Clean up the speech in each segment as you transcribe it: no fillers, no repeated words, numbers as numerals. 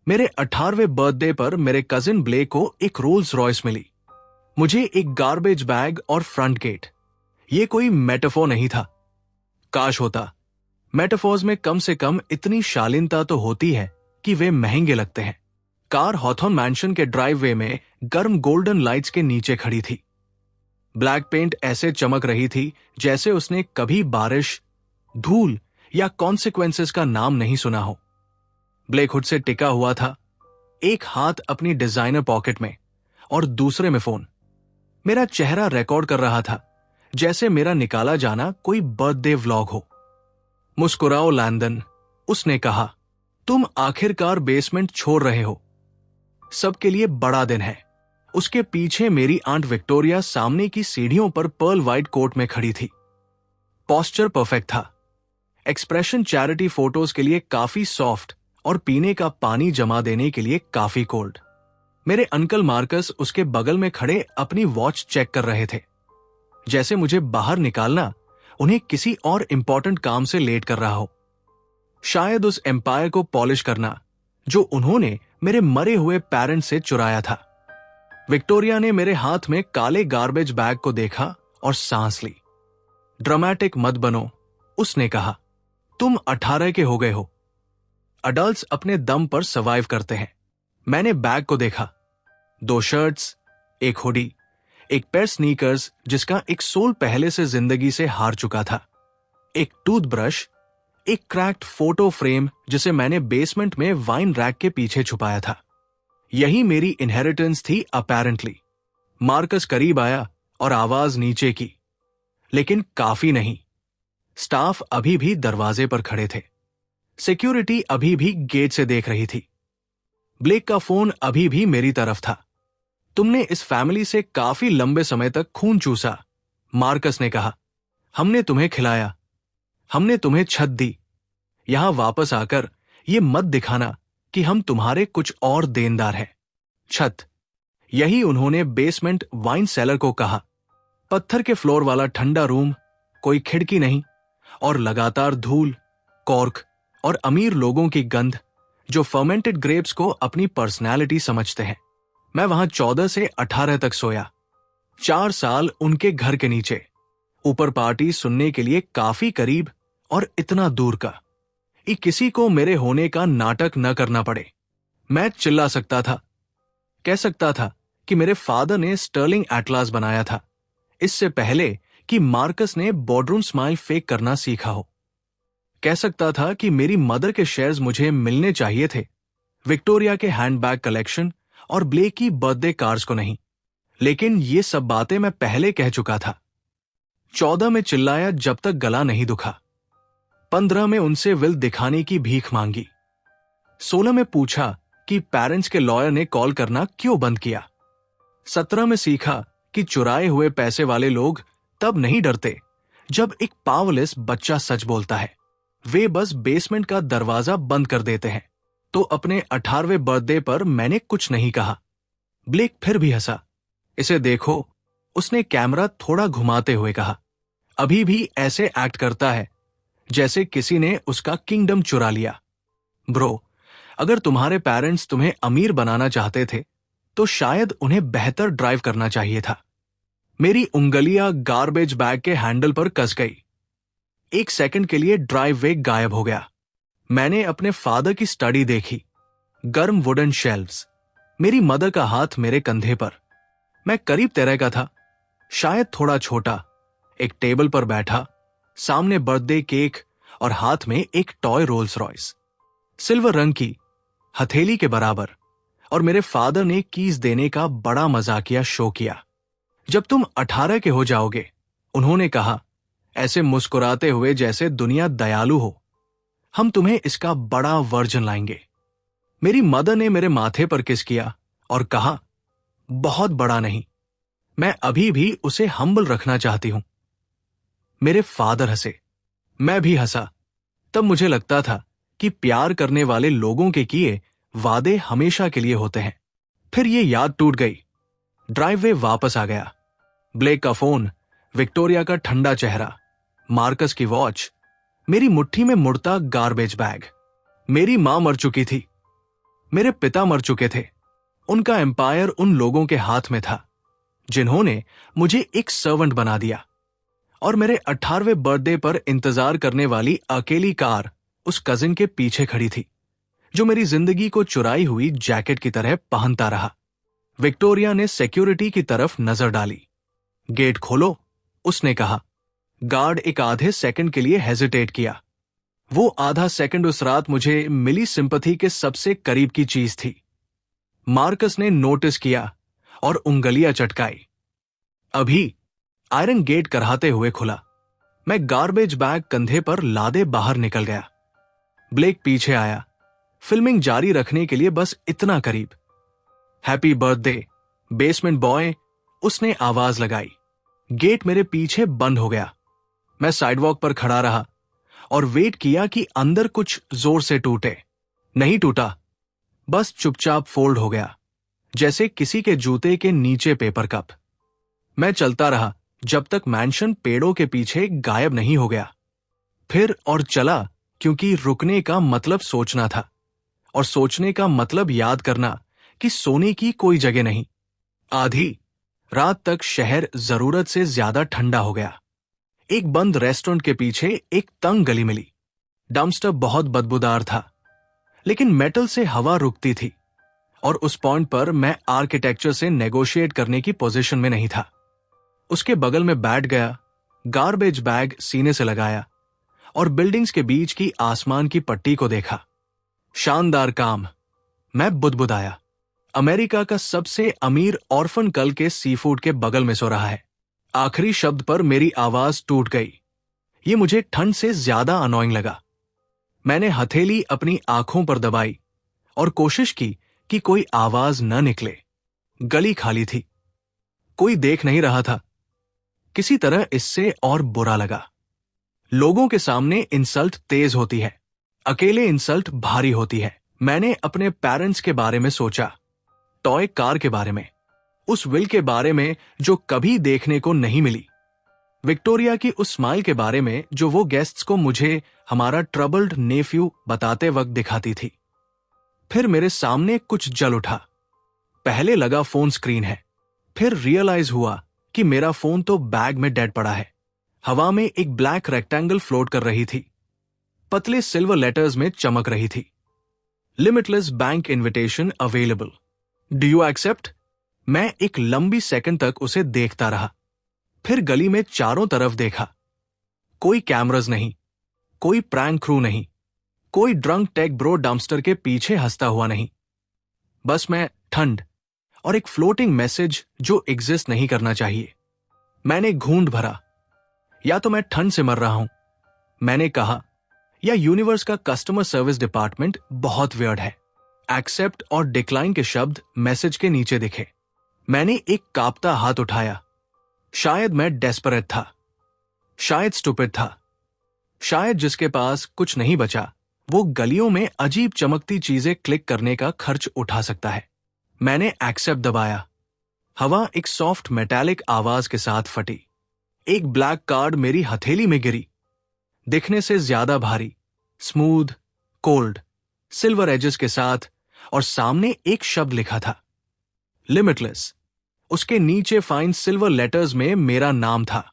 मेरे 18वें बर्थडे पर मेरे कजिन ब्लेक को एक रोल्स रॉयस मिली। मुझे एक गार्बेज बैग और फ्रंट गेट। ये कोई मेटाफोर नहीं था। काश होता। मेटाफोर्स में कम से कम इतनी शालीनता तो होती है कि वे महंगे लगते हैं। कार हॉथॉर्न मैंशन के ड्राइववे में गर्म गोल्डन लाइट्स के नीचे खड़ी थी। ब्लैक पेंट ऐसे चमक रही थी जैसे उसने कभी बारिश, धूल या कॉन्सिक्वेंसेस का नाम नहीं सुना हो। ब्लेक हुड से टिका हुआ था, एक हाथ अपनी डिजाइनर पॉकेट में और दूसरे में फोन। मेरा चेहरा रिकॉर्ड कर रहा था, जैसे मेरा निकाला जाना कोई बर्थडे व्लॉग हो। मुस्कुराओ लैंडन, उसने कहा, तुम आखिरकार बेसमेंट छोड़ रहे हो। सबके लिए बड़ा दिन है। उसके पीछे मेरी आंट विक्टोरिया सामने की सीढ़ियों पर पर्ल वाइट कोट में खड़ी थी। पोस्चर परफेक्ट था, एक्सप्रेशन चैरिटी फोटोज के लिए काफी सॉफ्ट और पीने का पानी जमा देने के लिए काफी कोल्ड। मेरे अंकल मार्कस उसके बगल में खड़े अपनी वॉच चेक कर रहे थे, जैसे मुझे बाहर निकालना उन्हें किसी और इंपॉर्टेंट काम से लेट कर रहा हो। शायद उस एम्पायर को पॉलिश करना जो उन्होंने मेरे मरे हुए पेरेंट्स से चुराया था। विक्टोरिया ने मेरे हाथ में काले गार्बेज बैग को देखा और सांस ली। ड्रामेटिक मत बनो, उसने कहा, तुम 18 के हो गए हो। अडल्ट्स अपने दम पर सर्वाइव करते हैं। मैंने बैग को देखा। 2 शर्ट्स, एक हुडी, एक पेयर स्नीकर्स जिसका एक सोल पहले से जिंदगी से हार चुका था, एक टूथब्रश, एक क्रैक्ड फोटो फ्रेम जिसे मैंने बेसमेंट में वाइन रैक के पीछे छुपाया था। यही मेरी इनहेरिटेंस थी अपैरेंटली। मार्कस करीब आया और आवाज नीचे की, लेकिन काफी नहीं। स्टाफ अभी भी दरवाजे पर खड़े थे। सिक्योरिटी अभी भी गेट से देख रही थी। ब्लेक का फोन अभी भी मेरी तरफ था। तुमने इस फैमिली से काफी लंबे समय तक खून चूसा, मार्कस ने कहा। हमने तुम्हें खिलाया, हमने तुम्हें छत दी। यहां वापस आकर ये मत दिखाना कि हम तुम्हारे कुछ और देनदार हैं। छत, यही उन्होंने बेसमेंट वाइन सेलर को कहा। पत्थर के फ्लोर वाला ठंडा रूम, कोई खिड़की नहीं और लगातार धूल, कॉर्क और अमीर लोगों की गंध जो फर्मेंटेड ग्रेप्स को अपनी पर्सनैलिटी समझते हैं। मैं वहां 14 से 18 तक सोया। 4 साल उनके घर के नीचे, ऊपर पार्टी सुनने के लिए काफी करीब और इतना दूर का कि किसी को मेरे होने का नाटक न करना पड़े। मैं चिल्ला सकता था, कह सकता था कि मेरे फादर ने स्टर्लिंग एटलास बनाया था, इससे पहले कि मार्कस ने बोर्डरूम स्माइल फेक करना सीखा हो। कह सकता था कि मेरी मदर के शेयर्स मुझे मिलने चाहिए थे, विक्टोरिया के हैंडबैग कलेक्शन और ब्लेक की बर्थडे कार्ड्स को नहीं। लेकिन ये सब बातें मैं पहले कह चुका था। 14 में चिल्लाया जब तक गला नहीं दुखा। 15 में उनसे विल दिखाने की भीख मांगी। 16 में पूछा कि पेरेंट्स के लॉयर ने कॉल करना क्यों बंद किया। 17 में सीखा कि चुराए हुए पैसे वाले लोग तब नहीं डरते जब एक पावरलेस बच्चा सच बोलता है। वे बस बेसमेंट का दरवाजा बंद कर देते हैं। तो अपने 18वें बर्थडे पर मैंने कुछ नहीं कहा। ब्लेक फिर भी हंसा। इसे देखो, उसने कैमरा थोड़ा घुमाते हुए कहा। अभी भी ऐसे एक्ट करता है जैसे किसी ने उसका किंगडम चुरा लिया। ब्रो, अगर तुम्हारे पेरेंट्स तुम्हें अमीर बनाना चाहते थे तो शायद उन्हें बेहतर ड्राइव करना चाहिए था। मेरी उंगलियां गार्बेज बैग के हैंडल पर कस गई। 1 सेकंड के लिए ड्राइव वे गायब हो गया। मैंने अपने फादर की स्टडी देखी। गर्म वुडन शेल्व्स, मेरी मदर का हाथ मेरे कंधे पर। मैं करीब तरह का था, शायद थोड़ा छोटा, एक टेबल पर बैठा, सामने बर्थडे केक और हाथ में एक टॉय रोल्स रॉयस, सिल्वर रंग की, हथेली के बराबर। और मेरे फादर ने कीज देने का बड़ा मजाकिया शो किया। जब तुम 18 के हो जाओगे, उन्होंने कहा, ऐसे मुस्कुराते हुए जैसे दुनिया दयालु हो, हम तुम्हें इसका बड़ा वर्जन लाएंगे। मेरी मदर ने मेरे माथे पर किस किया और कहा, बहुत बड़ा नहीं, मैं अभी भी उसे हम्बल रखना चाहती हूं। मेरे फादर हंसे, मैं भी हंसा। तब मुझे लगता था कि प्यार करने वाले लोगों के किए वादे हमेशा के लिए होते हैं। फिर ये याद टूट गई। ड्राइववे वापस आ गया। ब्लेक का फोन, विक्टोरिया का ठंडा चेहरा, मार्कस की वॉच, मेरी मुट्ठी में मुड़ता गार्बेज बैग। मेरी मां मर चुकी थी। मेरे पिता मर चुके थे। उनका एम्पायर उन लोगों के हाथ में था जिन्होंने मुझे एक सर्वेंट बना दिया, और मेरे 18वें बर्थडे पर इंतजार करने वाली अकेली कार उस कजिन के पीछे खड़ी थी, जो मेरी जिंदगी को चुराई हुई जैकेट की तरह पहनता रहा। विक्टोरिया ने सिक्योरिटी की तरफ नजर डाली। गेट खोलो, उसने कहा। गार्ड एक आधे सेकंड के लिए हेजिटेट किया। वो आधा सेकंड उस रात मुझे मिली सिंपैथी के सबसे करीब की चीज थी। मार्कस ने नोटिस किया और उंगलियां चटकाई। अभी आयरन गेट कराते हुए खुला। मैं गार्बेज बैग कंधे पर लादे बाहर निकल गया। ब्लेक पीछे आया, फिल्मिंग जारी रखने के लिए बस इतना करीब। हैप्पी बर्थडे बेसमेंट बॉय, उसने आवाज लगाई। गेट मेरे पीछे बंद हो गया। मैं साइडवॉक पर खड़ा रहा और वेट किया कि अंदर कुछ जोर से टूटे। नहीं टूटा, बस चुपचाप फोल्ड हो गया, जैसे किसी के जूते के नीचे पेपर कप। मैं चलता रहा जब तक मैंशन पेड़ों के पीछे गायब नहीं हो गया। फिर और चला, क्योंकि रुकने का मतलब सोचना था, और सोचने का मतलब याद करना कि सोने की कोई जगह नहीं। आधी रात तक शहर जरूरत से ज्यादा ठंडा हो गया। एक बंद रेस्टोरेंट के पीछे एक तंग गली मिली। डंपस्टर बहुत बदबूदार था, लेकिन मेटल से हवा रुकती थी, और उस पॉइंट पर मैं आर्किटेक्चर से नेगोशिएट करने की पोजीशन में नहीं था। उसके बगल में बैठ गया, गार्बेज बैग सीने से लगाया और बिल्डिंग्स के बीच की आसमान की पट्टी को देखा। शानदार काम, मैं बुदबुदाया। अमेरिका का सबसे अमीर ऑर्फन कल के सीफूड के बगल में सो रहा है। आखिरी शब्द पर मेरी आवाज टूट गई। ये मुझे ठंड से ज्यादा अनोइंग लगा। मैंने हथेली अपनी आंखों पर दबाई और कोशिश की कि कोई आवाज न निकले। गली खाली थी, कोई देख नहीं रहा था। किसी तरह इससे और बुरा लगा। लोगों के सामने इंसल्ट तेज होती है, अकेले इंसल्ट भारी होती है। मैंने अपने पेरेंट्स के बारे में सोचा, टॉय कार के बारे में, उस विल के बारे में जो कभी देखने को नहीं मिली, विक्टोरिया की उस स्माइल के बारे में जो वो गेस्ट्स को मुझे हमारा ट्रबल्ड नेफ्यू बताते वक्त दिखाती थी। फिर मेरे सामने कुछ जल उठा। पहले लगा फोन स्क्रीन है, फिर रियलाइज हुआ कि मेरा फोन तो बैग में डेड पड़ा है। हवा में एक ब्लैक रेक्टेंगल फ्लोट कर रही थी, पतले सिल्वर लेटर्स में चमक रही थी। Limitless bank invitation available, do you accept? मैं एक लंबी सेकंड तक उसे देखता रहा, फिर गली में चारों तरफ देखा। कोई कैमरास नहीं, कोई प्रैंक क्रू नहीं, कोई ड्रंक टेक ब्रो डंपस्टर के पीछे हंसता हुआ नहीं। बस मैं, ठंड और एक फ्लोटिंग मैसेज जो एग्जिस्ट नहीं करना चाहिए। मैंने घूंट भरा, या तो मैं ठंड से मर रहा हूं, मैंने कहा, या यूनिवर्स का कस्टमर सर्विस डिपार्टमेंट बहुत वियर्ड है। एक्सेप्ट और डिक्लाइन के शब्द मैसेज के नीचे दिखे। मैंने एक कांपता हाथ उठाया। शायद मैं डेस्परेट था, शायद स्टूपिड था, शायद जिसके पास कुछ नहीं बचा वो गलियों में अजीब चमकती चीजें क्लिक करने का खर्च उठा सकता है। मैंने एक्सेप्ट दबाया। हवा एक सॉफ्ट मेटालिक आवाज के साथ फटी। एक ब्लैक कार्ड मेरी हथेली में गिरी, दिखने से ज्यादा भारी, स्मूथ, कोल्ड, सिल्वर एजेस के साथ, और सामने एक शब्द लिखा था, लिमिटलेस। उसके नीचे फाइन सिल्वर लेटर्स में मेरा नाम था,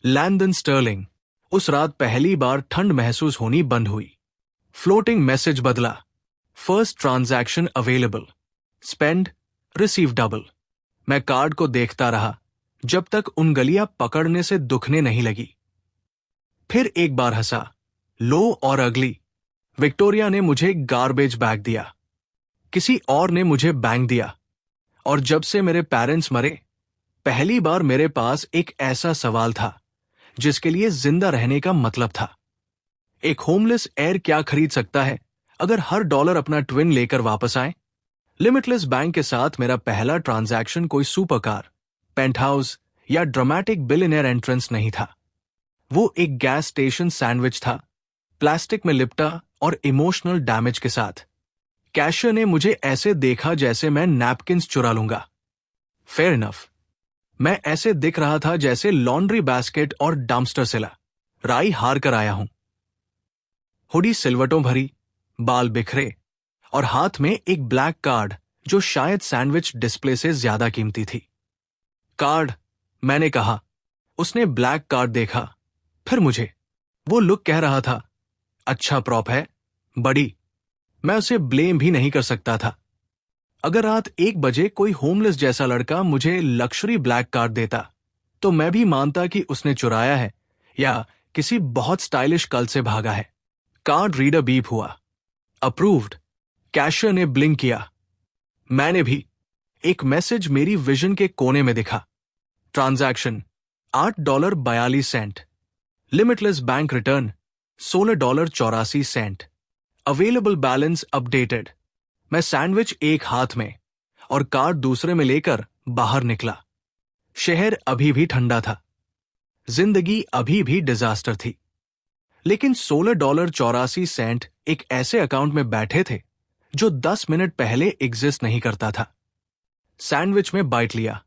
लैंडन स्टर्लिंग। उस रात पहली बार ठंड महसूस होनी बंद हुई। फ्लोटिंग मैसेज बदला, first transaction available, spend, receive double. मैं कार्ड को देखता रहा जब तक उंगलियां पकड़ने से दुखने नहीं लगी। फिर एक बार हंसा, लो और अगली। विक्टोरिया ने मुझे गार्बेज बैग दिया, किसी और ने मुझे बैंक दिया, और जब से मेरे पेरेंट्स मरे, पहली बार मेरे पास एक ऐसा सवाल था जिसके लिए जिंदा रहने का मतलब था। एक होमलेस एयर क्या खरीद सकता है अगर हर डॉलर अपना ट्विन लेकर वापस आए? लिमिटलेस बैंक के साथ मेरा पहला ट्रांजैक्शन कोई सुपर कार, पेंटहाउस या ड्रामेटिक बिलियनेयर एंट्रेंस नहीं था। वो एक गैस स्टेशन सैंडविच था, प्लास्टिक में लिपटा और इमोशनल डैमेज के साथ। कैशियर ने मुझे ऐसे देखा जैसे मैं नैपकिंस चुरा लूंगा। फेयर इनफ, मैं ऐसे दिख रहा था जैसे लॉन्ड्री बास्केट और डंपस्टर सिला राई हार कर आया हूं। हुडी सिलवटों भरी, बाल बिखरे और हाथ में एक ब्लैक कार्ड जो शायद सैंडविच डिस्प्ले से ज्यादा कीमती थी। कार्ड, मैंने कहा। उसने ब्लैक कार्ड देखा, फिर मुझे। वो लुक कह रहा था, अच्छा प्रॉप है, बड़ी। मैं उसे ब्लेम भी नहीं कर सकता था। अगर रात 1 बजे कोई होमलेस जैसा लड़का मुझे लक्जरी ब्लैक कार्ड देता तो मैं भी मानता कि उसने चुराया है या किसी बहुत स्टाइलिश कल से भागा है। कार्ड रीडर बीप हुआ। अप्रूव्ड। कैशियर ने ब्लिंक किया। मैंने भी। एक मैसेज मेरी विजन के कोने में दिखा। Transaction $8.42। Limitless bank return $16.84। Available balance updated. मैं सैंडविच एक हाथ में और कार्ड दूसरे में लेकर बाहर निकला। शहर अभी भी ठंडा था। जिंदगी अभी भी डिजास्टर थी। लेकिन $16.84 एक ऐसे अकाउंट में बैठे थे जो 10 मिनट पहले एग्जिस्ट नहीं करता था। सैंडविच में बाइट लिया।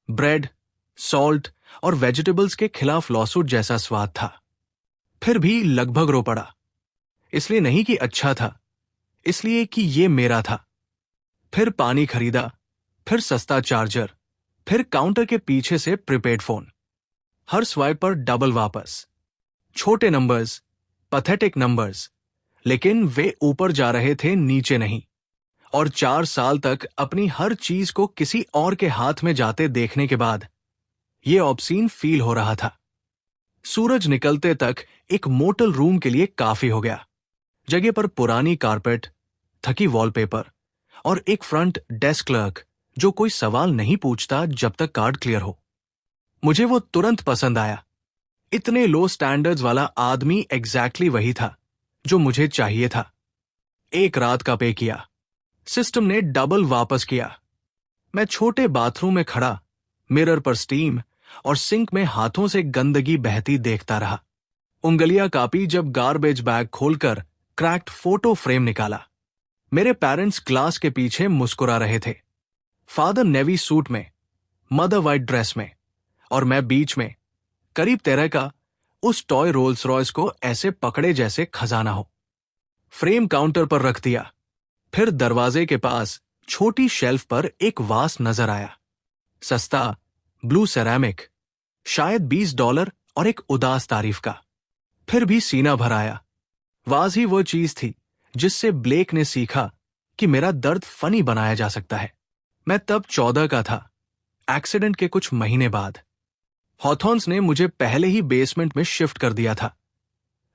ब्रेड, सॉल्ट और वेजिटेबल्स के खिलाफ लॉसूट जैसा स्वाद था। फिर भी लगभग रो पड़ा। इसलिए नहीं कि अच्छा था, इसलिए कि ये मेरा था। फिर पानी खरीदा, फिर सस्ता चार्जर, फिर काउंटर के पीछे से प्रीपेड फोन। हर स्वाइप पर डबल वापस। छोटे नंबर्स, पैथेटिक नंबर्स, लेकिन वे ऊपर जा रहे थे, नीचे नहीं। और 4 साल तक अपनी हर चीज को किसी और के हाथ में जाते देखने के बाद यह ऑब्सीन फील हो रहा था। सूरज निकलते तक एक मोटल रूम के लिए काफी हो गया। जगह पर पुरानी कारपेट, थकी वॉलपेपर और एक फ्रंट डेस्क क्लर्क जो कोई सवाल नहीं पूछता जब तक कार्ड क्लियर हो। मुझे वो तुरंत पसंद आया। इतने लो स्टैंडर्ड्स वाला आदमी एग्जैक्टली वही था जो मुझे चाहिए था। एक रात का पे किया। सिस्टम ने डबल वापस किया। मैं छोटे बाथरूम में खड़ा मिरर पर स्टीम और सिंक में हाथों से गंदगी बहती देखता रहा। उंगलियां कांपी जब गार्बेज बैग खोलकर क्रैक्ड फोटो फ्रेम निकाला। मेरे पेरेंट्स ग्लास के पीछे मुस्कुरा रहे थे। फादर नेवी सूट में, मदर व्हाइट ड्रेस में और मैं बीच में, करीब तरह का उस टॉय रोल्स रॉयस को ऐसे पकड़े जैसे खजाना हो। फ्रेम काउंटर पर रख दिया। फिर दरवाजे के पास छोटी शेल्फ पर एक वास नजर आया। सस्ता, ब्लू सेरामिक, शायद $20 और एक उदास तारीफ का। फिर भी सीना भर आया। वाज ही वो चीज थी जिससे ब्लेक ने सीखा कि मेरा दर्द फनी बनाया जा सकता है। मैं तब 14 का था, एक्सीडेंट के कुछ महीने बाद। हॉथॉर्न्स ने मुझे पहले ही बेसमेंट में शिफ्ट कर दिया था।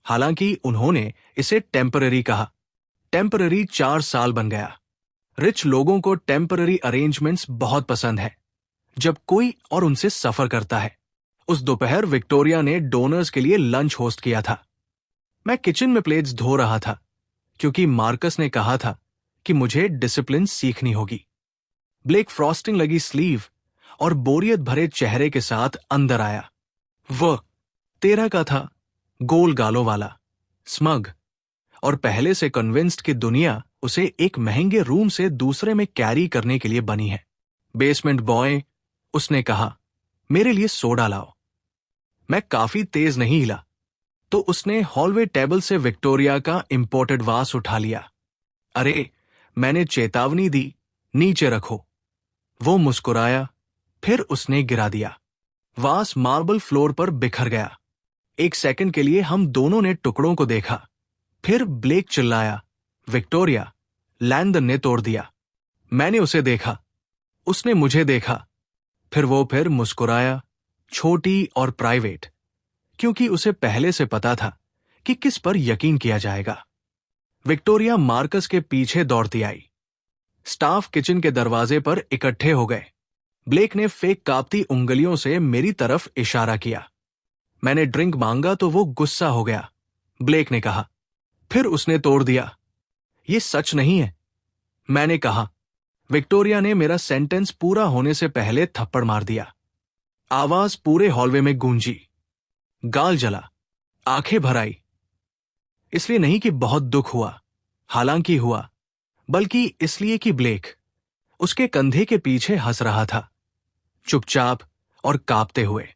हालांकि उन्होंने इसे टेम्पररी कहा। टेम्पररी 4 साल बन गया। रिच लोगों को टेम्पररी अरेंजमेंट्स बहुत पसंद है जब कोई और उनसे सफर करता है। उस दोपहर विक्टोरिया ने डोनर्स के लिए लंच होस्ट किया था। मैं किचन में प्लेट्स धो रहा था क्योंकि मार्कस ने कहा था कि मुझे डिसिप्लिन सीखनी होगी। ब्लेक फ्रॉस्टिंग लगी स्लीव और बोरियत भरे चेहरे के साथ अंदर आया। वह 13 का था, गोल गालों वाला, स्मग और पहले से कन्विंस्ड कि दुनिया उसे एक महंगे रूम से दूसरे में कैरी करने के लिए बनी है। बेसमेंट बॉय, उसने कहा, मेरे लिए सोडा लाओ। मैं काफी तेज नहीं हिला तो उसने हॉलवे टेबल से विक्टोरिया का इंपोर्टेड वास उठा लिया। अरे, मैंने चेतावनी दी, नीचे रखो। वो मुस्कुराया, फिर उसने गिरा दिया। वास मार्बल फ्लोर पर बिखर गया। एक सेकंड के लिए हम दोनों ने टुकड़ों को देखा। फिर ब्लेक चिल्लाया, विक्टोरिया, लैंडन ने तोड़ दिया। मैंने उसे देखा, उसने मुझे देखा। फिर मुस्कुराया, छोटी और प्राइवेट, क्योंकि उसे पहले से पता था कि किस पर यकीन किया जाएगा। विक्टोरिया मार्कस के पीछे दौड़ती आई। स्टाफ किचन के दरवाजे पर इकट्ठे हो गए। ब्लेक ने फेक कांपती उंगलियों से मेरी तरफ इशारा किया। मैंने ड्रिंक मांगा तो वो गुस्सा हो गया। ब्लेक ने कहा, फिर उसने तोड़ दिया। ये सच नहीं है, मैंने कहा। विक्टोरिया ने मेरा सेंटेंस पूरा होने से पहले थप्पड़ मार दिया। आवाज पूरे हॉलवे में गूंजी। गाल जला, आंखें भर आई। इसलिए नहीं कि बहुत दुख हुआ, हालांकि हुआ, बल्कि इसलिए कि ब्लेक उसके कंधे के पीछे हंस रहा था, चुपचाप और कांपते हुए,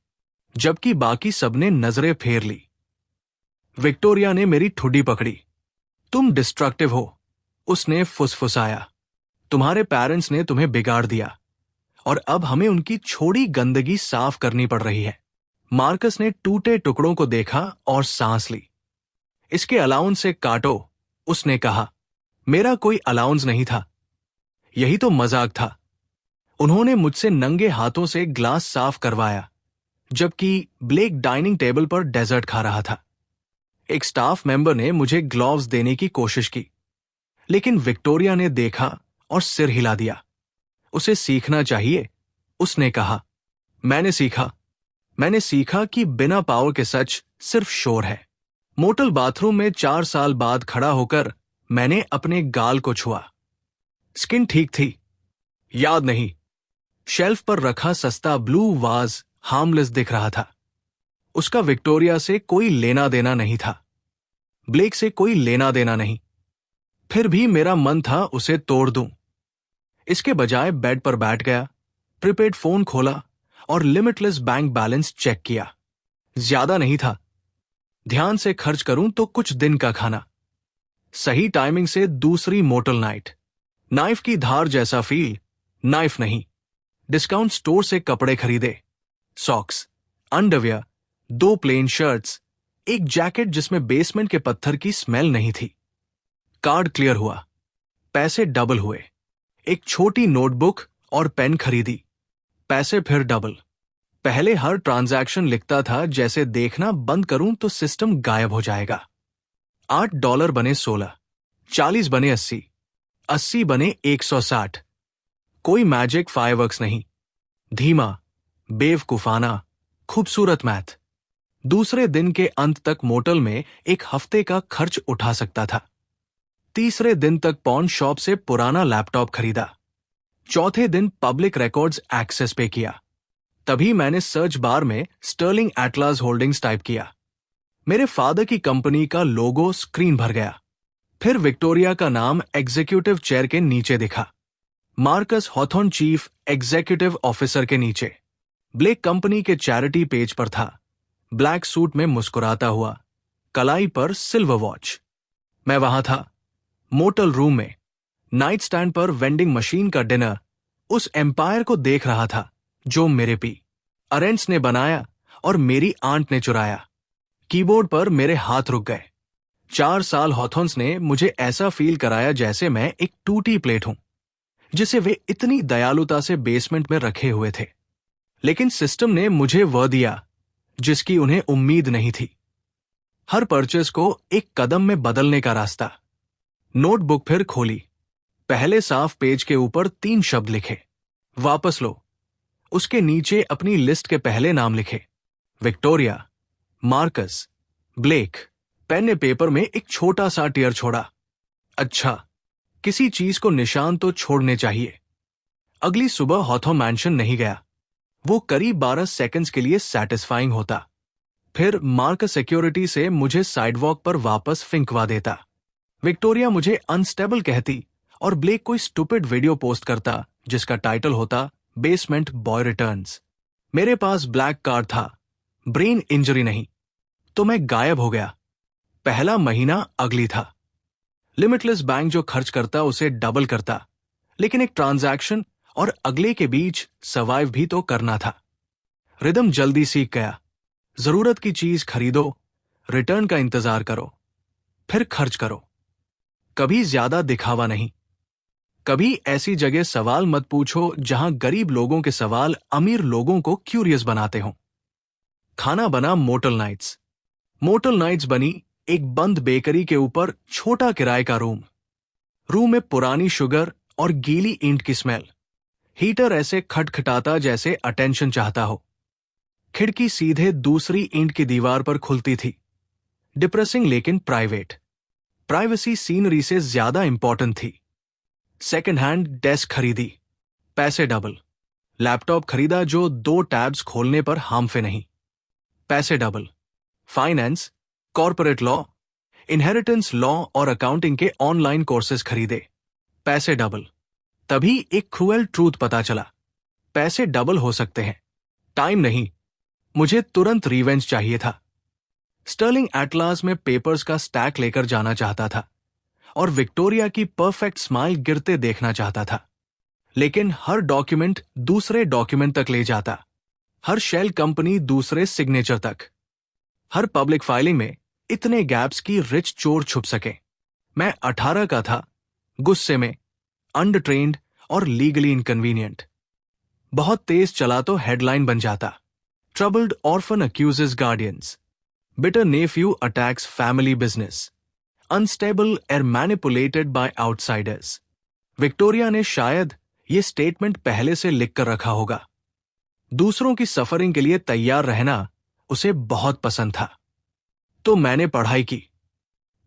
जबकि बाकी सबने नजरें फेर ली। विक्टोरिया ने मेरी ठुड्डी पकड़ी। तुम डिस्ट्रक्टिव हो, उसने फुसफुसाया, तुम्हारे पेरेंट्स ने तुम्हें बिगाड़ दिया और अब हमें उनकी छोड़ी गंदगी साफ करनी पड़ रही है। मार्कस ने टूटे टुकड़ों को देखा और सांस ली। इसके अलाउंस से काटो, उसने कहा। मेरा कोई अलाउंस नहीं था, यही तो मजाक था। उन्होंने मुझसे नंगे हाथों से ग्लास साफ करवाया, जबकि ब्लेक डाइनिंग टेबल पर डेजर्ट खा रहा था। एक स्टाफ मेंबर ने मुझे ग्लव्स देने की कोशिश की, लेकिन विक्टोरिया ने देखा और सिर हिला दिया। उसे सीखना चाहिए, उसने कहा। मैंने सीखा कि बिना पावर के सच सिर्फ शोर है। मोटल बाथरूम में 4 साल बाद खड़ा होकर मैंने अपने गाल को छुआ। स्किन ठीक थी, याद नहीं। शेल्फ पर रखा सस्ता ब्लू वाज हार्मलेस दिख रहा था। उसका विक्टोरिया से कोई लेना देना नहीं था, ब्लेक से कोई लेना देना नहीं। फिर भी मेरा मन था उसे तोड़ दूं। इसके बजाय बेड पर बैठ गया, प्रीपेड फोन खोला और लिमिटलेस बैंक बैलेंस चेक किया। ज्यादा नहीं था। ध्यान से खर्च करूं तो कुछ दिन का खाना। सही टाइमिंग से दूसरी मोटल नाइट। नाइफ की धार जैसा फील, नाइफ नहीं। डिस्काउंट स्टोर से कपड़े खरीदे, सॉक्स, अंडरवियर, 2 प्लेन शर्ट्स, एक जैकेट जिसमें बेसमेंट के पत्थर की स्मेल नहीं थी। कार्ड क्लियर हुआ, पैसे डबल हुए। एक छोटी नोटबुक और पेन खरीदी, पैसे फिर डबल। पहले हर ट्रांजैक्शन लिखता था जैसे देखना बंद करूं तो सिस्टम गायब हो जाएगा। $8 बने 16, 40 बने 80, 80 बने 160। कोई मैजिक फायरवर्क्स नहीं, धीमा, बेवकूफाना, खूबसूरत मैथ। दूसरे दिन के अंत तक मोटल में एक हफ्ते का खर्च उठा सकता था। तीसरे दिन तक पॉन शॉप से पुराना लैपटॉप खरीदा। चौथे दिन पब्लिक रिकॉर्ड्स एक्सेस पे किया। तभी मैंने सर्च बार में स्टर्लिंग एटलास होल्डिंग्स टाइप किया। मेरे फादर की कंपनी का लोगो स्क्रीन भर गया। फिर विक्टोरिया का नाम एग्जीक्यूटिव चेयर के नीचे दिखा, Marcus Hawthorne chief executive officer के नीचे। ब्लेक कंपनी के चैरिटी पेज पर था, ब्लैक सूट में मुस्कुराता हुआ, कलाई पर सिल्वर वॉच। मैं वहां था, मोटल रूम में, नाइट स्टैंड पर वेंडिंग मशीन का डिनर, उस एम्पायर को देख रहा था जो मेरे पी अरेंट्स ने बनाया और मेरी आंट ने चुराया। कीबोर्ड पर मेरे हाथ रुक गए। 4 साल हॉथॉर्न्स ने मुझे ऐसा फील कराया जैसे मैं एक टूटी प्लेट हूं, जिसे वे इतनी दयालुता से बेसमेंट में रखे हुए थे। लेकिन सिस्टम ने मुझे वह दिया जिसकी उन्हें उम्मीद नहीं थी। हर परचेज को एक कदम में बदलने का रास्ता। नोटबुक फिर खोली, पहले साफ पेज के ऊपर 3 शब्द लिखे, वापस लो। उसके नीचे अपनी लिस्ट के पहले नाम लिखे, विक्टोरिया, मार्कस, ब्लेक। पेन ने पेपर में एक छोटा सा टीयर छोड़ा। अच्छा, किसी चीज को निशान तो छोड़ने चाहिए। अगली सुबह हॉथॉर्न मैंशन नहीं गया। वो करीब 12 सेकंड्स के लिए सैटिस्फाइंग होता, फिर मार्कस सिक्योरिटी से मुझे साइडवॉक पर वापस फिंकवा देता। विक्टोरिया मुझे अनस्टेबल कहती और ब्लेक कोई स्टूपिड वीडियो पोस्ट करता जिसका टाइटल होता बेसमेंट बॉय रिटर्न्स। मेरे पास ब्लैक कार्ड था, ब्रेन इंजरी नहीं, तो मैं गायब हो गया। पहला महीना अगली था। लिमिटलेस बैंक जो खर्च करता उसे डबल करता, लेकिन एक ट्रांजैक्शन और अगले के बीच सर्वाइव भी तो करना था। रिदम जल्दी सीख गया। जरूरत की चीज खरीदो, रिटर्न का इंतजार करो, फिर खर्च करो। कभी ज्यादा दिखावा नहीं। कभी ऐसी जगह सवाल मत पूछो जहां गरीब लोगों के सवाल अमीर लोगों को क्यूरियस बनाते हों। खाना बना मोटल नाइट्स। मोटल नाइट्स बनी एक बंद बेकरी के ऊपर छोटा किराए का रूम। रूम में पुरानी शुगर और गीली ईंट की स्मेल। हीटर ऐसे खटखटाता जैसे अटेंशन चाहता हो। खिड़की सीधे दूसरी ईंट की दीवार पर खुलती थी। डिप्रेसिंग लेकिन प्राइवेट। प्राइवेसी सीनरी से ज्यादा इंपॉर्टेंट थी। सेकंड हैंड डेस्क खरीदी, पैसे डबल। लैपटॉप खरीदा जो 2 टैब्स खोलने पर हार्मफे नहीं, पैसे double. Finance, corporate law, inheritance law और अकाउंटिंग के ऑनलाइन कोर्सेज खरीदे, पैसे डबल। तभी एक क्रूएल ट्रूथ पता चला, पैसे डबल हो सकते हैं, टाइम नहीं। मुझे तुरंत रिवेंज चाहिए था। स्टर्लिंग एटलास में पेपर्स का स्टैक लेकर जाना चाहता था और विक्टोरिया की परफेक्ट स्माइल गिरते देखना चाहता था। लेकिन हर डॉक्यूमेंट दूसरे डॉक्यूमेंट तक ले जाता, हर शेल कंपनी दूसरे सिग्नेचर तक, हर पब्लिक फाइलिंग में इतने गैप्स की रिच चोर छुप सके। मैं 18 का था, गुस्से में, अंडरट्रेन्ड और लीगली इनकन्वीनियंट। बहुत तेज चला तो हेडलाइन बन जाता, troubled orphan accuses guardians, bitter nephew attacks family business, unstable heir manipulated by outsiders. Victoria ने शायद ये स्टेटमेंट पहले से लिखकर रखा होगा। दूसरों की सफरिंग के लिए तैयार रहना उसे बहुत पसंद था। तो मैंने पढ़ाई की,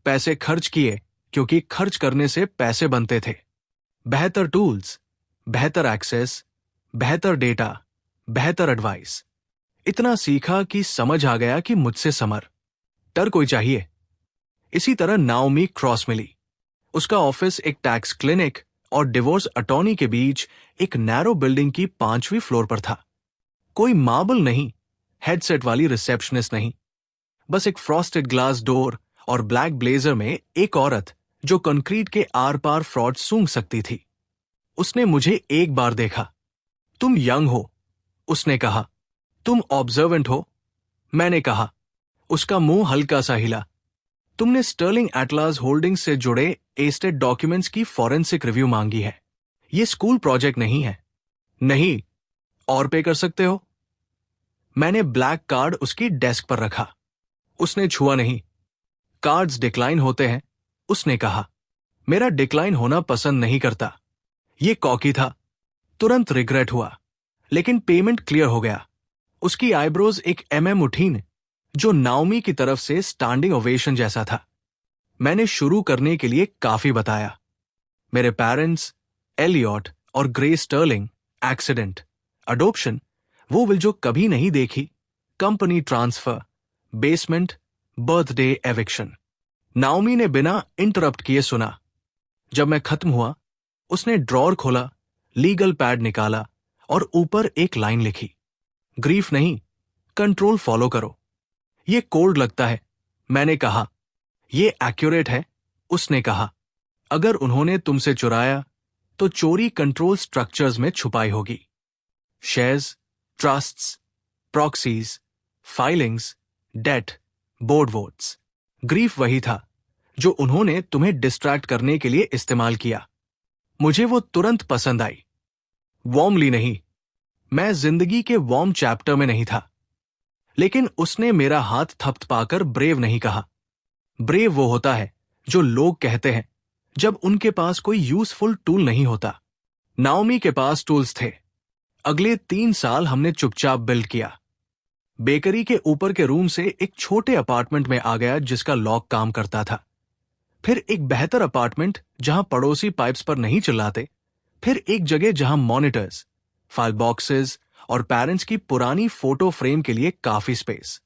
पैसे खर्च किए क्योंकि खर्च करने से पैसे बनते थे। बेहतर टूल्स, बेहतर एक्सेस, बेहतर डेटा, बेहतर एडवाइस। इतना सीखा कि समझ आ गया कि मुझसे समर, डर कोई चाहिए। इसी तरह नाओमी क्रॉस मिली। उसका ऑफिस एक टैक्स क्लिनिक और डिवोर्स अटॉर्नी के बीच एक नैरो बिल्डिंग की 5वीं फ्लोर पर था। कोई मार्बल नहीं, हेडसेट वाली रिसेप्शनिस्ट नहीं, बस एक फ्रॉस्टेड ग्लास डोर और ब्लैक ब्लेजर में एक औरत जो कंक्रीट के आर पार फ्रॉड सूंघ सकती थी। उसने मुझे एक बार देखा। तुम यंग हो, उसने कहा। तुम ऑब्जर्वेंट हो, मैंने कहा। उसका मुंह हल्का सा हिला। तुमने स्टर्लिंग एटलास होल्डिंग्स से जुड़े एस्टेट डॉक्यूमेंट्स की फॉरेंसिक रिव्यू मांगी है। यह स्कूल प्रोजेक्ट नहीं है। नहीं, और पे कर सकते हो। मैंने ब्लैक कार्ड उसकी डेस्क पर रखा। उसने छुआ नहीं। कार्ड्स डिक्लाइन होते हैं, उसने कहा। मेरा डिक्लाइन होना पसंद नहीं करता। ये कॉकी था। तुरंत रिग्रेट हुआ, लेकिन पेमेंट क्लियर हो गया। उसकी आईब्रोज एक उठी न, जो नाओमी की तरफ से स्टैंडिंग ओवेशन जैसा था। मैंने शुरू करने के लिए काफी बताया। मेरे पेरेंट्स, एलियट और ग्रे स्टर्लिंग, एक्सीडेंट, अडॉप्शन, वो विल जो कभी नहीं देखी, company transfer, basement, birthday eviction. Naomi ने बिना इंटरप्ट किए सुना। जब मैं खत्म हुआ, उसने ड्रॉर खोला, लीगल पैड निकाला और ऊपर एक लाइन लिखी, ग्रीफ नहीं, कंट्रोल फॉलो करो। ये कोल्ड लगता है, मैंने कहा। ये एक्यूरेट है, उसने कहा। अगर उन्होंने तुमसे चुराया तो चोरी कंट्रोल स्ट्रक्चर्स में छुपाई होगी। Shares, trusts, proxies, filings, debt, board votes. Grief वही था जो उन्होंने तुम्हें डिस्ट्रैक्ट करने के लिए इस्तेमाल किया। मुझे वो तुरंत पसंद आई। वार्मली नहीं, मैं जिंदगी के वार्म चैप्टर में नहीं था। लेकिन उसने मेरा हाथ थपथपाकर ब्रेव नहीं कहा। ब्रेव वो होता है जो लोग कहते हैं जब उनके पास कोई यूजफुल टूल नहीं होता। नाओमी के पास टूल्स थे। अगले 3 साल हमने चुपचाप बिल्ड किया। बेकरी के ऊपर के रूम से एक छोटे अपार्टमेंट में आ गया जिसका लॉक काम करता था। फिर एक बेहतर अपार्टमेंट जहां पड़ोसी पाइप्स पर नहीं चिल्लाते। फिर एक जगह जहां मॉनिटर्स, फाइल बॉक्सेस और पेरेंट्स की पुरानी फोटो फ्रेम के लिए काफी स्पेस।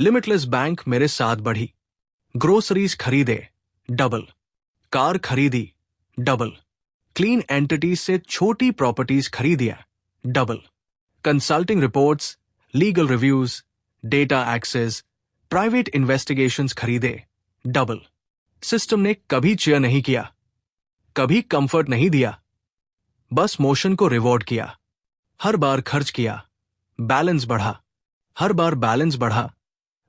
लिमिटलेस बैंक मेरे साथ बढ़ी। ग्रोसरीज खरीदे, डबल। कार खरीदी, डबल। क्लीन एंटिटीज से छोटी प्रॉपर्टीज खरीदिया, double. Consulting reports, legal reviews, data access, private investigations खरीदे, डबल। सिस्टम ने कभी चेयर नहीं किया, कभी कंफर्ट नहीं दिया, बस मोशन को रिवॉर्ड किया। हर बार खर्च किया, बैलेंस बढ़ा। हर बार बैलेंस बढ़ा।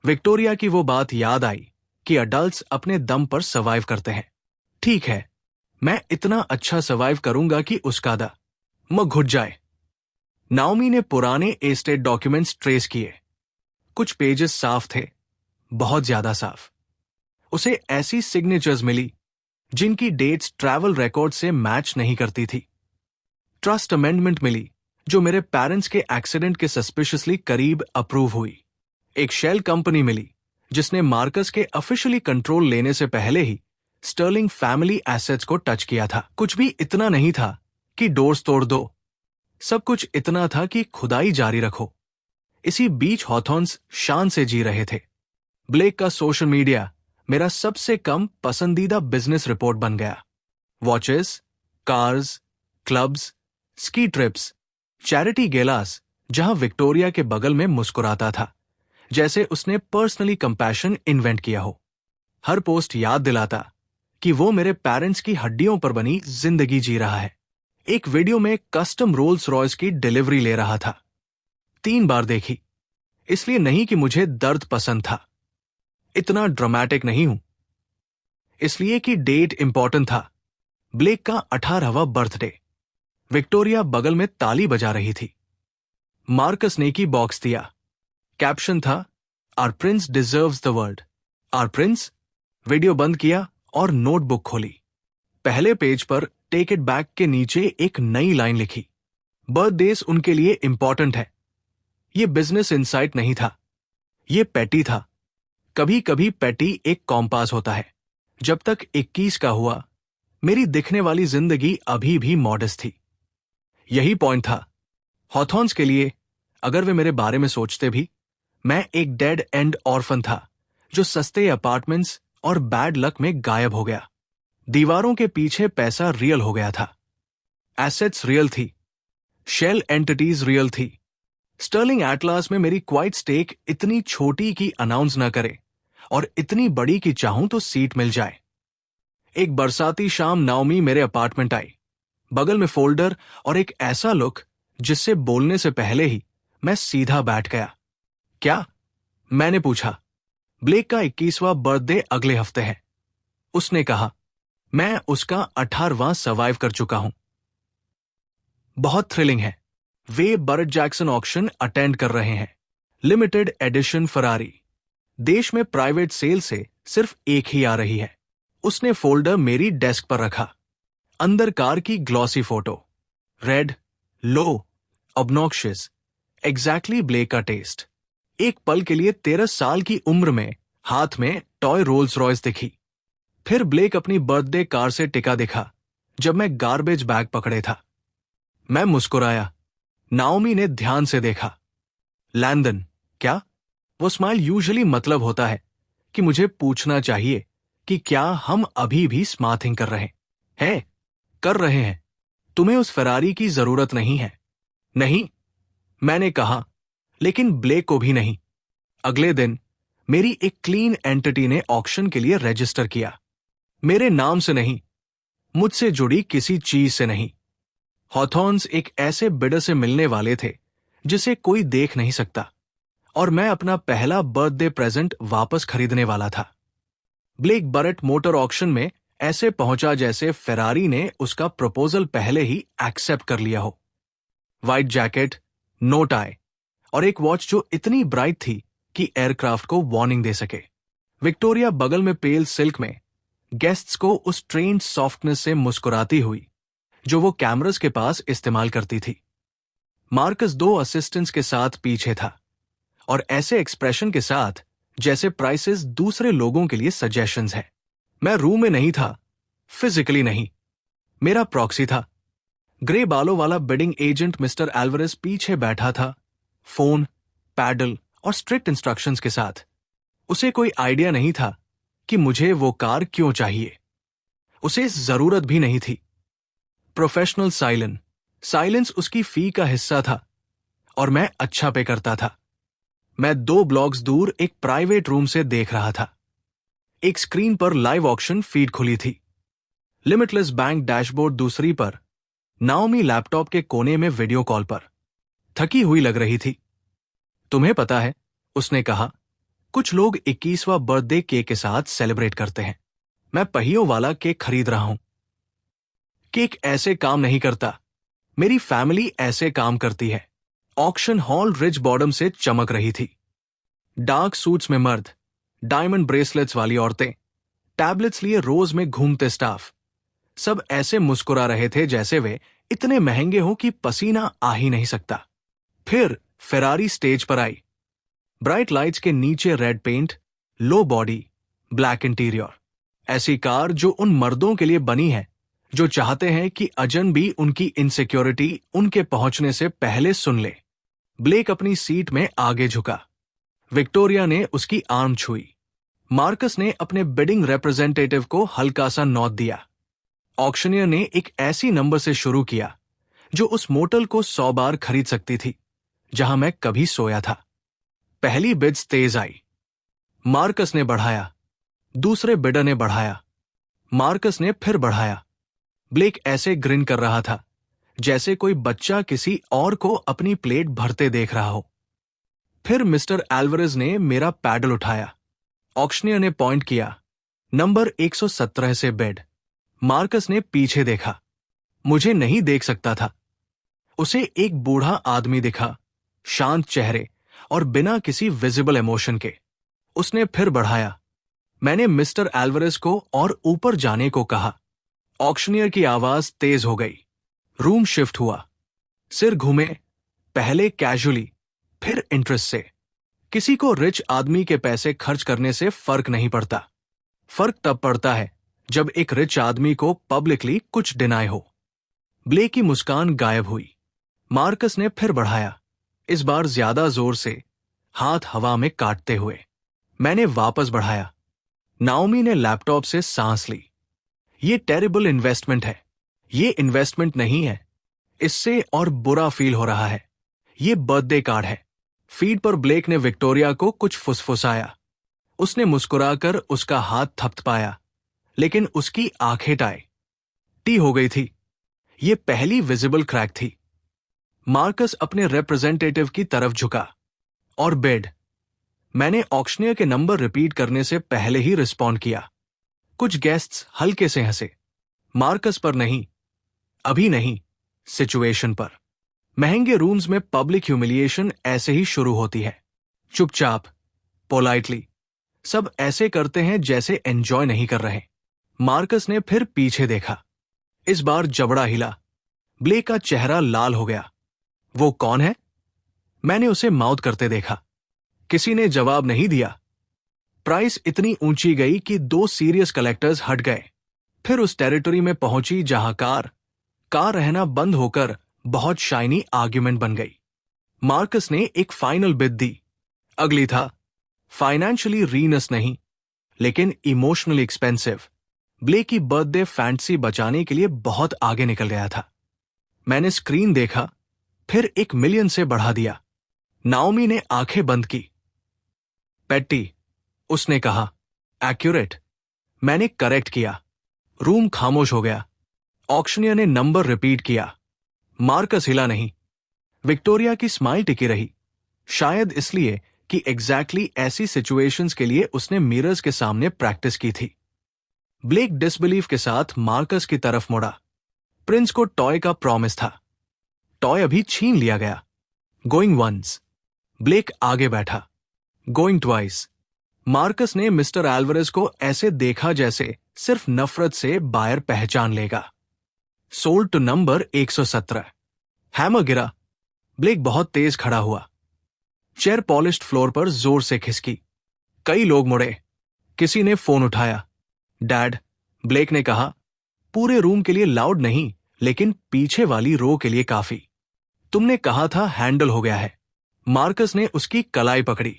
विक्टोरिया की वो बात याद आई कि अडल्ट्स अपने दम पर सर्वाइव करते हैं। ठीक है, मैं इतना अच्छा सर्वाइव करूंगा कि उसका दम घुट जाए। नाओमी ने पुराने एस्टेट डॉक्यूमेंट्स ट्रेस किए। कुछ पेजेस साफ थे, बहुत ज्यादा साफ। उसे ऐसी सिग्नेचर्स मिली जिनकी डेट्स ट्रैवल रिकॉर्ड से मैच नहीं करती थी। ट्रस्ट अमेंडमेंट मिली जो मेरे पेरेंट्स के एक्सीडेंट के सस्पिशियसली करीब अप्रूव हुई। एक शेल कंपनी मिली जिसने मार्कस के ऑफिशियली कंट्रोल लेने से पहले ही स्टर्लिंग फैमिली एसेट्स को टच किया था। कुछ भी इतना नहीं था कि डोर्स तोड़ दो, सब कुछ इतना था कि खुदाई जारी रखो। इसी बीच हॉथॉर्न्स शान से जी रहे थे। ब्लेक का सोशल मीडिया मेरा सबसे कम पसंदीदा बिजनेस रिपोर्ट बन गया। Watches, cars, clubs, ski trips, charity गेलास, जहां विक्टोरिया के बगल में मुस्कुराता था जैसे उसने पर्सनली कंपैशन इन्वेंट किया हो। हर पोस्ट याद दिलाता कि वो मेरे पेरेंट्स की हड्डियों पर बनी जिंदगी जी रहा है। एक वीडियो में कस्टम रोल्स रॉयस की डिलीवरी ले रहा था। 3 बार देखी, इसलिए नहीं कि मुझे दर्द पसंद था, इतना ड्रामेटिक नहीं हूं, इसलिए कि डेट इंपॉर्टेंट था। ब्लेक का 18वां बर्थडे। विक्टोरिया बगल में ताली बजा रही थी। मार्कस ने की बॉक्स दिया। कैप्शन था, our prince deserves the world. Our prince. Video बंद किया और नोटबुक खोली। पहले पेज पर टेक इट बैक के नीचे एक नई लाइन लिखी। बर्थडेज उनके लिए इंपॉर्टेंट है। ये बिजनेस इनसाइट नहीं था, ये पेटी था। कभी कभी पेटी एक कॉम्पास होता है। जब तक 21 का हुआ, मेरी दिखने वाली जिंदगी अभी भी मॉडेस्ट थी। यही पॉइंट था। हॉथॉर्न्स के लिए, अगर वे मेरे बारे में सोचते भी, मैं एक डेड एंड ऑर्फन था जो सस्ते अपार्टमेंट्स और बैड लक में गायब हो गया। दीवारों के पीछे पैसा रियल हो गया था। एसेट्स रियल थी, शेल एंटिटीज रियल थी। स्टर्लिंग एटलास में मेरी क्वाइट स्टेक इतनी छोटी कि अनाउंस न करे और इतनी बड़ी कि चाहूं तो सीट मिल जाए। एक बरसाती शाम नाओमी मेरे अपार्टमेंट आई। बगल में फोल्डर और एक ऐसा लुक जिससे बोलने से पहले ही मैं सीधा बैठ गया। क्या? मैंने पूछा। ब्लेक का 21वां बर्थडे अगले हफ्ते है। उसने कहा। मैं उसका 18वां सर्वाइव कर चुका हूं। बहुत थ्रिलिंग है। वे बर्ट जैक्सन ऑक्शन अटेंड कर रहे हैं। Limited edition Ferrari. देश में प्राइवेट सेल से सिर्फ एक ही आ रही है। उसने फोल्डर मेरी डेस्क पर रखा। अंदर कार की ग्लॉसी फोटो। रेड, लो, ऑब्नॉक्शियस, एग्जैक्टली ब्लेक का टेस्ट। एक पल के लिए 13 साल की उम्र में हाथ में टॉय रोल्स रॉयस दिखी। फिर ब्लेक अपनी बर्थडे कार से टिका दिखा जब मैं गार्बेज बैग पकड़े था। मैं मुस्कुराया। नाओमी ने ध्यान से देखा। लैंडन, क्या? वो स्माइल यूजुअली मतलब होता है कि मुझे पूछना चाहिए कि क्या हम अभी भी स्मार्थिंग कर रहे हैं? कर रहे हैं। तुम्हें उस फरारी की जरूरत नहीं है। नहीं, मैंने कहा, लेकिन ब्लेक को भी नहीं। अगले दिन मेरी एक क्लीन एंटिटी ने ऑक्शन के लिए रजिस्टर किया। मेरे नाम से नहीं, मुझसे जुड़ी किसी चीज से नहीं। हॉथॉर्न्स एक ऐसे बिडर से मिलने वाले थे जिसे कोई देख नहीं सकता, और मैं अपना पहला बर्थडे प्रेजेंट वापस खरीदने वाला था। ब्लेक बरेट मोटर ऑक्शन में ऐसे पहुंचा जैसे फेरारी ने उसका प्रपोजल पहले ही एक्सेप्ट कर लिया हो। व्हाइट जैकेट, नो टाई और एक वॉच जो इतनी ब्राइट थी कि एयरक्राफ्ट को वार्निंग दे सके। विक्टोरिया बगल में पेल सिल्क में गेस्ट्स को उस ट्रेन्ड सॉफ्टनेस से मुस्कुराती हुई जो वो कैमरास के पास इस्तेमाल करती थी। मार्कस 2 असिस्टेंट्स के साथ पीछे था और ऐसे एक्सप्रेशन के साथ जैसे प्राइसेस दूसरे लोगों के लिए सजेशंस है। मैं रूम में नहीं था, फिजिकली नहीं। मेरा प्रॉक्सी था। ग्रे बालों वाला बिडिंग एजेंट मिस्टर एल्वरेस पीछे बैठा था, फोन, पैडल और स्ट्रिक्ट इंस्ट्रक्शंस के साथ। उसे कोई आइडिया नहीं था कि मुझे वो कार क्यों चाहिए। उसे जरूरत भी नहीं थी। प्रोफेशनल साइलेंस उसकी फी का हिस्सा था और मैं अच्छा पे करता था। मैं 2 ब्लॉक्स दूर एक प्राइवेट रूम से देख रहा था। एक स्क्रीन पर लाइव ऑक्शन फीड खुली थी। लिमिटलेस बैंक डैशबोर्ड दूसरी पर। नाओमी लैपटॉप के कोने में वीडियो कॉल पर थकी हुई लग रही थी। तुम्हें पता है, उसने कहा, कुछ लोग 21वां बर्थडे केक के साथ सेलिब्रेट करते हैं। मैं पहियों वाला केक खरीद रहा हूं। केक ऐसे काम नहीं करता। मेरी फैमिली ऐसे काम करती है। ऑक्शन हॉल रिज बॉटम से चमक रही थी। डार्क सूट्स में मर्द, डायमंड ब्रेसलेट्स वाली औरतें, टैबलेट्स लिए रोज में घूमते स्टाफ, सब ऐसे मुस्कुरा रहे थे जैसे वे इतने महंगे हों कि पसीना आ ही नहीं सकता। फिर फेरारी स्टेज पर आई। ब्राइट लाइट्स के नीचे रेड पेंट, लो बॉडी, ब्लैक इंटीरियर। ऐसी कार जो उन मर्दों के लिए बनी है जो चाहते हैं कि अजन भी उनकी इनसिक्योरिटी उनके पहुंचने से पहले सुन ले। ब्लेक अपनी सीट में आगे झुका। विक्टोरिया ने उसकी आर्म छुई। मार्कस ने अपने बिडिंग रिप्रेजेंटेटिव को हल्का सा नॉट दिया। ऑक्शनियर ने एक ऐसी नंबर से शुरू किया जो उस मोटल को 100 बार खरीद सकती थी जहां मैं कभी सोया था। पहली बिड्स तेज आई। मार्कस ने बढ़ाया, दूसरे बिडर ने बढ़ाया। मार्कस ने फिर बढ़ाया। ब्लेक ऐसे ग्रिन कर रहा था जैसे कोई बच्चा किसी और को अपनी प्लेट भरते देख रहा हो। फिर मिस्टर एल्वरेज ने मेरा पैडल उठाया। ऑक्शनियर ने पॉइंट किया, नंबर 117 से बेड। मार्कस ने पीछे देखा। मुझे नहीं देख सकता था। उसे एक बूढ़ा आदमी दिखा, शांत चेहरे और बिना किसी विजिबल इमोशन के। उसने फिर बढ़ाया। मैंने मिस्टर एल्वरेज को और ऊपर जाने को कहा। ऑक्शनियर की आवाज तेज हो गई। रूम शिफ्ट हुआ। सिर घूमे, पहले कैजुअली, फिर इंटरेस्ट से। किसी को रिच आदमी के पैसे खर्च करने से फर्क नहीं पड़ता। फर्क तब पड़ता है जब एक रिच आदमी को पब्लिकली कुछ डिनाई हो। ब्लेक की मुस्कान गायब हुई। मार्कस ने फिर बढ़ाया, इस बार ज्यादा जोर से, हाथ हवा में काटते हुए। मैंने वापस बढ़ाया। नाओमी ने लैपटॉप से सांस ली। ये टेरिबल इन्वेस्टमेंट है। ये इन्वेस्टमेंट नहीं है। इससे और बुरा फील हो रहा है। ये बर्थडे कार्ड है। फीड पर ब्लेक ने विक्टोरिया को कुछ फुसफुसाया। उसने मुस्कुराकर उसका हाथ थपथपाया, लेकिन उसकी आंखें टाई टी हो गई थी। ये पहली विजिबल क्रैक थी। मार्कस अपने रिप्रेजेंटेटिव की तरफ झुका। और बेड। मैंने ऑक्शनियर के नंबर रिपीट करने से पहले ही रिस्पॉन्ड किया। कुछ गेस्ट्स हल्के से हंसे। मार्कस पर नहीं, अभी नहीं, सिचुएशन पर। महंगे रूम्स में पब्लिक ह्यूमिलिएशन ऐसे ही शुरू होती है, चुपचाप, पोलाइटली। सब ऐसे करते हैं जैसे एंजॉय नहीं कर रहे। मार्कस ने फिर पीछे देखा। इस बार जबड़ा हिला। ब्लेक का चेहरा लाल हो गया। वो कौन है? मैंने उसे माउथ करते देखा। किसी ने जवाब नहीं दिया। प्राइस इतनी ऊंची गई कि 2 सीरियस कलेक्टर्स हट गए। फिर उस टेरिटरी में पहुंची जहां कार रहना बंद होकर बहुत शाइनी आर्ग्यूमेंट बन गई। मार्कस ने एक फाइनल बिड दी। अगली था। फाइनेंशियली रीनस नहीं, लेकिन इमोशनली एक्सपेंसिव। ब्लेक की बर्थडे फैंटेसी बचाने के लिए बहुत आगे निकल गया था। मैंने स्क्रीन देखा, फिर 1 मिलियन से बढ़ा दिया। नाओमी ने आंखें बंद की। पेट्टी, उसने कहा। एक्यूरेट, मैंने करेक्ट किया। रूम खामोश हो गया। ऑक्शनियर ने नंबर रिपीट किया। मार्कस हिला नहीं। विक्टोरिया की स्माइल टिकी रही, शायद इसलिए कि एग्जैक्टली ऐसी सिचुएशंस के लिए उसने मिरर्स के सामने प्रैक्टिस की थी। ब्लेक डिसबिलीफ के साथ मार्कस की तरफ मुड़ा। प्रिंस को टॉय का प्रॉमिस था। टॉय अभी छीन लिया गया। Going once. ब्लेक आगे बैठा। Going twice. मार्कस ने मिस्टर एल्वरेज को ऐसे देखा जैसे सिर्फ नफरत से बायर पहचान लेगा। Sold to number 117। हैमर गिरा। ब्लेक बहुत तेज खड़ा हुआ। चेयर पॉलिश्ड फ्लोर पर जोर से खिसकी। कई लोग मुड़े। किसी ने फोन उठाया। डैड, ब्लेक ने कहा, पूरे रूम के लिए लाउड नहीं, लेकिन पीछे वाली रो के लिए काफी। तुमने कहा था हैंडल हो गया है। मार्कस ने उसकी कलाई पकड़ी।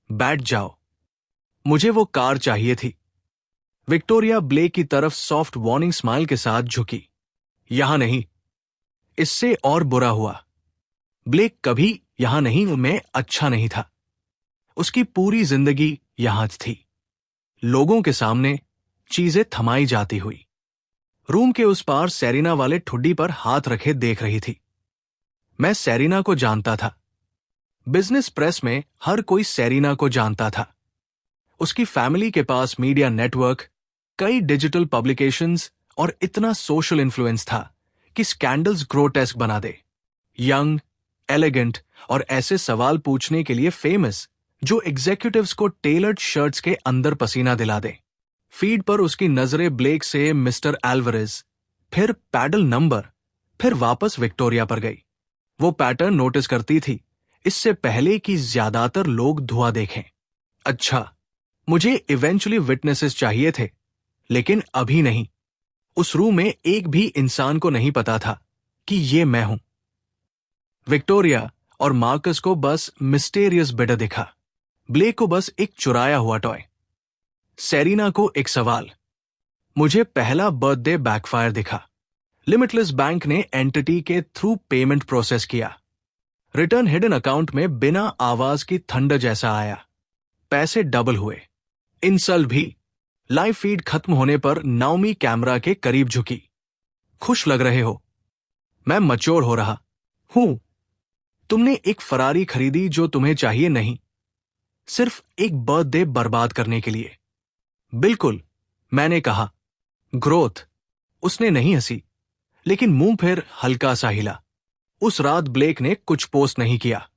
बैठ जाओ। मुझे वो कार चाहिए थी। विक्टोरिया ब्लेक की तरफ सॉफ्ट वार्निंग स्माइल के साथ झुकी। यहां नहीं। इससे और बुरा हुआ। ब्लेक कभी यहां नहीं में अच्छा नहीं था। उसकी पूरी जिंदगी यहां थी, लोगों के सामने, चीजें थमाई जाती हुई। रूम के उस पार सेरिना वाले ठुड्डी पर हाथ रखे देख रही थी। मैं सेरिना को जानता था। बिजनेस प्रेस में हर कोई सेरिना को जानता था। उसकी फैमिली के पास मीडिया नेटवर्क, कई डिजिटल पब्लिकेशंस और इतना सोशल इन्फ्लुएंस था कि स्कैंडल्स ग्रोटेस्क बना दे। यंग, एलिगेंट और ऐसे सवाल पूछने के लिए फेमस जो एग्जीक्यूटिव्स को टेलर्ड शर्ट्स के अंदर पसीना दिला दे। फीड पर उसकी नजरें ब्लेक से मिस्टर एल्वरेज, फिर पैडल नंबर, फिर वापस विक्टोरिया पर गई। वो पैटर्न नोटिस करती थी, इससे पहले कि ज्यादातर लोग धुआं देखें। अच्छा, मुझे इवेंचुअली विटनेसेस चाहिए थे, लेकिन अभी नहीं। उस रूम में एक भी इंसान को नहीं पता था कि ये मैं हूं। विक्टोरिया और मार्कस को बस मिस्टेरियस बिडर दिखा। ब्लेक को बस एक चुराया हुआ टॉय। सेरिना को एक सवाल। मुझे पहला बर्थडे बैकफायर दिखा। लिमिटलेस बैंक ने एंटिटी के थ्रू पेमेंट प्रोसेस किया। रिटर्न हिडन अकाउंट में बिना आवाज की थंडर जैसा आया। पैसे डबल हुए। इंसल्ट भी। लाइव फीड खत्म होने पर नाओमी कैमरा के करीब झुकी। खुश लग रहे हो? मैं मैच्योर हो रहा हूं। तुमने एक फरारी खरीदी जो तुम्हें चाहिए नहीं, सिर्फ एक बर्थडे बर्बाद करने के लिए। बिल्कुल, मैंने कहा। ग्रोथ। उसने नहीं हंसी, लेकिन मुंह फिर हल्का सा हिला। उस रात ब्लेक ने कुछ पोस्ट नहीं किया।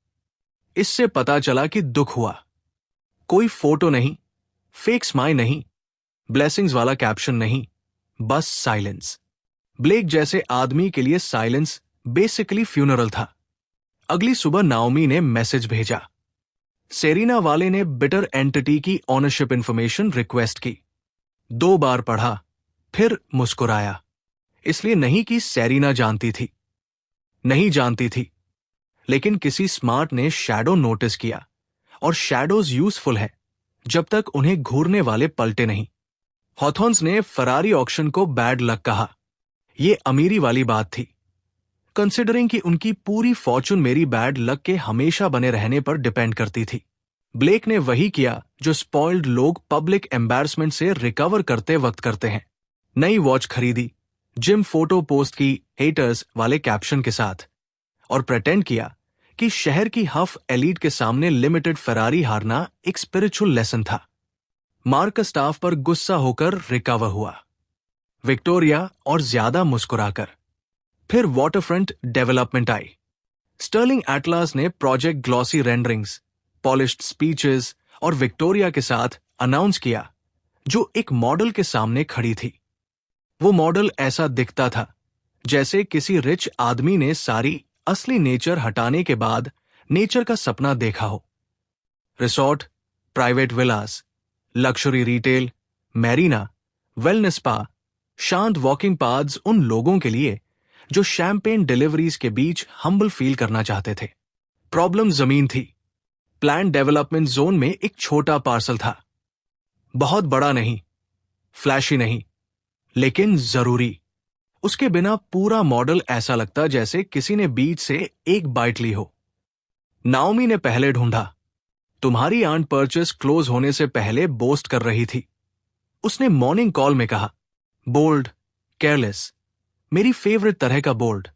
इससे पता चला कि दुख हुआ। कोई फोटो नहीं, फेक स्माइल नहीं, ब्लेसिंग्स वाला कैप्शन नहीं, बस साइलेंस। ब्लेक जैसे आदमी के लिए साइलेंस बेसिकली फ्यूनरल था। अगली सुबह नाओमी ने मैसेज भेजा। सेरिना वाले ने बिटर एंटिटी की ओनरशिप इंफॉर्मेशन रिक्वेस्ट की। 2 बार पढ़ा, फिर मुस्कुराया। इसलिए नहीं कि सेरिना जानती थी, नहीं जानती थी, लेकिन किसी स्मार्ट ने शैडो नोटिस किया। और शैडोज यूजफुल है जब तक उन्हें घूरने वाले पलटे नहीं। हॉथॉर्न्स ने फरारी ऑक्शन को बैड लक कहा। यह अमीरी वाली बात थी, कंसिडरिंग कि उनकी पूरी फॉर्चून मेरी बैड लक के हमेशा बने रहने पर डिपेंड करती थी। ब्लेक ने वही किया जो स्पॉइल्ड लोग पब्लिक एम्बैरसमेंट से रिकवर करते वक्त करते हैं। नई वॉच खरीदी, जिम फोटो पोस्ट की हेटर्स वाले कैप्शन के साथ, और प्रेटेंड किया कि शहर की हफ एलीट के सामने लिमिटेड फरारी हारना एक स्पिरिचुअल लेसन था। मार्क स्टाफ पर गुस्सा होकर रिकवर हुआ, विक्टोरिया और ज्यादा मुस्कुराकर। फिर वाटरफ्रंट डेवलपमेंट आई। स्टर्लिंग एटलास ने प्रोजेक्ट ग्लॉसी रेंडरिंग्स, पॉलिश्ड स्पीचेस और विक्टोरिया के साथ अनाउंस किया, जो एक मॉडल के सामने खड़ी थी। वो मॉडल ऐसा दिखता था जैसे किसी रिच आदमी ने सारी असली नेचर हटाने के बाद नेचर का सपना देखा हो। रिसोर्ट, प्राइवेट विलास, लक्जरी रिटेल, मैरीना, वेलनेस स्पा, शांत वॉकिंग पाथ्स उन लोगों के लिए जो शैंपेन डिलीवरीज के बीच हम्बल फील करना चाहते थे। प्रॉब्लम जमीन थी। प्लान डेवलपमेंट जोन में एक छोटा पार्सल था, बहुत बड़ा नहीं, फ्लैशी नहीं, लेकिन जरूरी। उसके बिना पूरा मॉडल ऐसा लगता जैसे किसी ने बीच से एक बाइट ली हो। नाओमी ने पहले ढूंढा। तुम्हारी आंट परचेस क्लोज होने से पहले बोस्ट कर रही थी। उसने मॉर्निंग कॉल में कहा, बोल्ड, केयरलेस, मेरी फेवरेट तरह का बोल्ड।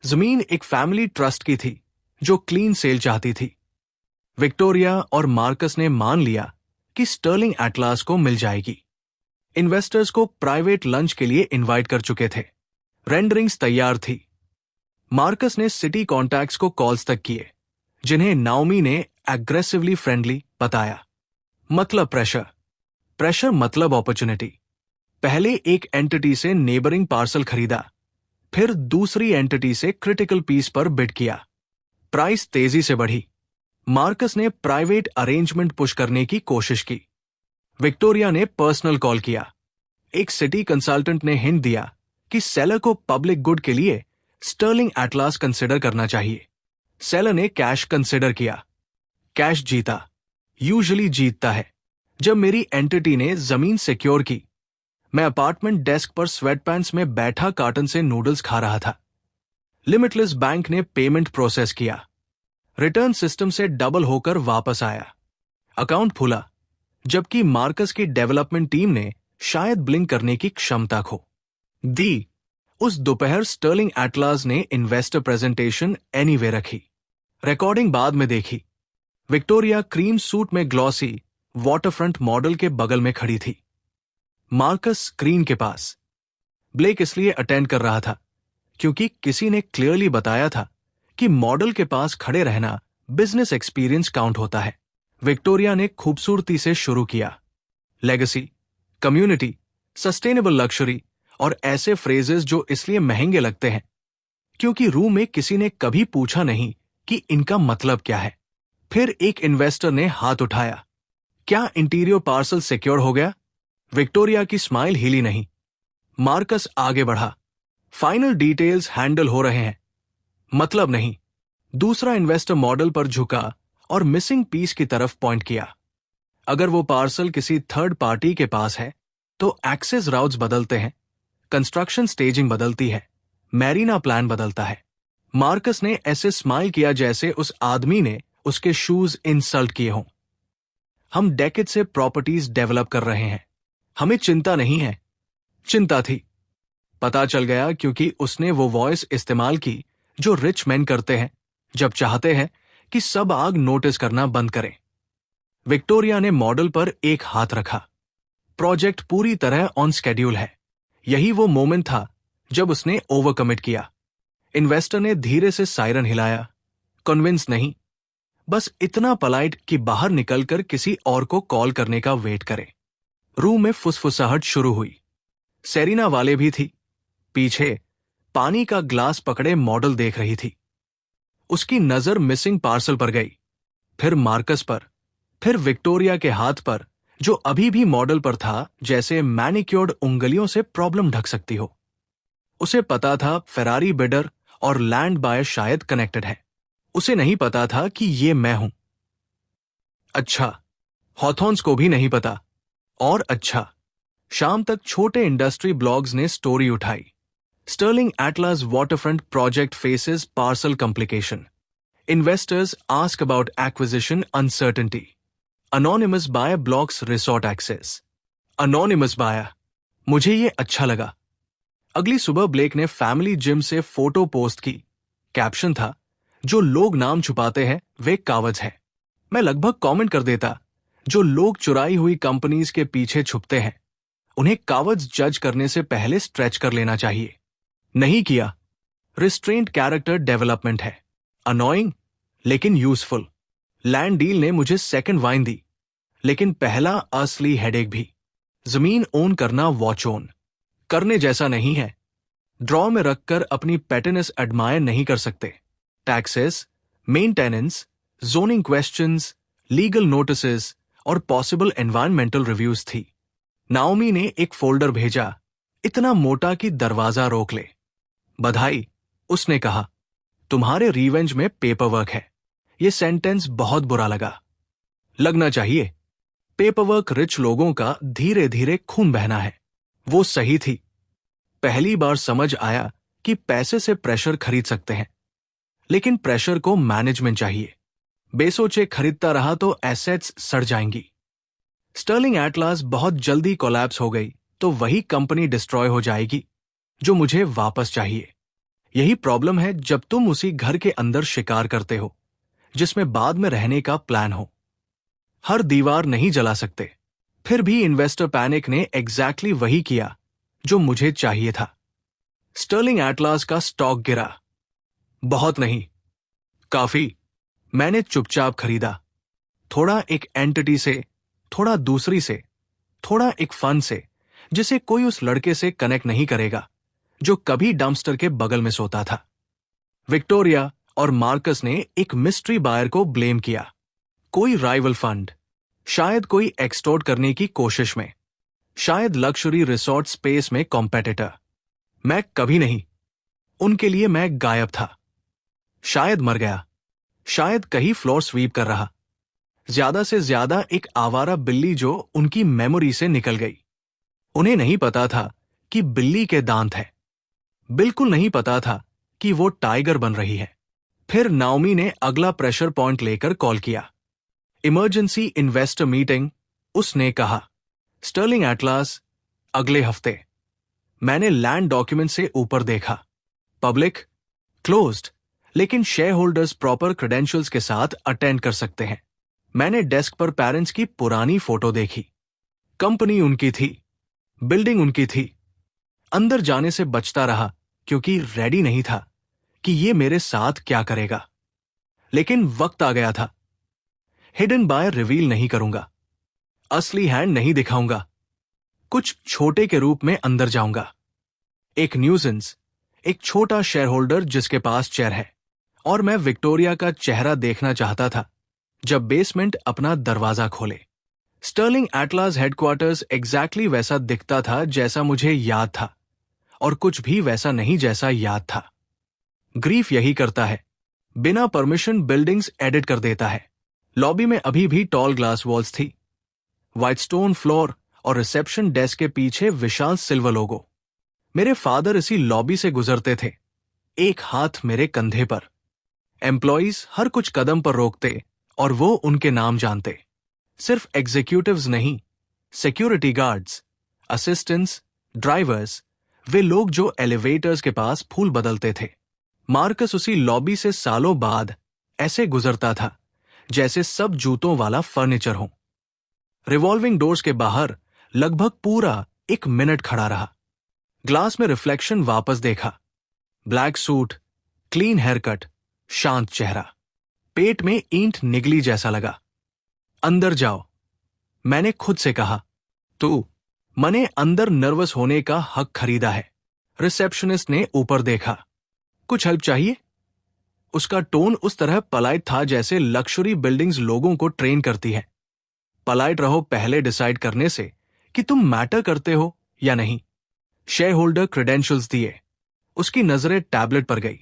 जमीन एक फैमिली ट्रस्ट की थी जो क्लीन सेल चाहती थी। विक्टोरिया और मार्कस ने मान लिया कि स्टर्लिंग एटलास को मिल जाएगी। इन्वेस्टर्स को प्राइवेट लंच के लिए इनवाइट कर चुके थे। रेंडरिंग्स तैयार थी। मार्कस ने सिटी कॉन्टैक्ट्स को कॉल्स तक किए, जिन्हें नाओमी ने एग्रेसिवली फ्रेंडली बताया। मतलब प्रेशर मतलब अपॉर्चुनिटी। पहले एक एंटिटी से नेबरिंग पार्सल खरीदा, फिर दूसरी एंटिटी से क्रिटिकल पीस पर बिड किया। प्राइस तेजी से बढ़ी। मार्कस ने प्राइवेट अरेंजमेंट पुश करने की कोशिश की। विक्टोरिया ने पर्सनल कॉल किया। एक सिटी कंसल्टेंट ने हिंट दिया कि सेलर को पब्लिक गुड के लिए स्टर्लिंग एटलास कंसिडर करना चाहिए। सेलर ने कैश कंसिडर किया। कैश जीता, यूजुअली जीतता है। जब मेरी एंटिटी ने जमीन सिक्योर की, मैं अपार्टमेंट डेस्क पर स्वेटपैंट्स में बैठा कार्टन से नूडल्स खा रहा था। लिमिटलेस बैंक ने पेमेंट प्रोसेस किया। रिटर्न सिस्टम से डबल होकर वापस आया। अकाउंट खुला, जबकि मार्कस की डेवलपमेंट टीम ने शायद ब्लिंक करने की क्षमता खो दी। उस दोपहर स्टर्लिंग एटलास ने इन्वेस्टर प्रेजेंटेशन एनीवे रखी। रिकॉर्डिंग बाद में देखी। विक्टोरिया क्रीम सूट में ग्लॉसी वाटरफ्रंट मॉडल के बगल में खड़ी थी, मार्कस स्क्रीन के पास। ब्लेक इसलिए अटेंड कर रहा था क्योंकि किसी ने क्लियरली बताया था कि मॉडल के पास खड़े रहना बिजनेस एक्सपीरियंस काउंट होता है। विक्टोरिया ने खूबसूरती से शुरू किया। लेगेसी, कम्युनिटी, सस्टेनेबल लक्जरी और ऐसे फ्रेजेस जो इसलिए महंगे लगते हैं क्योंकि रूम में किसी ने कभी पूछा नहीं कि इनका मतलब क्या है। फिर एक इन्वेस्टर ने हाथ उठाया। क्या इंटीरियर पार्सल सिक्योर हो गया? विक्टोरिया की स्माइल हिली नहीं। मार्कस आगे बढ़ा। फाइनल डिटेल्स हैंडल हो रहे हैं। मतलब नहीं। दूसरा इन्वेस्टर मॉडल पर झुका और मिसिंग पीस की तरफ पॉइंट किया। अगर वो पार्सल किसी थर्ड पार्टी के पास है तो एक्सेस राउट्स बदलते हैं, कंस्ट्रक्शन स्टेजिंग बदलती है, मैरीना प्लान बदलता है। मार्कस ने ऐसे स्माइल किया जैसे उस आदमी ने उसके शूज इंसल्ट किए हों। हम डेकेड से प्रॉपर्टीज डेवलप कर रहे हैं। हमें चिंता नहीं है। चिंता थी। पता चल गया क्योंकि उसने वो वॉइस इस्तेमाल की जो रिच मैन करते हैं जब चाहते हैं कि सब आग नोटिस करना बंद करें। विक्टोरिया ने मॉडल पर एक हाथ रखा। प्रोजेक्ट पूरी तरह ऑन स्केड्यूल है। यही वो मोमेंट था जब उसने ओवर कमिट किया। इन्वेस्टर ने धीरे से सायरन हिलाया। कन्विंस नहीं, बस इतना पोलाइट कि बाहर निकलकर किसी और को कॉल करने का वेट करे। रूम में फुसफुसाहट शुरू हुई। सेरिना वाले भी थी। पीछे पानी का ग्लास पकड़े मॉडल देख रही थी। उसकी नजर मिसिंग पार्सल पर गई, फिर मार्कस पर, फिर विक्टोरिया के हाथ पर जो अभी भी मॉडल पर था, जैसे मैनिक्योर्ड उंगलियों से प्रॉब्लम ढक सकती हो। उसे पता था फेरारी बिडर और लैंड बायर शायद कनेक्टेड है। उसे नहीं पता था कि ये मैं हूं। अच्छा, हॉथॉर्न्स को भी नहीं पता। और अच्छा, शाम तक छोटे इंडस्ट्री ब्लॉग्स ने स्टोरी उठाई। Sterling Atlas waterfront project faces parcel complication. Investors ask about acquisition uncertainty. Anonymous buyer blocks resort access. Anonymous buyer, मुझे ये अच्छा लगा। अगली सुबह ब्लेक ने फैमिली जिम से फोटो पोस्ट की। कैप्शन था, जो लोग नाम छुपाते हैं वे कावज हैं। मैं लगभग कमेंट कर देता, जो लोग चुराई हुई कंपनीज के पीछे छुपते हैं उन्हें कावज जज करने से पहले स्ट्रेच कर लेना चाहिए। नहीं किया। रिस्ट्रेंट कैरेक्टर डेवलपमेंट है। अनोइंग लेकिन यूजफुल। लैंड डील ने मुझे सेकंड वाइन दी, लेकिन पहला असली हेडेक भी। जमीन ओन करना वॉच ओन करने जैसा नहीं है। ड्रॉ में रखकर अपनी पेटिनेस एडमायर नहीं कर सकते। Taxes, maintenance, zoning questions, legal notices और पॉसिबल एनवायरमेंटल रिव्यूज थी। नाओमी ने एक फोल्डर भेजा, इतना मोटा कि दरवाजा रोक ले। बधाई, उसने कहा, तुम्हारे रिवेंज में पेपर वर्क है। ये सेंटेंस बहुत बुरा लगा। लगना चाहिए। पेपर वर्क रिच लोगों का धीरे धीरे खून बहना है। वो सही थी। पहली बार समझ आया कि पैसे से प्रेशर खरीद सकते हैं, लेकिन प्रेशर को मैनेजमेंट चाहिए। बेसोचे खरीदता रहा तो एसेट्स सड़ जाएंगी। स्टर्लिंग एटलास बहुत जल्दी कोलैप्स हो गई तो वही कंपनी डिस्ट्रॉय हो जाएगी जो मुझे वापस चाहिए। यही प्रॉब्लम है जब तुम उसी घर के अंदर शिकार करते हो जिसमें बाद में रहने का प्लान हो। हर दीवार नहीं जला सकते। फिर भी इन्वेस्टर पैनिक ने एग्जैक्टली वही किया जो मुझे चाहिए था। स्टर्लिंग एटलास का स्टॉक गिरा। बहुत नहीं, काफी। मैंने चुपचाप खरीदा। थोड़ा एक एंटिटी से, थोड़ा दूसरी से, थोड़ा एक फंड से जिसे कोई उस लड़के से कनेक्ट नहीं करेगा जो कभी डंपस्टर के बगल में सोता था। विक्टोरिया और मार्कस ने एक मिस्ट्री बायर को ब्लेम किया। कोई राइवल फंड, शायद कोई एक्सटोर्ट करने की कोशिश में, शायद लक्जरी रिसोर्ट स्पेस में कॉम्पेटिटर। मैं कभी नहीं। उनके लिए मैं गायब था। शायद मर गया, शायद कहीं फ्लोर स्वीप कर रहा, ज्यादा से ज्यादा एक आवारा बिल्ली जो उनकी मेमोरी से निकल गई। उन्हें नहीं पता था कि बिल्ली के दांत है। बिल्कुल नहीं पता था कि वो टाइगर बन रही है। फिर नाओमी ने अगला प्रेशर पॉइंट लेकर कॉल किया। इमरजेंसी इन्वेस्टर मीटिंग, उसने कहा। स्टर्लिंग एटलास, अगले हफ्ते। मैंने लैंड डॉक्यूमेंट से ऊपर देखा। पब्लिक, क्लोज्ड, लेकिन शेयर होल्डर्स प्रॉपर क्रेडेंशियल्स के साथ अटेंड कर सकते हैं। मैंने डेस्क पर पेरेंट्स की पुरानी फोटो देखी। कंपनी उनकी थी, बिल्डिंग उनकी थी। अंदर जाने से बचता रहा क्योंकि रेडी नहीं था कि ये मेरे साथ क्या करेगा। लेकिन वक्त आ गया था। हिडन बायर रिवील नहीं करूंगा, असली हैंड नहीं दिखाऊंगा, कुछ छोटे के रूप में अंदर जाऊंगा। एक न्यूजेंस, एक छोटा शेयर होल्डर जिसके पास चेयर है। और मैं विक्टोरिया का चेहरा देखना चाहता था जब बेसमेंट अपना दरवाजा खोले। स्टर्लिंग एटलास हेडक्वार्टर्स एग्जैक्टली वैसा दिखता था जैसा मुझे याद था, और कुछ भी वैसा नहीं जैसा याद था। ग्रीफ यही करता है, बिना परमिशन बिल्डिंग्स एडिट कर देता है। लॉबी में अभी भी टॉल ग्लास वॉल्स थी, व्हाइट स्टोन फ्लोर और रिसेप्शन डेस्क के पीछे विशाल सिल्वर लोगो। मेरे फादर इसी लॉबी से गुजरते थे, एक हाथ मेरे कंधे पर। एम्प्लॉइज हर कुछ कदम पर रोकते और वो उनके नाम जानते। सिर्फ एग्जीक्यूटिव्स नहीं, सिक्योरिटी गार्ड्स, असिस्टेंट्स, ड्राइवर्स, वे लोग जो एलिवेटर्स के पास फूल बदलते थे। मार्कस उसी लॉबी से सालों बाद ऐसे गुजरता था जैसे सब जूतों वाला फर्नीचर हो। रिवॉल्विंग डोर्स के बाहर लगभग पूरा 1 मिनट खड़ा रहा। ग्लास में रिफ्लेक्शन वापस देखा। Black suit, clean haircut, शांत चेहरा। पेट में ईंट निगली जैसा लगा। अंदर जाओ, मैंने खुद से कहा। मैंने अंदर नर्वस होने का हक खरीदा है। रिसेप्शनिस्ट ने ऊपर देखा। कुछ हेल्प चाहिए? उसका टोन उस तरह पलाइट था जैसे लक्जरी बिल्डिंग्स लोगों को ट्रेन करती है। पलाइट रहो पहले डिसाइड करने से कि तुम मैटर करते हो या नहीं। शेयर होल्डर क्रेडेंशियल्स दिए। उसकी नजरें टैबलेट पर गई,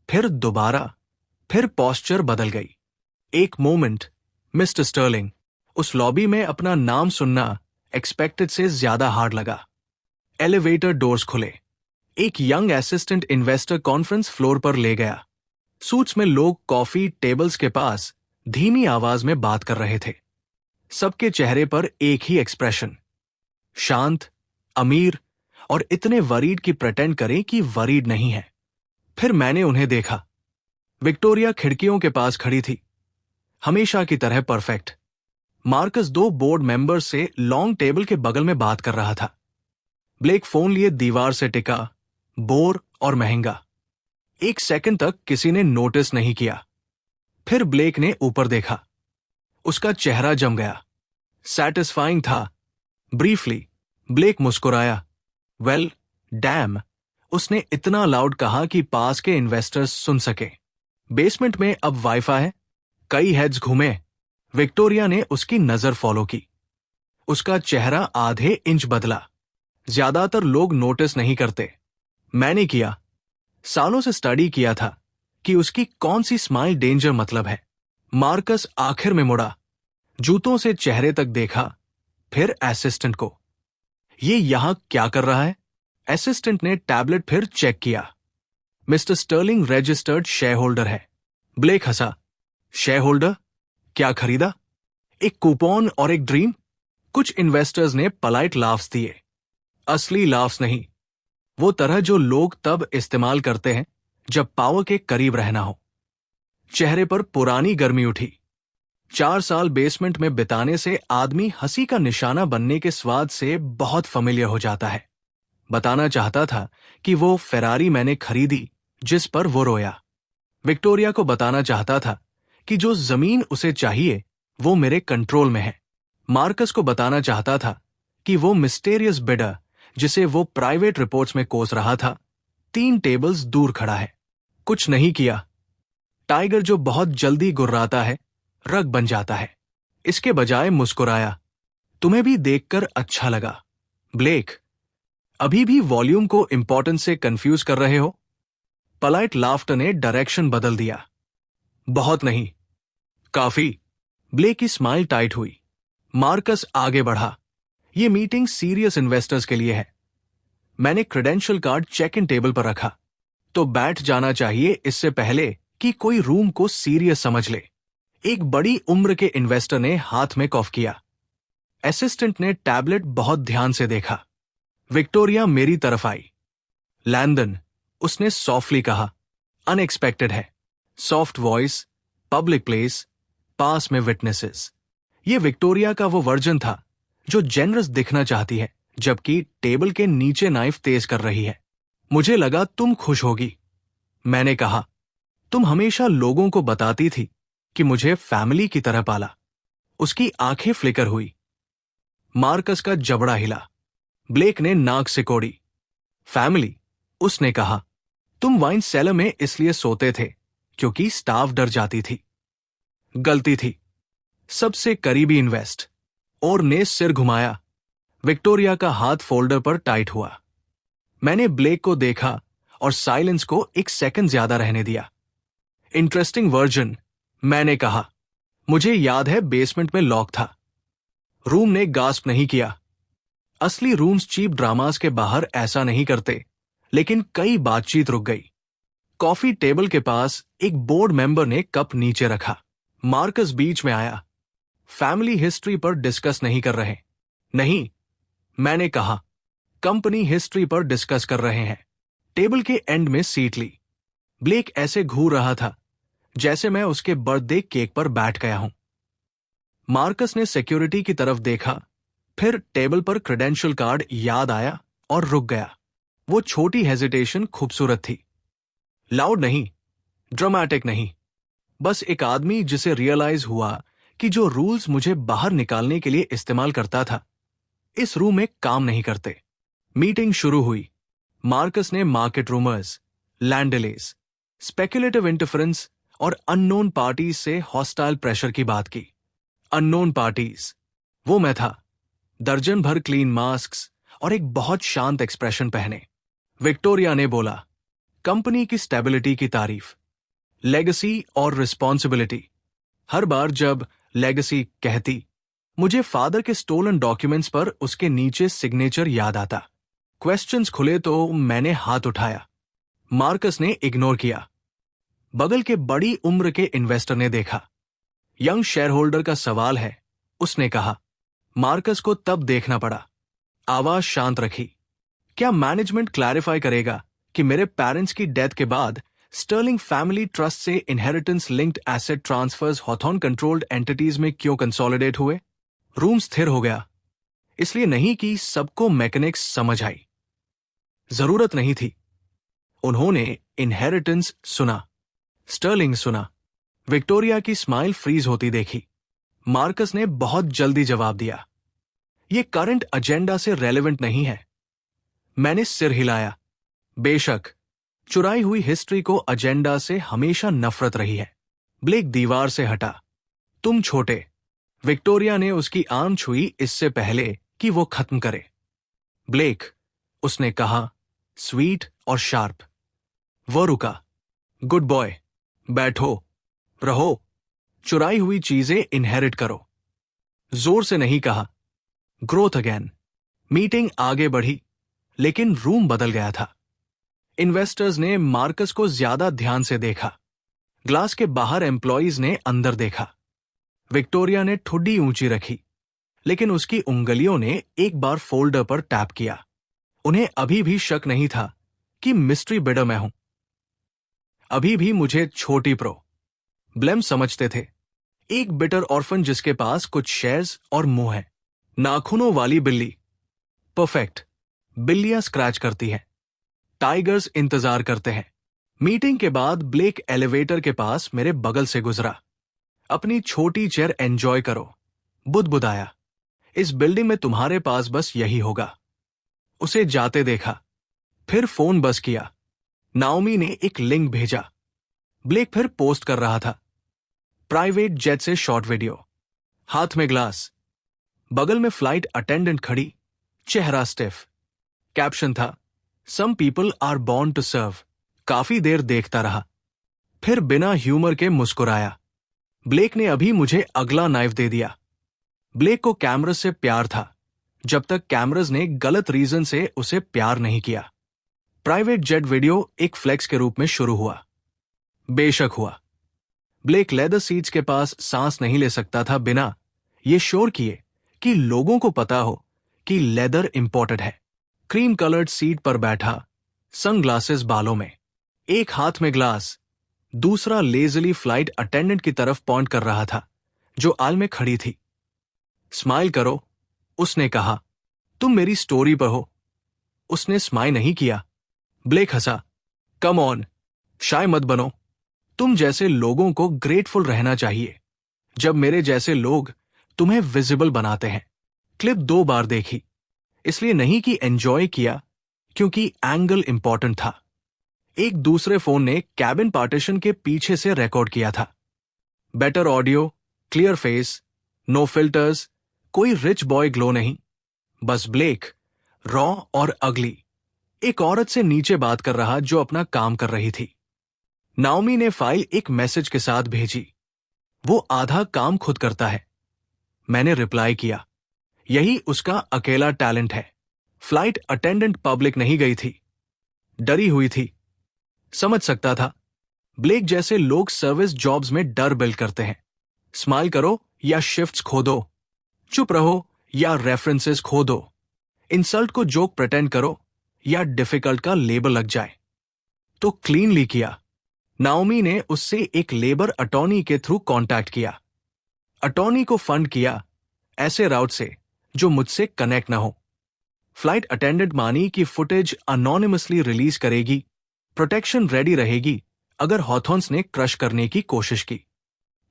फिर दोबारा, फिर पॉस्चर बदल गई। एक मोमेंट, मिस्टर स्टर्लिंग। उस लॉबी में अपना नाम सुनना एक्सपेक्टेड से ज्यादा हार्ड लगा। एलिवेटर डोर्स खुले। एक young assistant investor conference floor पर ले गया। सूट्स में लोग कॉफी टेबल्स के पास धीमी आवाज में बात कर रहे थे। सबके चेहरे पर एक ही एक्सप्रेशन, शांत, अमीर और इतने वरीड की प्रेटेंड करें कि वरीड नहीं है। फिर मैंने उन्हें देखा। विक्टोरिया खिड़कियों के पास खड़ी थी, हमेशा की तरह परफेक्ट। मार्कस 2 बोर्ड मेंबर्स से लॉन्ग टेबल के बगल में बात कर रहा था। ब्लेक फोन लिए दीवार से टिका, बोर और महंगा। 1 सेकंड तक किसी ने नोटिस नहीं किया। फिर ब्लेक ने ऊपर देखा। उसका चेहरा जम गया। सैटिस्फाइंग था। ब्रीफली ब्लेक मुस्कुराया। वेल, डैम, उसने इतना लाउड कहा कि पास के इन्वेस्टर्स सुन सके। बेसमेंट में अब वाईफाई है। कई हेड्स घूमे। विक्टोरिया ने उसकी नजर फॉलो की। उसका चेहरा आधे इंच बदला। ज्यादातर लोग नोटिस नहीं करते। मैंने किया। सालों से स्टडी किया था कि उसकी कौन सी स्माइल डेंजर मतलब है। मार्कस आखिर में मुड़ा, जूतों से चेहरे तक देखा, फिर असिस्टेंट को। ये यहां क्या कर रहा है? असिस्टेंट ने टैबलेट फिर चेक किया। Mister Sterling registered shareholder है। ब्लेक हंसा। Shareholder? क्या खरीदा? एक कूपन और एक ड्रीम? कुछ इन्वेस्टर्स ने पलाइट लाफ्स दिए। असली लाफ्स नहीं, वो तरह जो लोग तब इस्तेमाल करते हैं जब पावर के करीब रहना हो। चेहरे पर पुरानी गर्मी उठी। 4 साल बेसमेंट में बिताने से आदमी हंसी का निशाना बनने के स्वाद से बहुत फैमिलियर हो जाता है। बताना चाहता था कि वो फेरारी मैंने खरीदी जिस पर वो रोया। विक्टोरिया को बताना चाहता था कि जो जमीन उसे चाहिए वो मेरे कंट्रोल में है। मार्कस को बताना चाहता था कि वो मिस्टेरियस बिडर जिसे वो प्राइवेट रिपोर्ट्स में कोस रहा था 3 टेबल्स दूर खड़ा है। कुछ नहीं किया। टाइगर जो बहुत जल्दी गुर्राता है रग बन जाता है। इसके बजाय मुस्कुराया। तुम्हें भी देखकर अच्छा लगा। ब्लेक, अभी भी वॉल्यूम को इंपॉर्टेंस से कंफ्यूज कर रहे हो? पलाइट लाफ्टर ने डायरेक्शन बदल दिया। बहुत नहीं, काफी। ब्लेक की स्माइल टाइट हुई। मार्कस आगे बढ़ा। ये मीटिंग सीरियस इन्वेस्टर्स के लिए है। मैंने credential card check in table पर रखा, तो बैठ जाना चाहिए इससे पहले कि कोई रूम को सीरियस समझ ले। एक बड़ी उम्र के इन्वेस्टर ने हाथ में कॉफ किया। असिस्टेंट ने टैबलेट बहुत ध्यान से देखा। विक्टोरिया मेरी तरफ आई। लैंडन, उसने सॉफ्टली कहा। अनएक्सपेक्टेड है। सॉफ्ट वॉइस, पब्लिक प्लेस, पास में विटनेसेस। ये विक्टोरिया का वो वर्जन था जो जेनरस दिखना चाहती है जबकि टेबल के नीचे नाइफ तेज कर रही है। मुझे लगा तुम खुश होगी। मैंने कहा, तुम हमेशा लोगों को बताती थी कि मुझे फैमिली की तरह पाला। उसकी आंखें फ्लिकर हुई। मार्कस का जबड़ा हिला। ब्लेक ने नाक सिकोड़ी। फैमिली, उसने कहा, तुम वाइन सेलर में इसलिए सोते थे क्योंकि स्टाफ डर जाती थी। गलती थी। सबसे करीबी इन्वेस्ट। और ने सिर घुमाया। विक्टोरिया का हाथ फोल्डर पर टाइट हुआ। मैंने ब्लेक को देखा और साइलेंस को 1 सेकंड ज्यादा रहने दिया। इंटरेस्टिंग वर्जन, मैंने कहा। मुझे याद है बेसमेंट में लॉक था। रूम ने गास्प नहीं किया। असली रूम्स चीप ड्रामास के बाहर ऐसा नहीं करते, लेकिन कई बातचीत रुक गई। कॉफी टेबल के पास एक बोर्ड मेंबर ने कप नीचे रखा। मार्कस बीच में आया। फैमिली हिस्ट्री पर डिस्कस नहीं कर रहे। नहीं, मैंने कहा, कंपनी हिस्ट्री पर डिस्कस कर रहे हैं। टेबल के एंड में सीट ली। ब्लेक ऐसे घूर रहा था जैसे मैं उसके बर्थडे केक पर बैठ गया हूं। मार्कस ने सिक्योरिटी की तरफ देखा, फिर टेबल पर क्रेडेंशियल कार्ड याद आया और रुक गया। वो छोटी हेजिटेशन खूबसूरत थी। लाउड नहीं, ड्रामेटिक नहीं, बस एक आदमी जिसे रियलाइज हुआ कि जो रूल्स मुझे बाहर निकालने के लिए इस्तेमाल करता था, इस रूम में काम नहीं करते। मीटिंग शुरू हुई। मार्कस ने market rumours, land delays, speculative interference और अननोन पार्टीज से हॉस्टाइल प्रेशर की बात की। अननोन पार्टीज, वो मैं था, दर्जन भर क्लीन मास्क्स और एक बहुत शांत एक्सप्रेशन पहने। विक्टोरिया ने बोला, कंपनी की स्टेबिलिटी की तारीफ, लेगेसी और रिस्पॉन्सिबिलिटी। हर बार जब लेगेसी कहती, मुझे फादर के स्टोलन डॉक्यूमेंट्स पर उसके नीचे सिग्नेचर याद आता। क्वेश्चंस खुले तो मैंने हाथ उठाया। मार्कस ने इग्नोर किया। बगल के बड़ी उम्र के इन्वेस्टर ने देखा। यंग शेयर होल्डर का सवाल है, उसने कहा। मार्कस को तब देखना पड़ा। आवाज शांत रखी। क्या मैनेजमेंट क्लैरिफाई करेगा कि मेरे पेरेंट्स की डेथ के बाद स्टर्लिंग फैमिली ट्रस्ट से inheritance linked asset transfers Hawthorne controlled entities में क्यों कंसोलिडेट हुए? रूम स्थिर हो गया। इसलिए नहीं कि सबको मैकेनिक्स समझ आई, जरूरत नहीं थी। उन्होंने इनहेरिटेंस सुना, स्टर्लिंग सुना। विक्टोरिया की स्माइल फ्रीज होती देखी। मार्कस ने बहुत जल्दी जवाब दिया, यह करंट एजेंडा से रेलेवेंट नहीं है। मैंने सिर हिलाया। बेशक, चुराई हुई हिस्ट्री को एजेंडा से हमेशा नफरत रही है। ब्लेक दीवार से हटा। तुम छोटे। विक्टोरिया ने उसकी आर्म छुई इससे पहले कि वो खत्म करे। ब्लेक, उसने कहा, स्वीट और शार्प। वो रुका। गुड बॉय, बैठो, रहो, चुराई हुई चीजें इनहेरिट करो। जोर से नहीं कहा। Growth again. मीटिंग आगे बढ़ी, लेकिन रूम बदल गया था। इन्वेस्टर्स ने मार्कस को ज्यादा ध्यान से देखा। ग्लास के बाहर एम्प्लॉइज ने अंदर देखा। विक्टोरिया ने ठुड्डी ऊंची रखी, लेकिन उसकी उंगलियों ने एक बार फोल्डर पर टैप किया। उन्हें अभी भी शक नहीं था कि मिस्ट्री बिडर मैं हूं। अभी भी मुझे छोटी प्रो ब्लेम समझते थे। एक बिटर ऑर्फन जिसके पास कुछ शेयर्स और मुंह है। नाखूनों वाली बिल्ली। परफेक्ट। बिल्लियां स्क्रैच करती हैं। टाइगर्स इंतजार करते हैं। मीटिंग के बाद ब्लेक एलिवेटर के पास मेरे बगल से गुजरा। अपनी छोटी चेयर एंजॉय करो, बुदबुदाया। इस बिल्डिंग में तुम्हारे पास बस यही होगा। उसे जाते देखा। फिर फोन बस किया। नाओमी ने एक लिंक भेजा। ब्लेक फिर पोस्ट कर रहा था। प्राइवेट जेट से शॉर्ट वीडियो, हाथ में ग्लास, बगल में फ्लाइट अटेंडेंट खड़ी, चेहरा स्टिफ। कैप्शन था, some people are born to serve. काफी देर देखता रहा, फिर बिना ह्यूमर के मुस्कुराया। ब्लेक ने अभी मुझे अगला नाइफ दे दिया। ब्लेक को कैमरस से प्यार था, जब तक कैमरस ने गलत रीजन से उसे प्यार नहीं किया। प्राइवेट जेट वीडियो एक फ्लेक्स के रूप में शुरू हुआ। बेशक हुआ। ब्लेक लेदर सीट्स के पास सांस नहीं ले सकता था बिना ये श्योर किए कि लोगों को पता हो कि लेदर इंपोर्टेड है। क्रीम कलर्ड सीट पर बैठा, सनग्लासेस बालों में, एक हाथ में ग्लास, दूसरा लेजली फ्लाइट अटेंडेंट की तरफ पॉइंट कर रहा था जो आल में खड़ी थी। स्माइल करो, उसने कहा। तुम मेरी स्टोरी पर हो। उसने स्माइल नहीं किया। Black Hansa. कम ऑन, शाय मत बनो। तुम जैसे लोगों को ग्रेटफुल रहना चाहिए जब मेरे जैसे लोग तुम्हें विजिबल बनाते हैं। क्लिप 2 बार देखी, इसलिए नहीं कि एंजॉय किया, क्योंकि एंगल इंपॉर्टेंट था। एक दूसरे फोन ने कैबिन पार्टीशन के पीछे से रिकॉर्ड किया था। Better audio, clear face, no filters, कोई रिच बॉय ग्लो नहीं, बस ब्लेक, रॉ और अगली, एक औरत से नीचे बात कर रहा जो अपना काम कर रही थी। नाओमी ने फाइल एक मैसेज के साथ भेजी, वो आधा काम खुद करता है। मैंने रिप्लाई किया, यही उसका अकेला टैलेंट है। फ्लाइट अटेंडेंट पब्लिक नहीं गई थी, डरी हुई थी। समझ सकता था, ब्लेक जैसे लोग सर्विस जॉब्स में डर बिल्ड करते हैं। स्माइल करो या शिफ्ट्स खो दो, चुप रहो या रेफरेंसेस खो दो। इंसल्ट को जोक प्रिटेंड करो या डिफिकल्ट का लेबल लग जाए। तो क्लीनली किया। नाओमी ने उससे एक लेबर अटॉर्नी के थ्रू कांटेक्ट किया। अटॉर्नी को फंड किया ऐसे राउट से जो मुझसे कनेक्ट ना हो। फ्लाइट अटेंडेंट मानी कि फुटेज अनोनिमसली रिलीज करेगी, प्रोटेक्शन रेडी रहेगी अगर हॉथॉर्न्स ने क्रश करने की कोशिश की।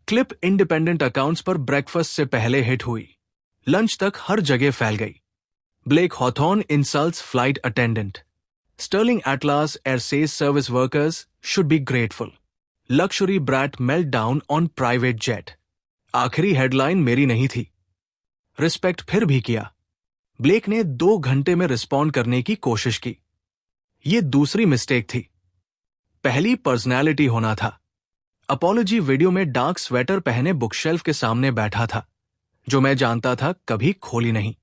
क्लिप इंडिपेंडेंट अकाउंट्स पर ब्रेकफास्ट से पहले हिट हुई, लंच तक हर जगह फैल गई। Blake Hawthorne insults flight attendant. Sterling Atlas air says service workers should be grateful. Luxury brat meltdown on private jet. आखिरी हेडलाइन मेरी नहीं थी। रिस्पेक्ट फिर भी किया। ब्लेक ने 2 घंटे में रिस्पॉन्ड करने की कोशिश की। यह दूसरी मिस्टेक थी। पहली पर्सनैलिटी होना था। अपॉलॉजी वीडियो में डार्क स्वेटर पहने बुकशेल्फ के सामने बैठा था, जो मैं जानता था कभी खोली नहीं।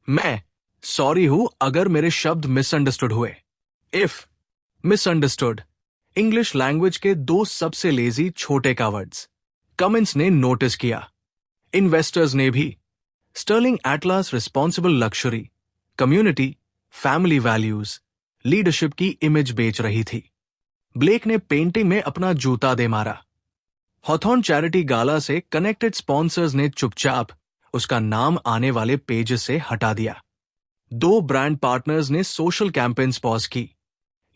मैं सॉरी हूं अगर मेरे शब्द मिसअंडरस्टूड हुए। इफ मिसअंडरस्टूड इंग्लिश लैंग्वेज के 2 सबसे लेजी छोटे का वर्ड्स। कमेंट्स ने नोटिस किया, इन्वेस्टर्स ने भी। Sterling Atlas responsible luxury, community, family values, leadership की इमेज बेच रही थी। ब्लेक ने पेंटिंग में अपना जूता दे मारा। हॉथॉर्न चैरिटी गाला से कनेक्टेड स्पॉन्सर्स ने चुपचाप उसका नाम आने वाले पेजेस से हटा दिया। 2 ब्रांड पार्टनर्स ने सोशल कैंपेन्स पॉज की।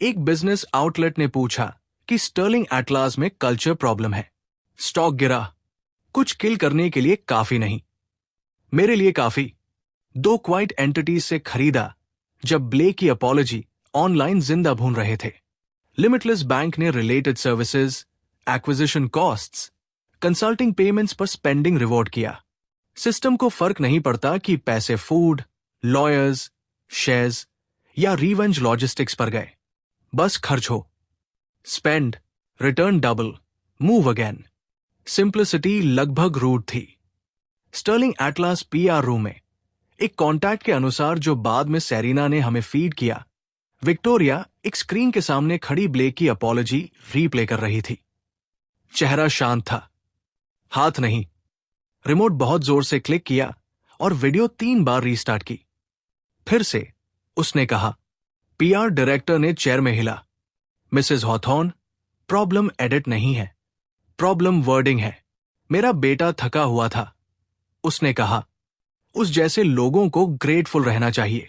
एक बिजनेस आउटलेट ने पूछा कि स्टर्लिंग एटलास में कल्चर प्रॉब्लम है। स्टॉक गिरा। कुछ किल करने के लिए काफी नहीं, मेरे लिए काफी। 2 क्वाइट एंटिटीज से खरीदा जब ब्लेक की अपॉलॉजी ऑनलाइन जिंदा भून रहे थे। लिमिटलेस बैंक ने related services, acquisition costs, consulting payments पर स्पेंडिंग रिवॉर्ड किया। सिस्टम को फर्क नहीं पड़ता कि पैसे फूड, लॉयर्स, शेयर्स या रिवेंज लॉजिस्टिक्स पर गए, बस खर्च हो। Spend, return double, move again. Simplicity लगभग रूट थी। स्टर्लिंग एटलास पीआर रूम में एक कॉन्टैक्ट के अनुसार, जो बाद में सेरिना ने हमें फीड किया, विक्टोरिया एक स्क्रीन के सामने खड़ी ब्लेक की अपॉलॉजी रीप्ले कर रही थी। चेहरा शांत था, हाथ नहीं। रिमोट बहुत जोर से क्लिक किया और वीडियो 3 बार रीस्टार्ट की। फिर से उसने कहा। पीआर डायरेक्टर ने चेयर में हिला। मिसेस हॉथॉर्न, प्रॉब्लम एडिट नहीं है, प्रॉब्लम वर्डिंग है। मेरा बेटा थका हुआ था, उसने कहा। उस जैसे लोगों को ग्रेटफुल रहना चाहिए।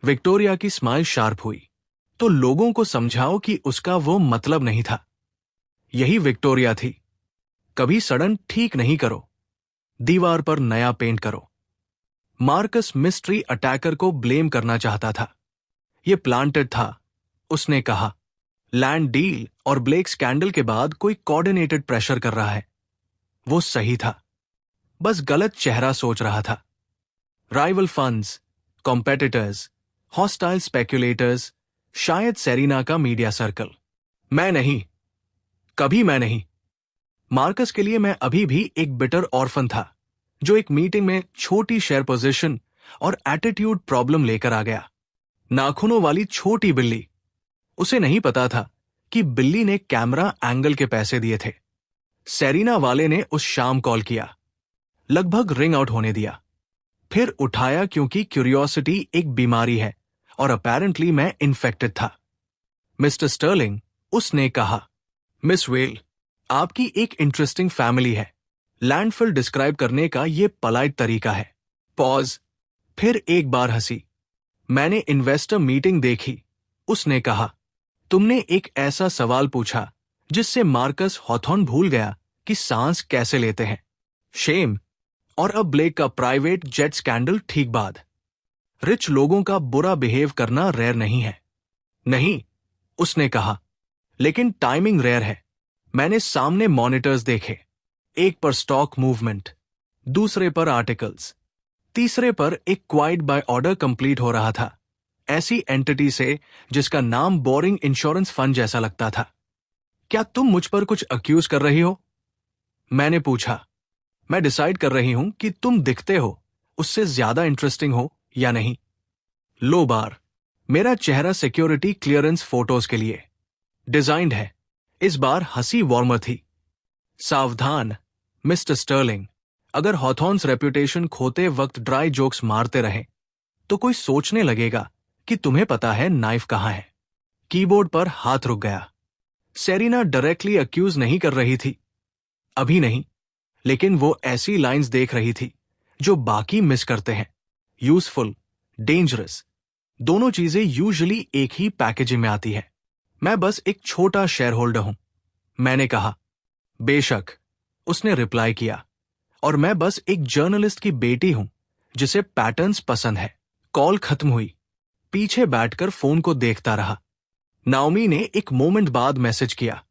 विक्टोरिया की स्माइल शार्प हुई। तो लोगों को समझाओ कि उसका वो मतलब नहीं था। यही विक्टोरिया थी। कभी सडन ठीक नहीं करो, दीवार पर नया पेंट करो। मार्कस मिस्ट्री अटैकर को ब्लेम करना चाहता था। यह प्लांटेड था, उसने कहा। लैंड डील और ब्लेक स्कैंडल के बाद कोई कोऑर्डिनेटेड प्रेशर कर रहा है। वो सही था, बस गलत चेहरा सोच रहा था। राइवल फंड्स, कॉम्पेटिटर्स, हॉस्टाइल स्पेक्युलेटर्स, शायद सेरिना का मीडिया सर्कल। मैं नहीं, कभी मैं नहीं। मार्कस के लिए मैं अभी भी एक बिटर ऑर्फन था, जो एक मीटिंग में छोटी शेयर पोजीशन और एटीट्यूड प्रॉब्लम लेकर आ गया। नाखूनों वाली छोटी बिल्ली। उसे नहीं पता था कि बिल्ली ने कैमरा एंगल के पैसे दिए थे। सेरिना वाले ने उस शाम कॉल किया, लगभग रिंग आउट होने दिया, फिर उठाया क्योंकि क्यूरियोसिटी एक बीमारी है और अपेरेंटली मैं इन्फेक्टेड था। मिस्टर स्टर्लिंग, उसने कहा। मिस वेल, आपकी एक इंटरेस्टिंग फैमिली है। लैंडफिल डिस्क्राइब करने का ये पोलाइट तरीका है। पॉज, फिर एक बार हंसी। मैंने इन्वेस्टर मीटिंग देखी, उसने कहा। तुमने एक ऐसा सवाल पूछा जिससे मार्कस हॉथॉर्न भूल गया कि सांस कैसे लेते हैं। शेम। और अब ब्लेक का प्राइवेट जेट स्कैंडल ठीक बाद। रिच लोगों का बुरा बिहेव करना रेयर नहीं है। नहीं, उसने कहा, लेकिन टाइमिंग रेयर है। मैंने सामने मॉनिटर्स देखे, एक पर स्टॉक मूवमेंट, दूसरे पर आर्टिकल्स, तीसरे पर एक क्वाइट बाय ऑर्डर कंप्लीट हो रहा था, ऐसी एंटिटी से जिसका नाम बोरिंग इंश्योरेंस फंड जैसा लगता था। क्या तुम मुझ पर कुछ अक्यूज कर रही हो? मैंने पूछा। मैं डिसाइड कर रही हूं कि तुम दिखते हो उससे ज्यादा इंटरेस्टिंग हो या नहीं। लो बार। मेरा चेहरा सिक्योरिटी क्लियरेंस फोटोज के लिए डिजाइंड है। इस बार हंसी वार्मर थी। सावधान मिस्टर स्टर्लिंग, अगर हॉथॉर्न्स रेपुटेशन खोते वक्त ड्राई जोक्स मारते रहे तो कोई सोचने लगेगा कि तुम्हें पता है नाइफ कहाँ है। कीबोर्ड पर हाथ रुक गया। सेरेना डायरेक्टली अक्यूज नहीं कर रही थी, अभी नहीं, लेकिन वो ऐसी लाइंस देख रही थी जो बाकी मिस करते हैं। यूजफुल, डेंजरस, दोनों चीजें यूजुअली एक ही पैकेजिंग में आती है। मैं बस एक छोटा शेयर होल्डर हूं, मैंने कहा। बेशक, उसने रिप्लाई किया, और मैं बस एक जर्नलिस्ट की बेटी हूं जिसे पैटर्न्स पसंद है। कॉल खत्म हुई। पीछे बैठकर फोन को देखता रहा। नाओमी ने एक मोमेंट बाद मैसेज किया,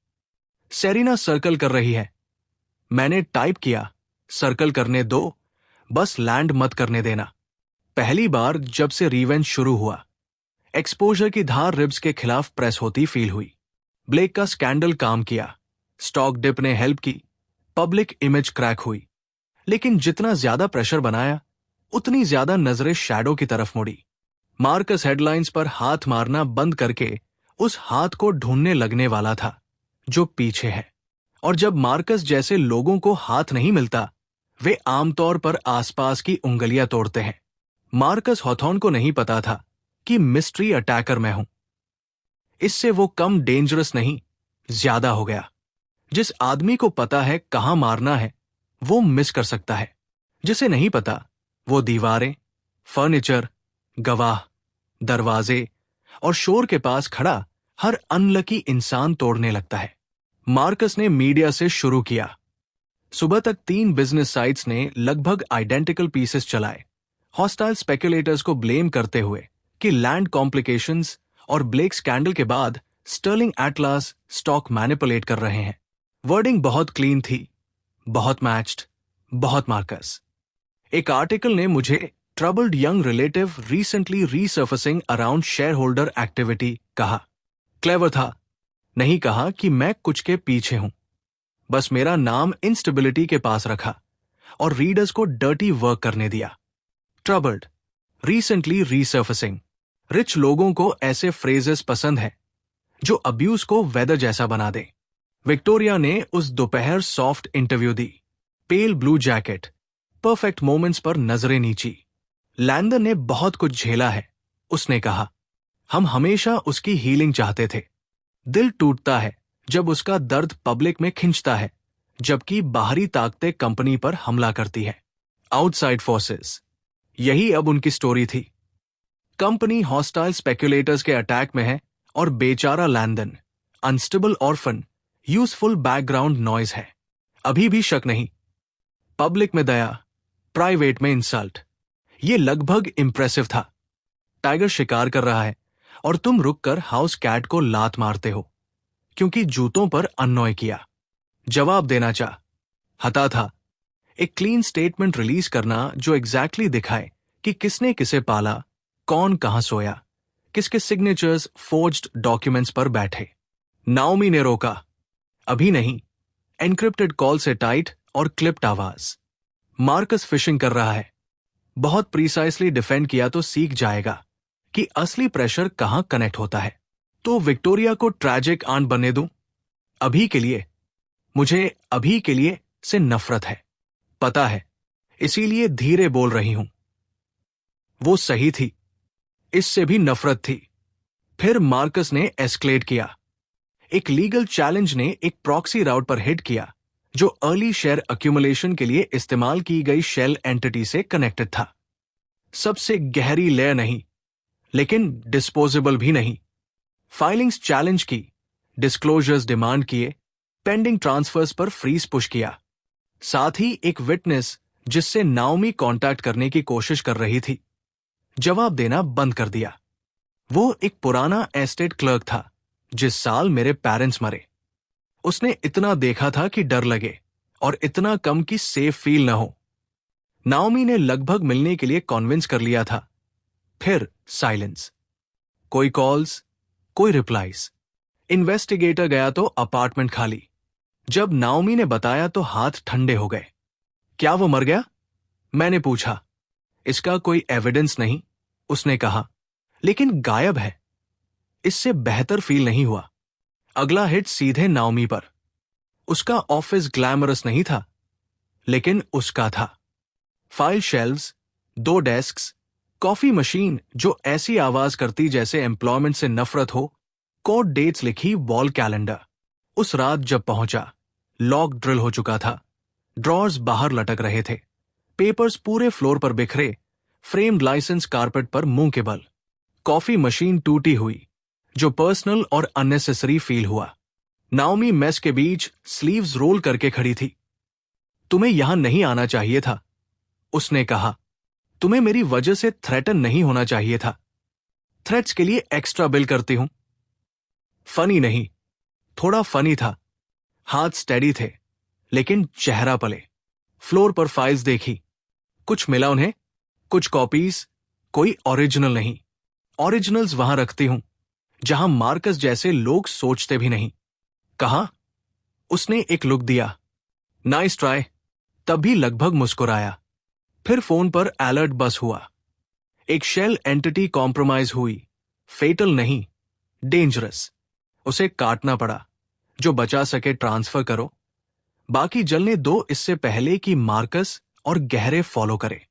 सेरेना सर्कल कर रही है। मैंने टाइप किया, सर्कल करने दो, बस लैंड मत करने देना। पहली बार जब से रिवेंज शुरू हुआ, एक्सपोजर की धार रिब्स के खिलाफ प्रेस होती फील हुई। ब्लेक का स्कैंडल काम किया, स्टॉक डिप ने हेल्प की, पब्लिक इमेज क्रैक हुई। लेकिन जितना ज्यादा प्रेशर बनाया, उतनी ज्यादा नजरें शैडो की तरफ मुड़ी। मार्कस हेडलाइंस पर हाथ मारना बंद करके उस हाथ को ढूंढने लगने वाला था जो पीछे है। और जब मार्कस जैसे लोगों को हाथ नहीं मिलता, वे आमतौर पर आसपास की उंगलियां तोड़ते हैं। मार्कस हॉथॉर्न को नहीं पता था कि मिस्ट्री अटैकर मैं हूं। इससे वो कम डेंजरस नहीं, ज्यादा हो गया। जिस आदमी को पता है कहां मारना है, वो मिस कर सकता है। जिसे नहीं पता, वो दीवारें, फर्नीचर, गवाह, दरवाजे और शोर के पास खड़ा हर अनलकी इंसान तोड़ने लगता है। मार्कस ने मीडिया से शुरू किया। सुबह तक 3 बिजनेस साइट्स ने लगभग आइडेंटिकल पीसेस चलाए, हॉस्टाइल स्पेकुलेटर्स को ब्लेम करते हुए कि लैंड कॉम्प्लिकेशंस और ब्लेक स्कैंडल के बाद स्टर्लिंग एटलास स्टॉक मैनिपुलेट कर रहे हैं। वर्डिंग बहुत क्लीन थी, बहुत मैच्ड, बहुत मार्कस। एक आर्टिकल ने मुझे troubled young relative recently रीसर्फेसिंग around share holder activity कहा। क्लेवर था, नहीं कहा कि मैं कुछ के पीछे हूं, बस मेरा नाम इंस्टेबिलिटी के पास रखा और रीडर्स को डर्टी वर्क करने दिया। Troubled, recently रीसर्फेसिंग। रिच लोगों को ऐसे फ्रेजेस पसंद है जो अब्यूज को वेदर जैसा बना दे। विक्टोरिया ने उस दोपहर सॉफ्ट इंटरव्यू दी। Pale blue jacket, perfect moments पर नजरें नीची। लैंडन ने बहुत कुछ झेला है, उसने कहा। हम हमेशा उसकी हीलिंग चाहते थे। दिल टूटता है जब उसका दर्द पब्लिक में खिंचता है, जबकि बाहरी ताकतें कंपनी पर हमला करती है। आउटसाइड फोर्सेस, यही अब उनकी स्टोरी थी। कंपनी हॉस्टाइल स्पेकुलेटर्स के अटैक में है और बेचारा Landon, unstable orphan, useful background noise है। अभी भी शक नहीं। पब्लिक में दया, प्राइवेट में इंसल्ट। ये लगभग इंप्रेसिव था। टाइगर शिकार कर रहा है और तुम रुककर हाउस कैट को लात मारते हो क्योंकि जूतों पर अननॉय किया। जवाब देना चाह, हता था। एक क्लीन स्टेटमेंट रिलीज करना जो एग्जैक्टली दिखाए कि किसने किसे पाला, कौन कहां सोया, किसके सिग्नेचर्स फोर्ज्ड डॉक्यूमेंट्स पर बैठे। नाओमी ने रोका, अभी नहीं। एनक्रिप्टेड कॉल से टाइट और क्लिप्ड आवाज। मार्कस फिशिंग कर रहा है। बहुत प्रीसाइसली डिफेंड किया तो सीख जाएगा कि असली प्रेशर कहां कनेक्ट होता है। तो विक्टोरिया को ट्रैजिक आंट बनने दूं? अभी के लिए, मुझे अभी के लिए से नफरत है, पता है, इसीलिए धीरे बोल रही हूं। वो सही थी, इससे भी नफरत थी। फिर मार्कस ने एस्केलेट किया। एक लीगल चैलेंज ने एक प्रॉक्सी राउट पर हिट किया जो अर्ली शेयर अक्यूमुलेशन के लिए इस्तेमाल की गई शेल एंटिटी से कनेक्टेड था। सबसे गहरी लेयर नहीं, लेकिन डिस्पोजेबल भी नहीं। फाइलिंग्स चैलेंज की, डिस्क्लोजर्स डिमांड किए, पेंडिंग ट्रांसफर्स पर फ्रीज पुश किया। साथ ही एक विटनेस जिससे नाओमी कांटेक्ट करने की कोशिश कर रही थी, जवाब देना बंद कर दिया। वो एक पुराना एस्टेट क्लर्क था जिस साल मेरे पेरेंट्स मरे। उसने इतना देखा था कि डर लगे और इतना कम कि सेफ फील न हो। नाओमी ने लगभग मिलने के लिए कॉन्विंस कर लिया था। फिर साइलेंस, कोई कॉल्स, कोई रिप्लाईज। इन्वेस्टिगेटर गया तो अपार्टमेंट खाली। जब नाओमी ने बताया तो हाथ ठंडे हो गए। क्या वो मर गया? मैंने पूछा। इसका कोई एविडेंस नहीं, उसने कहा, लेकिन गायब है। इससे बेहतर फील नहीं हुआ। अगला हिट सीधे नाओमी पर। उसका ऑफिस ग्लैमरस नहीं था, लेकिन उसका था। File shelves, 2 desks, coffee machine जो ऐसी आवाज करती जैसे एम्प्लॉयमेंट से नफरत हो, कोड डेट्स लिखी वॉल कैलेंडर। उस रात जब पहुंचा, लॉक ड्रिल हो चुका था, ड्रॉर्स बाहर लटक रहे थे, पेपर्स पूरे फ्लोर पर बिखरे, फ्रेम्ड लाइसेंस कारपेट पर मुंह के बल। कॉफी मशीन टूटी हुई, जो पर्सनल और अननेसेसरी फील हुआ। नाओमी मेस के बीच स्लीव्स रोल करके खड़ी थी। तुम्हें यहां नहीं आना चाहिए था, उसने कहा। तुम्हें मेरी वजह से थ्रेटन नहीं होना चाहिए था। थ्रेट्स के लिए एक्स्ट्रा बिल करती हूं। फनी नहीं, थोड़ा फनी था। हाथ स्टेडी थे, लेकिन चेहरा पले। फ्लोर पर फाइल्स देखी, कुछ मिला उन्हें, कुछ कॉपीज, कोई ओरिजिनल नहीं। ओरिजिनल्स वहां रखती हूं जहां मार्कस जैसे लोग सोचते भी नहीं। कहा? उसने एक लुक दिया। नाइस ट्राई, तब भी लगभग मुस्कुराया। फिर फोन पर अलर्ट बस हुआ। एक शेल एंटिटी कॉम्प्रोमाइज हुई, फेटल नहीं, डेंजरस। उसे काटना पड़ा। जो बचा सके ट्रांसफर करो, बाकी जलने दो इससे पहले कि मार्कस और गहरे फॉलो करे।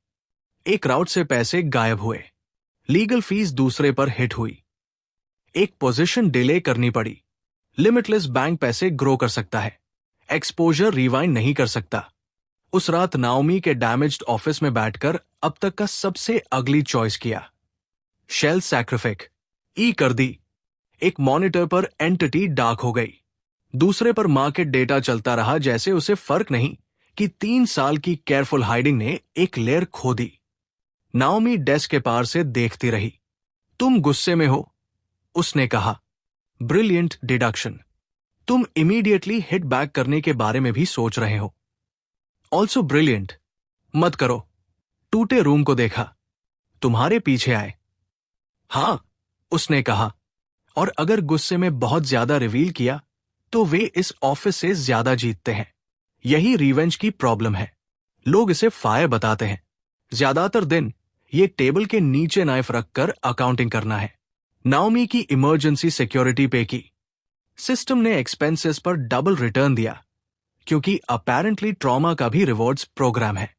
एक राउट से पैसे गायब हुए, लीगल फीस दूसरे पर हिट हुई। एक पोजीशन डिले करनी पड़ी। लिमिटलेस बैंक पैसे ग्रो कर सकता है, एक्सपोजर रिवाइंड नहीं कर सकता। उस रात नाओमी के डैमेज्ड ऑफिस में बैठकर अब तक का सबसे अगली चॉइस किया। शेल सैक्रिफिक ई कर दी। एक मॉनिटर पर एंटिटी डार्क हो गई, दूसरे पर मार्केट डेटा चलता रहा जैसे उसे फर्क नहीं कि 3 साल की केयरफुल हाइडिंग ने एक लेयर खो दी। नाओमी डेस्क के पार से देखती रही। तुम गुस्से में हो, उसने कहा। Brilliant deduction. तुम इमीडिएटली हिट बैक करने के बारे में भी सोच रहे हो। Also brilliant. मत करो। टूटे रूम को देखा, तुम्हारे पीछे आए। हां, उसने कहा। और अगर गुस्से में बहुत ज्यादा रिवील किया तो वे इस ऑफिस से ज्यादा जीतते हैं। यही रिवेंज की प्रॉब्लम है। लोग इसे फायर बताते हैं। ज्यादातर दिन ये टेबल के नीचे नाइफ रखकर अकाउंटिंग करना है। नाओमी की इमरजेंसी सिक्योरिटी पे की। सिस्टम ने एक्सपेंसेस पर डबल रिटर्न दिया, क्योंकि अपेरेंटली ट्रॉमा का भी रिवॉर्ड्स प्रोग्राम है।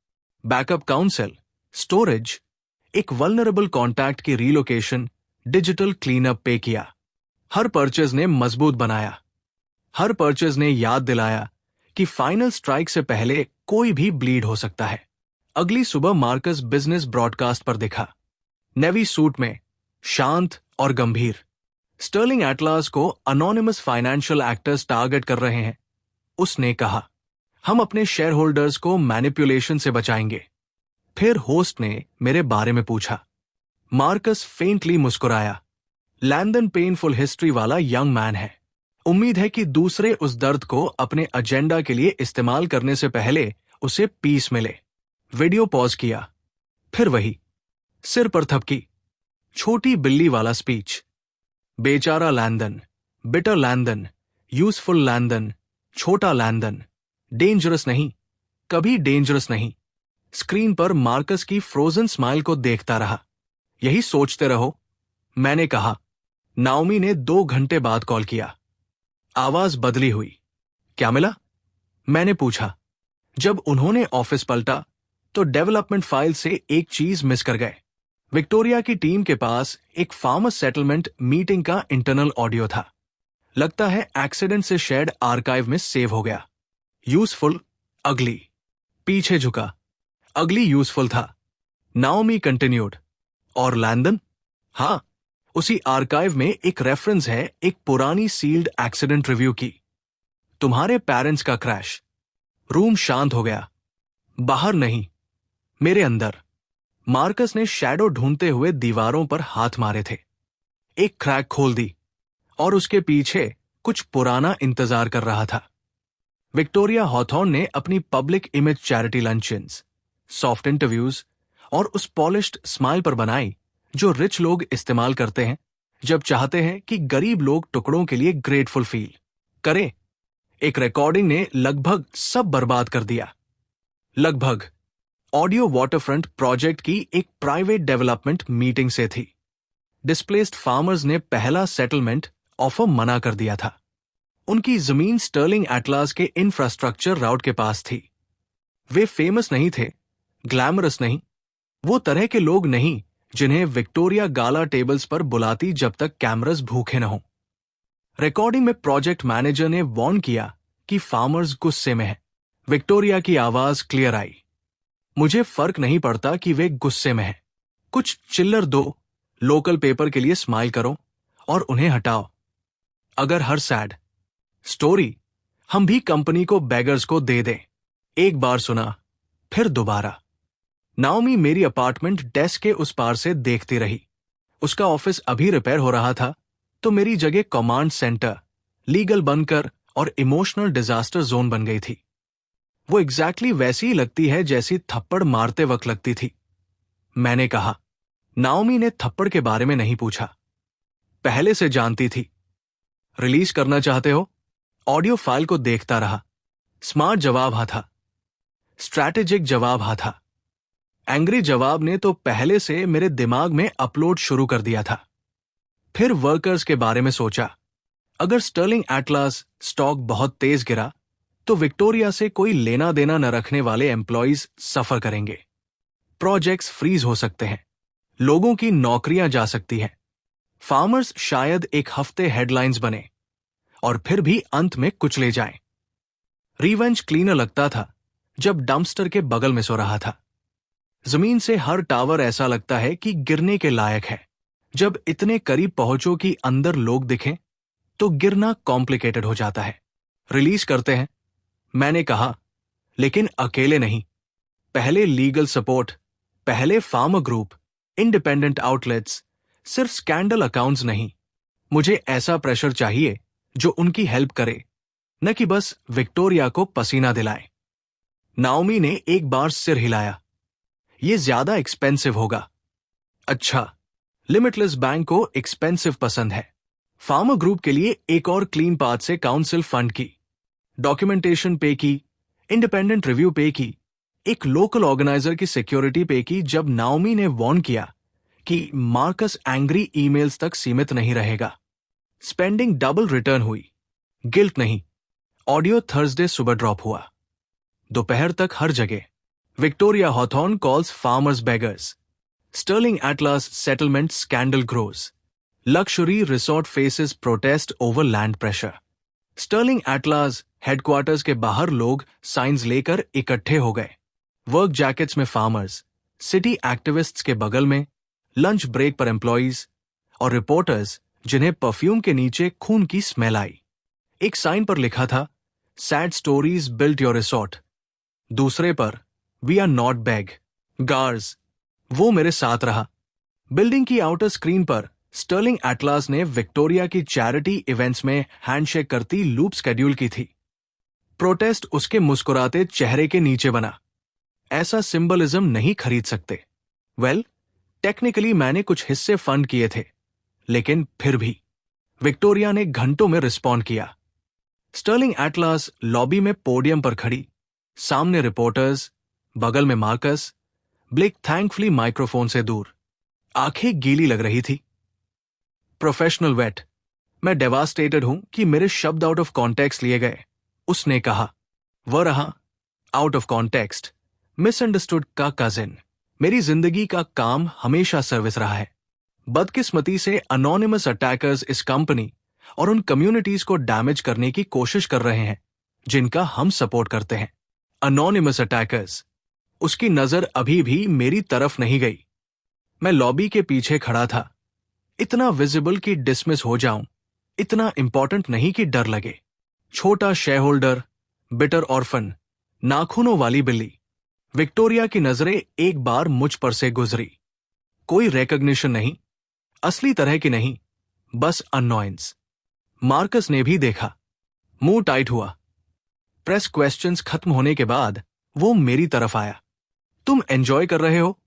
बैकअप काउंसिल, स्टोरेज, एक वल्नरेबल कॉन्टैक्ट की रीलोकेशन, डिजिटल क्लीनअप पे किया। हर परचेज ने मजबूत बनाया। हर परचेज ने याद दिलाया कि फाइनल स्ट्राइक से पहले कोई भी ब्लीड हो सकता है। अगली सुबह मार्कस बिजनेस ब्रॉडकास्ट पर दिखा, नेवी सूट में, शांत और गंभीर। स्टर्लिंग एटलास को अनोनिमस फाइनेंशियल एक्टर्स टारगेट कर रहे हैं, उसने कहा। हम अपने शेयर होल्डर्स को मैनिपुलेशन से बचाएंगे। फिर होस्ट ने मेरे बारे में पूछा। मार्कस फेंटली मुस्कुराया। लैंडन पेनफुल हिस्ट्री वाला यंग मैन है। उम्मीद है कि दूसरे उस दर्द को अपने एजेंडा के लिए इस्तेमाल करने से पहले उसे पीस मिले। वीडियो पॉज किया, फिर वही, सिर पर थपकी, छोटी बिल्ली वाला स्पीच। बेचारा Landon, bitter Landon, useful Landon, छोटा लैंडन, डेंजरस नहीं, कभी डेंजरस नहीं। स्क्रीन पर मार्कस की फ्रोजन स्माइल को देखता रहा। यही सोचते रहो, मैंने कहा। नाओमी ने 2 घंटे बाद कॉल किया। आवाज बदली हुई। क्या मिला? मैंने पूछा। जब उन्होंने ऑफिस पलटा तो डेवलपमेंट फाइल से एक चीज मिस कर गए। विक्टोरिया की टीम के पास एक फार्मर्स सेटलमेंट मीटिंग का इंटरनल ऑडियो था। लगता है एक्सीडेंट से शेयर्ड आर्काइव में सेव हो गया। यूजफुल, अगली। पीछे झुका। अगली यूजफुल था। Naomi continued. और लैंडन? हां, उसी आर्काइव में एक रेफरेंस है एक पुरानी सील्ड एक्सीडेंट रिव्यू की। तुम्हारे पेरेंट्स का क्रैश। रूम शांत हो गया। बाहर नहीं, मेरे अंदर। मार्कस ने शैडो ढूंढते हुए दीवारों पर हाथ मारे थे। एक क्रैक खोल दी और उसके पीछे कुछ पुराना इंतजार कर रहा था। विक्टोरिया हॉथॉर्न ने अपनी public image charity luncheons, soft interviews और उस पॉलिश्ड स्माइल पर बनाई जो रिच लोग इस्तेमाल करते हैं जब चाहते हैं कि गरीब लोग टुकड़ों के लिए ग्रेटफुल फील करें। एक रिकॉर्डिंग ने लगभग सब बर्बाद कर दिया। लगभग। ऑडियो वाटरफ्रंट प्रोजेक्ट की एक प्राइवेट डेवलपमेंट मीटिंग से थी। डिस्प्लेस्ड फार्मर्स ने पहला सेटलमेंट ऑफर मना कर दिया था। उनकी जमीन स्टर्लिंग एटलास के इंफ्रास्ट्रक्चर राउट के पास थी। वे फेमस नहीं थे, ग्लैमरस नहीं, वो तरह के लोग नहीं जिन्हें विक्टोरिया गाला टेबल्स पर बुलाती जब तक कैमरास भूखे न हों। रिकॉर्डिंग में प्रोजेक्ट मैनेजर ने वार्न किया कि फार्मर्स गुस्से में हैं। विक्टोरिया की आवाज क्लियर आई, मुझे फर्क नहीं पड़ता कि वे गुस्से में हैं। कुछ चिल्लर दो, लोकल पेपर के लिए स्माइल करो और उन्हें हटाओ। अगर हर सैड स्टोरी हम भी कंपनी को बेगर्स को दे दें। एक बार सुना, फिर दोबारा। नाओमी मेरी अपार्टमेंट डेस्क के उस पार से देखती रही। उसका ऑफिस अभी रिपेयर हो रहा था, तो मेरी जगह कमांड सेंटर, लीगल बनकर और इमोशनल डिजास्टर जोन बन गई थी। वो एग्जैक्टली वैसी ही लगती है जैसी थप्पड़ मारते वक्त लगती थी, मैंने कहा। नाओमी ने थप्पड़ के बारे में नहीं पूछा, पहले से जानती थी। रिलीज करना चाहते हो? ऑडियो फाइल को देखता रहा। स्मार्ट जवाब हा था, स्ट्रैटेजिक जवाब हा था। एंग्री जवाब ने तो पहले से मेरे दिमाग में अपलोड शुरू कर दिया था। फिर वर्कर्स के बारे में सोचा। अगर स्टर्लिंग एटलास स्टॉक बहुत तेज गिरा तो विक्टोरिया से कोई लेना देना न रखने वाले एम्प्लॉइज सफर करेंगे। प्रोजेक्ट्स फ्रीज हो सकते हैं, लोगों की नौकरियां जा सकती हैं। फार्मर्स शायद एक हफ्ते हेडलाइंस बने और फिर भी अंत में कुचले जाएं। रिवेंज क्लीनर लगता था जब डंपस्टर के बगल में सो रहा था। जमीन से हर टावर ऐसा लगता है कि गिरने के लायक है। जब इतने करीब पहुंचो कि अंदर लोग दिखें तो गिरना कॉम्प्लिकेटेड हो जाता है। रिलीज करते हैं, मैंने कहा, लेकिन अकेले नहीं। पहले लीगल सपोर्ट, पहले फार्मर ग्रुप, इंडिपेंडेंट आउटलेट्स, सिर्फ स्कैंडल अकाउंट्स नहीं। मुझे ऐसा प्रेशर चाहिए जो उनकी हेल्प करे, न कि बस विक्टोरिया को पसीना दिलाए। नाओमी ने एक बार सिर हिलाया, ये ज्यादा एक्सपेंसिव होगा। अच्छा, लिमिटलेस बैंक को एक्सपेंसिव पसंद है। फार्मर ग्रुप के लिए एक और क्लीन पाथ से काउंसिल फंड की, डॉक्यूमेंटेशन पे की, इंडिपेंडेंट रिव्यू पे की, एक लोकल ऑर्गेनाइजर की सिक्योरिटी पे की। जब नाओमी ने वार्न किया कि मार्कस एंग्री ईमेल्स तक सीमित नहीं रहेगा, स्पेंडिंग डबल रिटर्न हुई। गिल्ट नहीं। ऑडियो थर्सडे सुबह ड्रॉप हुआ। दोपहर तक हर जगह Victoria Hawthorne calls farmers beggars, Sterling Atlas settlement scandal grows, luxury resort faces protest over land pressure. Sterling Atlas headquarters के बाहर लोग साइंस लेकर इकट्ठे हो गए। वर्क जैकेट्स में फार्मर्स, सिटी एक्टिविस्ट्स के बगल में, लंच ब्रेक पर एम्प्लॉइज और रिपोर्टर्स जिन्हें परफ्यूम के नीचे खून की स्मेल आई। एक साइन पर लिखा था, sad stories built your resort. दूसरे पर, वी आर नॉट बैग गार्स। वो मेरे साथ रहा। बिल्डिंग की आउटर स्क्रीन पर स्टर्लिंग एटलास ने विक्टोरिया की चैरिटी इवेंट्स में हैंडशेक करती लूप शेड्यूल की थी। प्रोटेस्ट उसके मुस्कुराते चेहरे के नीचे बना। ऐसा सिंबलिज्म नहीं खरीद सकते। टेक्निकली मैंने कुछ हिस्से फंड किए थे, लेकिन फिर भी विक्टोरिया ने घंटों में रिस्पॉन्ड किया। स्टर्लिंग एटलास लॉबी में पोडियम पर खड़ी, सामने रिपोर्टर्स, बगल में मार्कस, ब्लेक थैंकफुली माइक्रोफोन से दूर। आंखें गीली लग रही थी। प्रोफेशनल वेट, मैं डेवास्टेटेड हूं कि मेरे शब्द आउट ऑफ कॉन्टेक्स्ट लिए गए, उसने कहा। वह रहा, आउट ऑफ कॉन्टेक्स्ट, मिसअंडरस्टूड का कजिन। मेरी जिंदगी का काम हमेशा सर्विस रहा है। बदकिस्मती से अनोनिमस अटैकर्स इस कंपनी और उन कम्युनिटीज को डैमेज करने की कोशिश कर रहे हैं जिनका हम सपोर्ट करते हैं। Anonymous attackers. उसकी नजर अभी भी मेरी तरफ नहीं गई। मैं लॉबी के पीछे खड़ा था, इतना विजिबल कि डिसमिस हो जाऊं, इतना इंपॉर्टेंट नहीं कि डर लगे। छोटा शेयरहोल्डर, बिटर ऑर्फन, नाखूनों वाली बिल्ली। विक्टोरिया की नजरें एक बार मुझ पर से गुजरी। कोई रिकॉग्निशन नहीं, असली तरह की नहीं, बस अननॉयंस। मार्कस ने भी देखा। मुंह टाइट हुआ। प्रेस क्वेश्चंस खत्म होने के बाद वो मेरी तरफ आया। तुम एंजॉय कर रहे हो?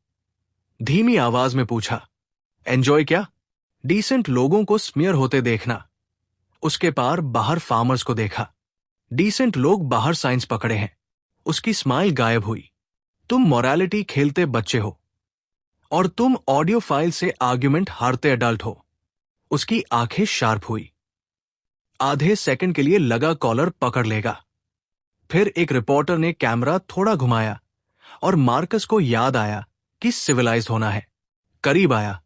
धीमी आवाज में पूछा। एंजॉय क्या? डिसेंट लोगों को स्मियर होते देखना। उसके पार बाहर फार्मर्स को देखा। डिसेंट लोग बाहर साइंस पकड़े हैं। उसकी स्माइल गायब हुई। तुम मोरालिटी खेलते बच्चे हो और तुम ऑडियो फाइल से आर्ग्यूमेंट हारते एडल्ट हो। उसकी आंखें शार्प हुई। आधे सेकंड के लिए लगा कॉलर पकड़ लेगा। फिर एक रिपोर्टर ने कैमरा थोड़ा घुमाया और मार्कस को याद आया कि सिविलाइज्ड होना है। करीब आया।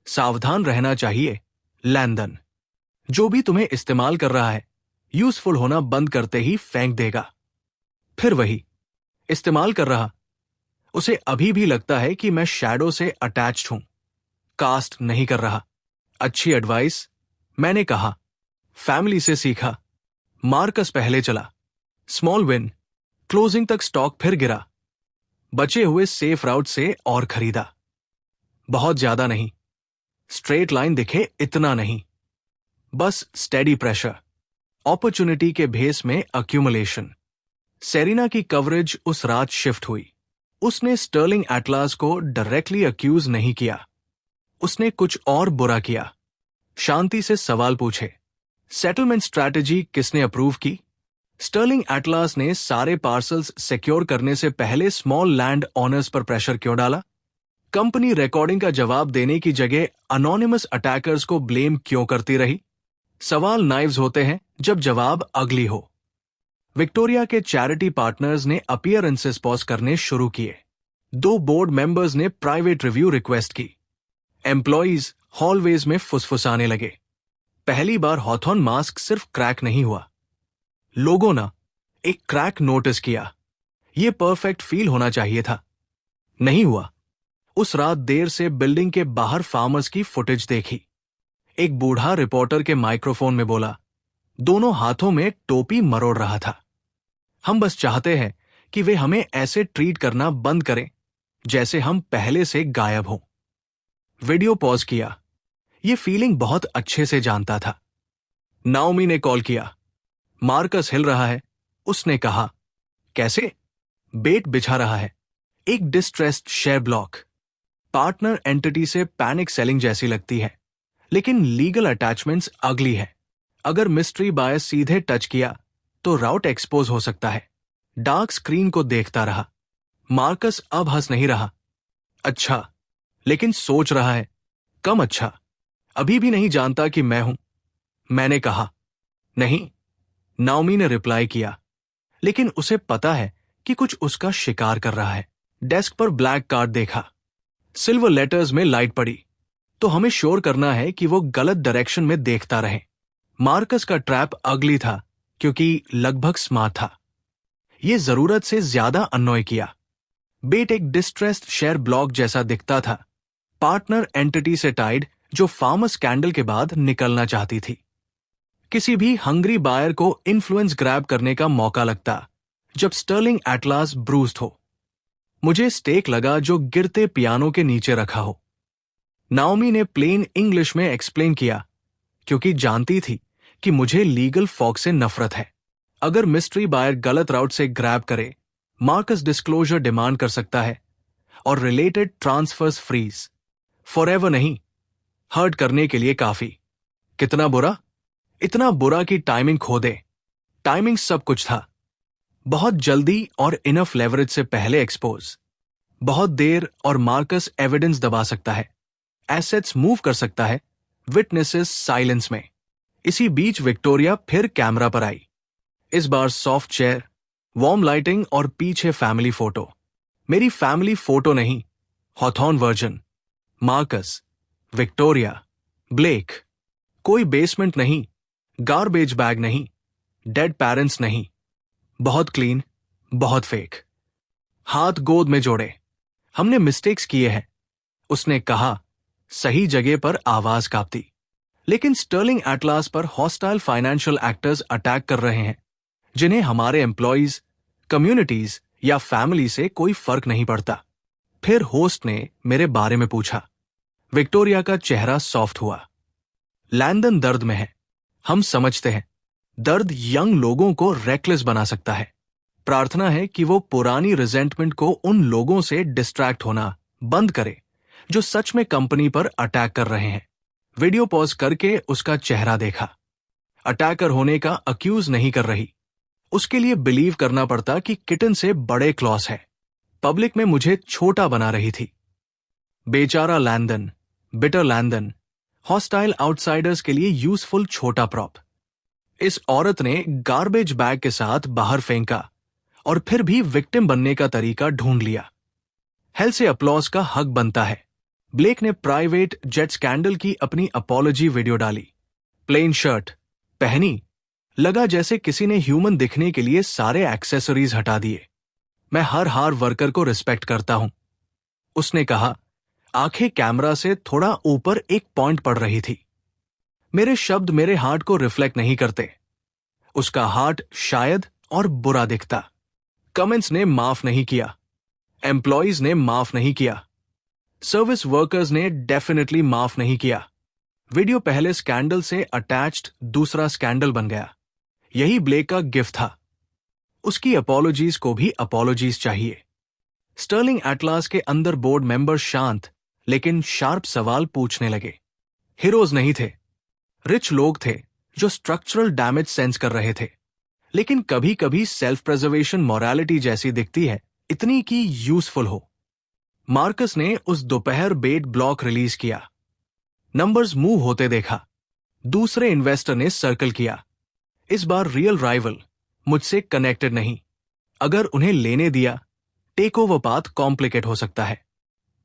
सावधान रहना चाहिए, लैंदन। जो भी तुम्हें इस्तेमाल कर रहा है, यूजफुल होना बंद करते ही फेंक देगा। फिर वही, इस्तेमाल कर रहा। उसे अभी भी लगता है कि मैं शैडो से अटैच्ड हूं, कास्ट नहीं कर रहा। अच्छी एडवाइस, मैंने कहा। फैमिली से सीखा। मार्कस पहले चला। स्मॉल विन, क्लोजिंग तक स्टॉक फिर गिरा। बचे हुए सेफ राउट से और खरीदा। बहुत ज्यादा नहीं, स्ट्रेट लाइन दिखे इतना नहीं, बस स्टेडी प्रेशर। अपॉर्चुनिटी के भेस में अक्यूमुलेशन। सेरिना की कवरेज उस रात शिफ्ट हुई। उसने स्टर्लिंग एटलास को डायरेक्टली अक्यूज नहीं किया, उसने कुछ और बुरा किया। शांति से सवाल पूछे। सेटलमेंट स्ट्रैटेजी किसने अप्रूव की? स्टर्लिंग एटलास ने सारे पार्सल्स सिक्योर करने से पहले स्मॉल लैंड ऑनर्स पर प्रेशर क्यों डाला? कंपनी रिकॉर्डिंग का जवाब देने की जगह अनोनिमस अटैकर्स को ब्लेम क्यों करती रही? सवाल नाइव्स होते हैं जब जवाब अगली हो। विक्टोरिया के चैरिटी पार्टनर्स ने अपीयरेंसेस पॉज करने शुरू किए। 2 बोर्ड मेंबर्स ने प्राइवेट रिव्यू रिक्वेस्ट की। एम्प्लॉइज हॉलवेज में फुसफुसाने लगे। पहली बार हॉथॉर्न मास्क सिर्फ क्रैक नहीं हुआ, लोगों ने एक क्रैक नोटिस किया। यह परफेक्ट फील होना चाहिए था, नहीं हुआ। उस रात देर से बिल्डिंग के बाहर फार्मर्स की फुटेज देखी। एक बूढ़ा रिपोर्टर के माइक्रोफोन में बोला, दोनों हाथों में टोपी मरोड़ रहा था। हम बस चाहते हैं कि वे हमें ऐसे ट्रीट करना बंद करें जैसे हम पहले से गायब हों। वीडियो पॉज किया। यह फीलिंग बहुत अच्छे से जानता था। नाओमी ने कॉल किया। मार्कस हिल रहा है, उसने कहा। कैसे? बेट बिछा रहा है। एक distressed share block. Partner entity से पैनिक सेलिंग जैसी लगती है, लेकिन लीगल अटैचमेंट्स अगली है। अगर मिस्ट्री बायर सीधे टच किया तो राउट एक्सपोज हो सकता है। डार्क स्क्रीन को देखता रहा। मार्कस अब हंस नहीं रहा। अच्छा, लेकिन सोच रहा है, कम अच्छा। अभी भी नहीं जानता कि मैं हूं। मैंने कहा, नहीं। नाओमी ने रिप्लाई किया, लेकिन उसे पता है कि कुछ उसका शिकार कर रहा है। डेस्क पर ब्लैक कार्ड देखा। सिल्वर लेटर्स में लाइट पड़ी। तो हमें श्योर करना है कि वो गलत डायरेक्शन में देखता रहे। मार्कस का ट्रैप अगली था, क्योंकि लगभग स्मार्ट था। यह जरूरत से ज्यादा अननॉय किया। बेट एक डिस्ट्रेस्ड शेयर ब्लॉक जैसा दिखता था, पार्टनर एंटिटी से टाइड, जो फार्मर स्कैंडल के बाद निकलना चाहती थी। किसी भी हंग्री बायर को इन्फ्लुएंस ग्रैब करने का मौका लगता जब स्टर्लिंग एटलास ब्रूस्ड हो। मुझे स्टेक लगा जो गिरते पियानो के नीचे रखा हो। नाओमी ने प्लेन इंग्लिश में एक्सप्लेन किया, क्योंकि जानती थी कि मुझे लीगल फॉग से नफरत है। अगर मिस्ट्री बायर गलत राउट से ग्रैब करे, मार्कस डिस्क्लोजर डिमांड कर सकता है और रिलेटेड ट्रांसफर्स फ्रीज। फॉरएवर नहीं, हर्ट करने के लिए काफी। कितना बुरा? इतना बुरा कि टाइमिंग खो दे। टाइमिंग सब कुछ था। बहुत जल्दी और इनफ लेवरेज से पहले एक्सपोज। बहुत देर और मार्कस एविडेंस दबा सकता है, एसेट्स मूव कर सकता है, विटनेसेस साइलेंस में। इसी बीच विक्टोरिया फिर कैमरा पर आई। इस बार सॉफ्ट चेयर, वार्म लाइटिंग और पीछे फैमिली फोटो। मेरी फैमिली फोटो नहीं, Hawthorne version. Marcus, Victoria, Blake. कोई बेसमेंट नहीं, गार्बेज बैग नहीं, डेड पेरेंट्स नहीं। बहुत क्लीन, बहुत फेक। हाथ गोद में जोड़े। हमने मिस्टेक्स किए हैं, उसने कहा, सही जगह पर आवाज कांपती। लेकिन स्टर्लिंग एटलास पर हॉस्टाइल फाइनेंशियल एक्टर्स अटैक कर रहे हैं, जिन्हें हमारे एम्प्लॉइज, कम्युनिटीज या फैमिली से कोई फर्क नहीं पड़ता। फिर होस्ट ने मेरे बारे में पूछा। विक्टोरिया का चेहरा सॉफ्ट हुआ। लैंदन दर्द में है, हम समझते हैं। दर्द यंग लोगों को रेकलेस बना सकता है। प्रार्थना है कि वो पुरानी रिजेंटमेंट को उन लोगों से डिस्ट्रैक्ट होना बंद करे जो सच में कंपनी पर अटैक कर रहे हैं। वीडियो पॉज करके उसका चेहरा देखा। अटैकर होने का अक्यूज नहीं कर रही। उसके लिए बिलीव करना पड़ता कि किटन से बड़े क्लॉस है। पब्लिक में मुझे छोटा बना रही थी। बेचारा लैंदन, बिटर लैंदन, हॉस्टाइल आउटसाइडर्स के लिए यूजफुल छोटा प्रॉप। इस औरत ने गार्बेज बैग के साथ बाहर फेंका और फिर भी विक्टिम बनने का तरीका ढूंढ लिया। हेल से अपलॉज का हक बनता है, ब्लेक ने प्राइवेट जेट स्कैंडल की अपनी अपॉलॉजी वीडियो डाली। प्लेन शर्ट पहनी, लगा जैसे किसी ने ह्यूमन दिखने के लिए सारे एक्सेसरीज हटा दिए। मैं हर हार वर्कर को रिस्पेक्ट करता हूं, उसने कहा। आंखें कैमरा से थोड़ा ऊपर एक पॉइंट पड़ रही थी। मेरे शब्द मेरे हार्ट को रिफ्लेक्ट नहीं करते। उसका हार्ट शायद और बुरा दिखता। कमेंट्स ने माफ नहीं किया, एम्प्लॉइज ने माफ नहीं किया, सर्विस वर्कर्स ने डेफिनेटली माफ नहीं किया। वीडियो पहले स्कैंडल से अटैच्ड दूसरा स्कैंडल बन गया। यही ब्लेक का गिफ्ट था। उसकी अपॉलॉजीज को भी अपॉलॉजीज चाहिए। स्टर्लिंग एटलास के अंदर बोर्ड मेंबर शांत लेकिन शार्प सवाल पूछने लगे। हीरोज नहीं थे, रिच लोग थे जो स्ट्रक्चरल डैमेज सेंस कर रहे थे। लेकिन कभी कभी सेल्फ प्रिजर्वेशन मोरालिटी जैसी दिखती है, इतनी की यूजफुल हो। मार्कस ने उस दोपहर बेट ब्लॉक रिलीज किया। नंबर्स मूव होते देखा। दूसरे इन्वेस्टर ने सर्कल किया। इस बार रियल राइवल मुझसे कनेक्टेड नहीं। अगर उन्हें लेने दिया, टेक ओवर पाथ कॉम्प्लिकेट हो सकता है।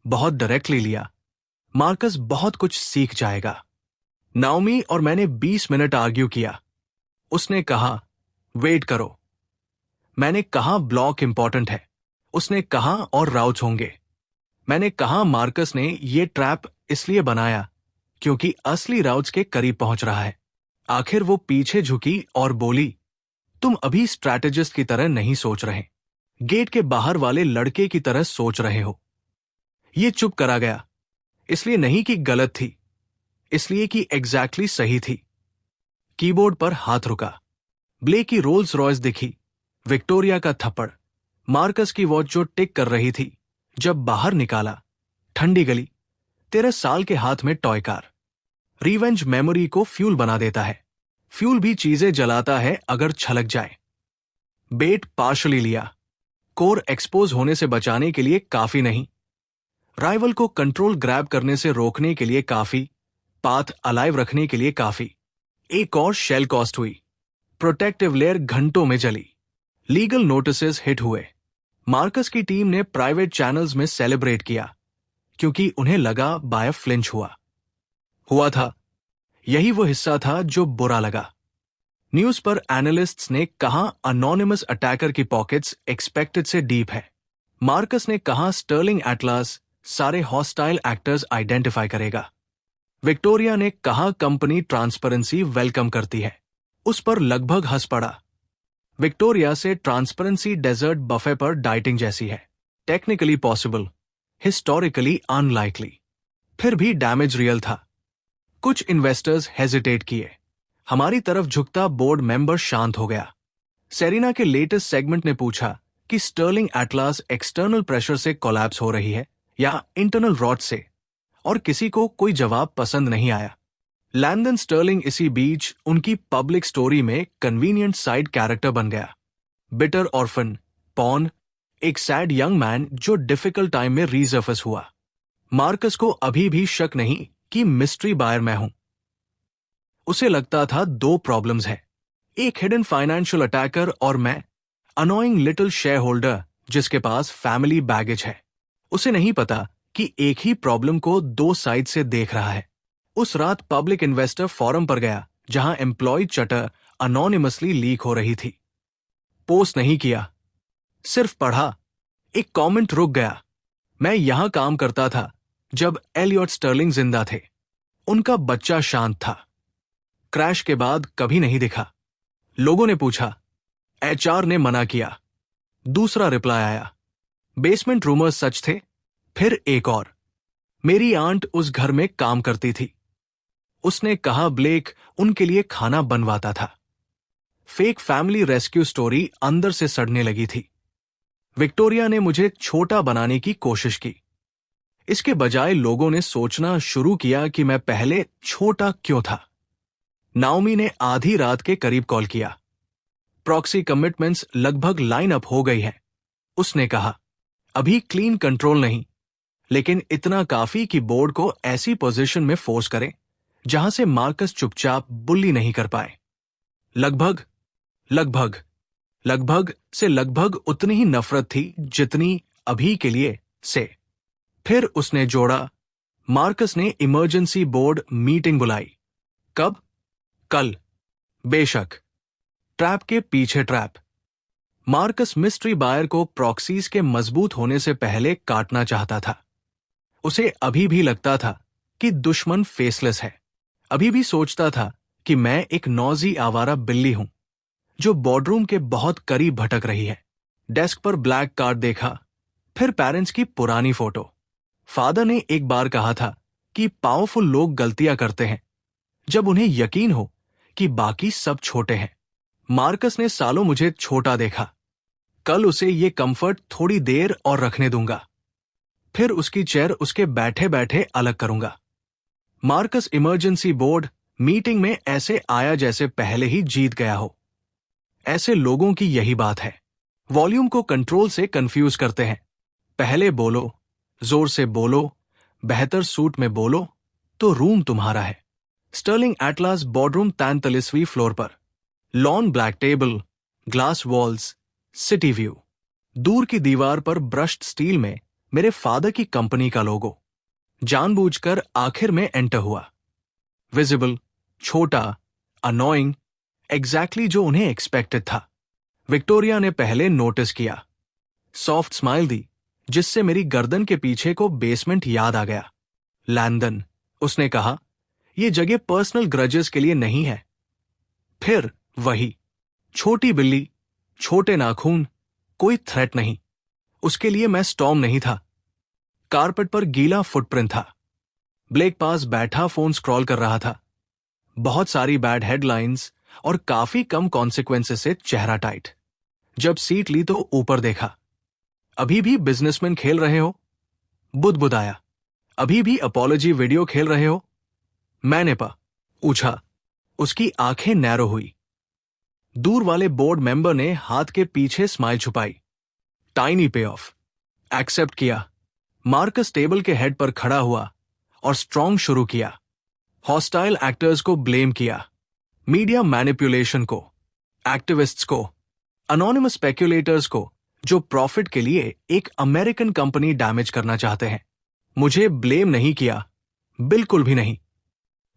बहुत डायरेक्टली लिया, मार्कस बहुत कुछ सीख जाएगा। नाओमी और मैंने 20 मिनट आर्ग्यू किया। उसने कहा वेट करो। मैंने कहा ब्लॉक इंपॉर्टेंट है। उसने कहा और राउच होंगे। मैंने कहा मार्कस ने ये ट्रैप इसलिए बनाया क्योंकि असली राउट्स के करीब पहुंच रहा है। आखिर वो पीछे झुकी और बोली, तुम अभी स्ट्रैटेजिस्ट की तरह नहीं सोच रहे, गेट के बाहर वाले लड़के की तरह सोच रहे हो। ये चुप करा गया, इसलिए नहीं कि गलत थी, इसलिए कि एग्जैक्टली सही थी। कीबोर्ड पर हाथ रुका। ब्लेक की रोल्स रॉयस दिखी, विक्टोरिया का थप्पड़, मार्कस की वॉच जो टिक कर रही थी। जब बाहर निकाला, ठंडी गली, 13 साल के हाथ में टॉय कार। रिवेंज मेमोरी को फ्यूल बना देता है। फ्यूल भी चीजें जलाता है अगर छलक जाए। बेट पार्शली लिया, कोर एक्सपोज होने से बचाने के लिए काफी नहीं, राइवल को कंट्रोल ग्रैब करने से रोकने के लिए काफी, पाथ अलाइव रखने के लिए काफी। एक और शेल कॉस्ट हुई। प्रोटेक्टिव लेयर घंटों में जली। लीगल नोटिसेस हिट हुए। मार्कस की टीम ने प्राइवेट चैनल्स में सेलिब्रेट किया क्योंकि उन्हें लगा बाय फ्लिंच हुआ था। यही वो हिस्सा था जो बुरा लगा। न्यूज पर एनालिस्ट्स ने कहा अनोनिमस अटैकर की पॉकेट्स एक्सपेक्टेड से डीप है। मार्कस ने कहा स्टर्लिंग एटलास सारे हॉस्टाइल एक्टर्स आइडेंटिफाई करेगा। विक्टोरिया ने कहा कंपनी ट्रांसपेरेंसी वेलकम करती है। उस पर लगभग हंस पड़ा। विक्टोरिया से ट्रांसपेरेंसी डेजर्ट बफे पर डाइटिंग जैसी है। Technically possible, historically unlikely. फिर भी डैमेज रियल था। कुछ इन्वेस्टर्स हेजिटेट किए। हमारी तरफ झुकता बोर्ड मेंबर शांत हो गया। सेरिना के लेटेस्ट सेगमेंट ने पूछा कि स्टर्लिंग एटलास एक्सटर्नल प्रेशर से कोलैप्स हो रही है या इंटरनल रॉट से, और किसी को कोई जवाब पसंद नहीं आया। लैंडन स्टर्लिंग इसी बीच उनकी पब्लिक स्टोरी में कन्वीनियंट साइड कैरेक्टर बन गया। बिटर ऑर्फन, पॉन, एक सैड यंग मैन जो डिफिकल्ट टाइम में रीसर्फेस हुआ। मार्कस को अभी भी शक नहीं कि मिस्ट्री बायर मैं हूं। उसे लगता था दो प्रॉब्लम्स हैं, एक हिडन फाइनेंशियल अटैकर और मैं, अनोइंग लिटिल शेयर होल्डर जिसके पास फैमिली बैगेज है। उसे नहीं पता कि एक ही प्रॉब्लम को दो साइड से देख रहा है। उस रात पब्लिक इन्वेस्टर फोरम पर गया जहां एम्प्लॉय चटर अनोनिमसली लीक हो रही थी। पोस्ट नहीं किया, सिर्फ पढ़ा। एक कमेंट रुक गया। मैं यहां काम करता था जब एलियट स्टर्लिंग जिंदा थे। उनका बच्चा शांत था। क्रैश के बाद कभी नहीं दिखा। लोगों ने पूछा, एचआर ने मना किया। दूसरा रिप्लाई आया, बेसमेंट रूमर्स सच थे। फिर एक और, मेरी आंट उस घर में काम करती थी। उसने कहा ब्लेक उनके लिए खाना बनवाता था। फेक फैमिली रेस्क्यू स्टोरी अंदर से सड़ने लगी थी। विक्टोरिया ने मुझे छोटा बनाने की कोशिश की। इसके बजाय लोगों ने सोचना शुरू किया कि मैं पहले छोटा क्यों था। नाओमी ने आधी रात के करीब कॉल किया। प्रॉक्सी कमिटमेंट्स लगभग लाइन अप हो गई है। उसने कहा, अभी क्लीन कंट्रोल नहीं, लेकिन इतना काफी कि बोर्ड को ऐसी पोजीशन में फोर्स करें जहां से मार्कस चुपचाप बुल्ली नहीं कर पाए। लगभग लगभग लगभग से लगभग उतनी ही नफरत थी जितनी अभी के लिए से। फिर उसने जोड़ा, मार्कस ने इमरजेंसी बोर्ड मीटिंग बुलाई। कब? कल। बेशक। ट्रैप के पीछे ट्रैप। मार्कस मिस्ट्री बायर को प्रॉक्सीज के मजबूत होने से पहले काटना चाहता था। उसे अभी भी लगता था कि दुश्मन फेसलेस है। अभी भी सोचता था कि मैं एक नौजी आवारा बिल्ली हूं जो बोर्डरूम के बहुत करीब भटक रही है। डेस्क पर ब्लैक कार्ड देखा, फिर पेरेंट्स की पुरानी फोटो। फादर ने एक बार कहा था कि पावरफुल लोग गलतियां करते हैं जब उन्हें यकीन हो कि बाकी सब छोटे हैं। मार्कस ने सालों मुझे छोटा देखा। कल उसे ये कंफर्ट थोड़ी देर और रखने दूंगा, फिर उसकी चेयर उसके बैठे बैठे अलग करूंगा। मार्कस इमरजेंसी बोर्ड मीटिंग में ऐसे आया जैसे पहले ही जीत गया हो। ऐसे लोगों की यही बात है, वॉल्यूम को कंट्रोल से कंफ्यूज करते हैं। पहले बोलो, जोर से बोलो, बेहतर सूट में बोलो तो रूम तुम्हारा है। स्टर्लिंग एटलास बोर्डरूम 43वीं फ्लोर पर। Lawn black table, glass walls, city view. दूर की दीवार पर ब्रश्ड स्टील में मेरे फादर की कंपनी का लोगो। जानबूझकर आखिर में एंटर हुआ। विजिबल, छोटा, अनोइंग, एग्जैक्टली जो उन्हें एक्सपेक्टेड था। विक्टोरिया ने पहले नोटिस किया। सॉफ्ट स्माइल दी जिससे मेरी गर्दन के पीछे को बेसमेंट याद आ गया। लैंदन, उसने कहा, यह जगह पर्सनल ग्रजेस के लिए नहीं है। फिर वही छोटी बिल्ली, छोटे नाखून, कोई थ्रेट नहीं। उसके लिए मैं स्टॉर्म नहीं था। कारपेट पर गीला फुटप्रिंट था। ब्लेक पास बैठा फोन स्क्रॉल कर रहा था। बहुत सारी बैड हेडलाइंस और काफी कम कॉन्सिक्वेंसेस से चेहरा टाइट। जब सीट ली तो ऊपर देखा। अभी भी बिजनेसमैन खेल रहे हो? बुदबुदाया। अभी भी अपॉलॉजी वीडियो खेल रहे हो? मैंने पूछा। उसकी आंखें नैरो हुई। दूर वाले बोर्ड मेंबर ने हाथ के पीछे स्माइल छुपाई। टाइनी पे ऑफ। एक्सेप्ट किया। मार्कस टेबल के हेड पर खड़ा हुआ और स्ट्रॉन्ग शुरू किया। हॉस्टाइल एक्टर्स को ब्लेम किया, मीडिया मैनिपुलेशन को, एक्टिविस्ट्स को, अनोनिमस स्पेक्युलेटर्स को जो प्रॉफिट के लिए एक अमेरिकन कंपनी डैमेज करना चाहते हैं। मुझे ब्लेम नहीं किया, बिल्कुल भी नहीं।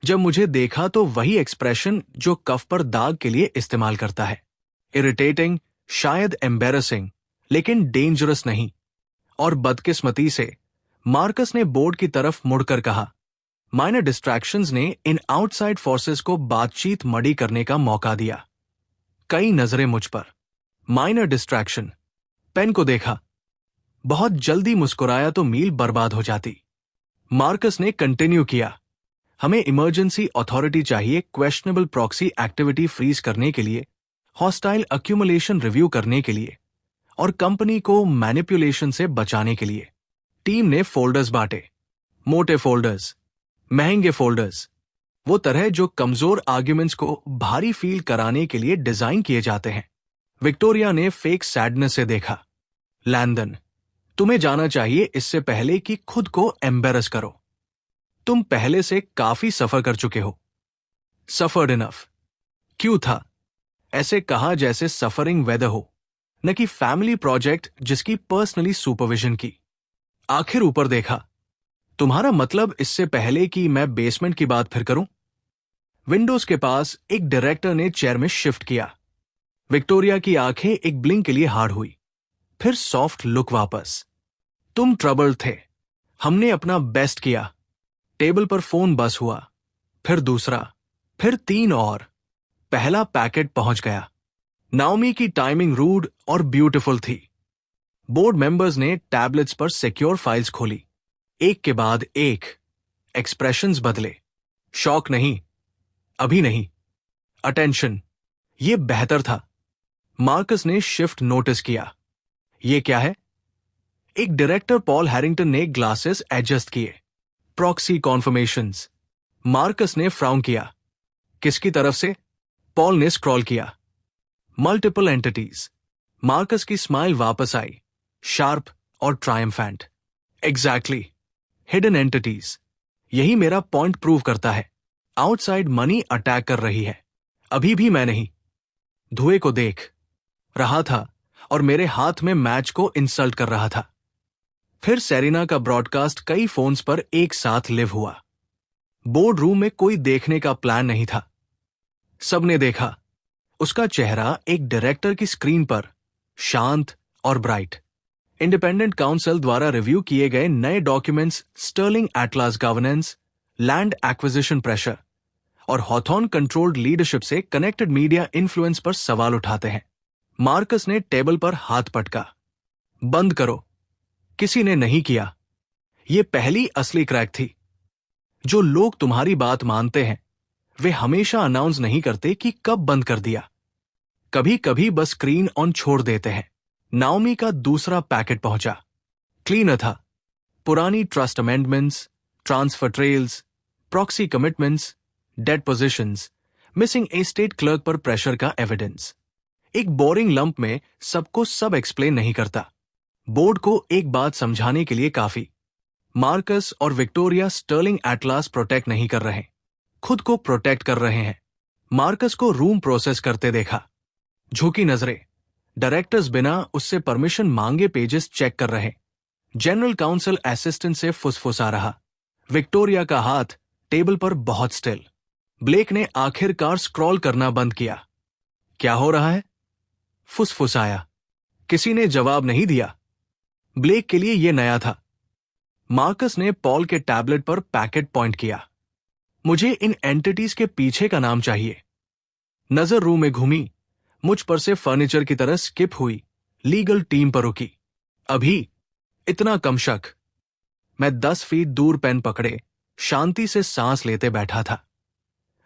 जब मुझे देखा तो वही एक्सप्रेशन जो कफ पर दाग के लिए इस्तेमाल करता है। इरिटेटिंग, शायद एम्बेरसिंग, लेकिन डेंजरस नहीं। और बदकिस्मती से मार्कस ने बोर्ड की तरफ मुड़कर कहा, माइनर डिस्ट्रैक्शंस ने इन आउटसाइड फोर्सेस को बातचीत मड़ी करने का मौका दिया। कई नजरें मुझ पर। Minor distraction. पेन को देखा। बहुत जल्दी मुस्कुराया तो मील बर्बाद हो जाती। मार्कस ने कंटिन्यू किया, हमें इमरजेंसी अथॉरिटी चाहिए क्वेश्चनेबल प्रॉक्सी एक्टिविटी फ्रीज करने के लिए, हॉस्टाइल अक्यूमुलेशन रिव्यू करने के लिए और कंपनी को मैनिपुलेशन से बचाने के लिए। टीम ने फोल्डर्स बांटे, मोटे फोल्डर्स, महंगे फोल्डर्स, वो तरह जो कमजोर आर्ग्यूमेंट्स को भारी फील कराने के लिए डिजाइन किए जाते हैं। विक्टोरिया ने फेक सैडनेस से देखा। लैंदन, तुम्हें जाना चाहिए इससे पहले कि खुद को एम्बेरस करो। तुम पहले से काफी सफर कर चुके हो। Suffered enough. क्यों था? ऐसे कहा जैसे सफरिंग वेदर हो, न कि फैमिली प्रोजेक्ट जिसकी पर्सनली सुपरविजन की। आखिर ऊपर देखा। तुम्हारा मतलब इससे पहले कि मैं बेसमेंट की बात फिर करूं? विंडोज के पास एक डायरेक्टर ने चेयर में शिफ्ट किया। विक्टोरिया की आंखें एक ब्लिंक के लिए हार्ड हुई, फिर सॉफ्ट लुक वापस। तुम ट्रबल थे, हमने अपना बेस्ट किया। टेबल पर फोन बस हुआ, फिर दूसरा, फिर 3 और। पहला पैकेट पहुंच गया। नाओमी की टाइमिंग रूड और ब्यूटीफुल थी। बोर्ड मेंबर्स ने टैबलेट्स पर सिक्योर फाइल्स खोली, एक के बाद एक। एक्सप्रेशंस बदले। शॉक नहीं, अभी नहीं। अटेंशन, ये बेहतर था। मार्कस ने शिफ्ट नोटिस किया। ये क्या है? एक डायरेक्टर पॉल हैरिंगटन ने ग्लासेस एडजस्ट किए। प्रॉक्सी कॉन्फर्मेशंस। मार्कस ने फ्राउन किया। किसकी तरफ से? पॉल ने स्क्रॉल किया। Multiple entities. मार्कस की स्माइल वापस आई, शार्प और ट्रायम्फेंट। Exactly, hidden entities. यही मेरा पॉइंट प्रूव करता है। आउटसाइड मनी अटैक कर रही है। अभी भी मैं नहीं। धुएं को देख रहा था और मेरे हाथ में मैच को इंसल्ट कर रहा था। फिर सेरेना का ब्रॉडकास्ट कई फोन्स पर एक साथ लिव हुआ। बोर्ड रूम में कोई देखने का प्लान नहीं था। सबने देखा, उसका चेहरा एक डायरेक्टर की स्क्रीन पर, शांत और ब्राइट। इंडिपेंडेंट काउंसिल द्वारा रिव्यू किए गए नए documents Sterling Atlas governance, land acquisition pressure और हॉथॉर्न कंट्रोल्ड लीडरशिप से कनेक्टेड मीडिया इन्फ्लुएंस पर सवाल उठाते हैं। मार्कस ने टेबल पर हाथ पटका। बंद करो। किसी ने नहीं किया। यह पहली असली क्रैक थी। जो लोग तुम्हारी बात मानते हैं वे हमेशा अनाउंस नहीं करते कि कब बंद कर दिया। कभी कभी बस स्क्रीन ऑन छोड़ देते हैं। नाओमी का दूसरा पैकेट पहुंचा। क्लीनर था। पुरानी trust amendments, transfer trails, proxy commitments, dead positions, missing estate clerk पर प्रेशर का एविडेंस। एक बोरिंग लंप में सबको सब एक्सप्लेन नहीं करता। बोर्ड को एक बात समझाने के लिए काफी। मार्कस और विक्टोरिया स्टर्लिंग एटलास प्रोटेक्ट नहीं कर रहे, खुद को प्रोटेक्ट कर रहे हैं। मार्कस को रूम प्रोसेस करते देखा। झुकी नजरें। डायरेक्टर्स बिना उससे परमिशन मांगे पेजेस चेक कर रहे। जनरल काउंसिल असिस्टेंट से फुसफुसा रहा। विक्टोरिया का हाथ टेबल पर बहुत स्टिल। ब्लेक ने आखिरकार स्क्रॉल करना बंद किया। क्या हो रहा है? फुसफुसाया। किसी ने जवाब नहीं दिया। ब्लेक के लिए यह नया था। मार्कस ने पॉल के टैबलेट पर पैकेट पॉइंट किया। मुझे इन एंटिटीज के पीछे का नाम चाहिए। नजर रूम में घूमी, मुझ पर से फर्नीचर की तरह स्किप हुई, लीगल टीम पर रुकी। अभी इतना कम शक। मैं 10 फीट दूर पेन पकड़े शांति से सांस लेते बैठा था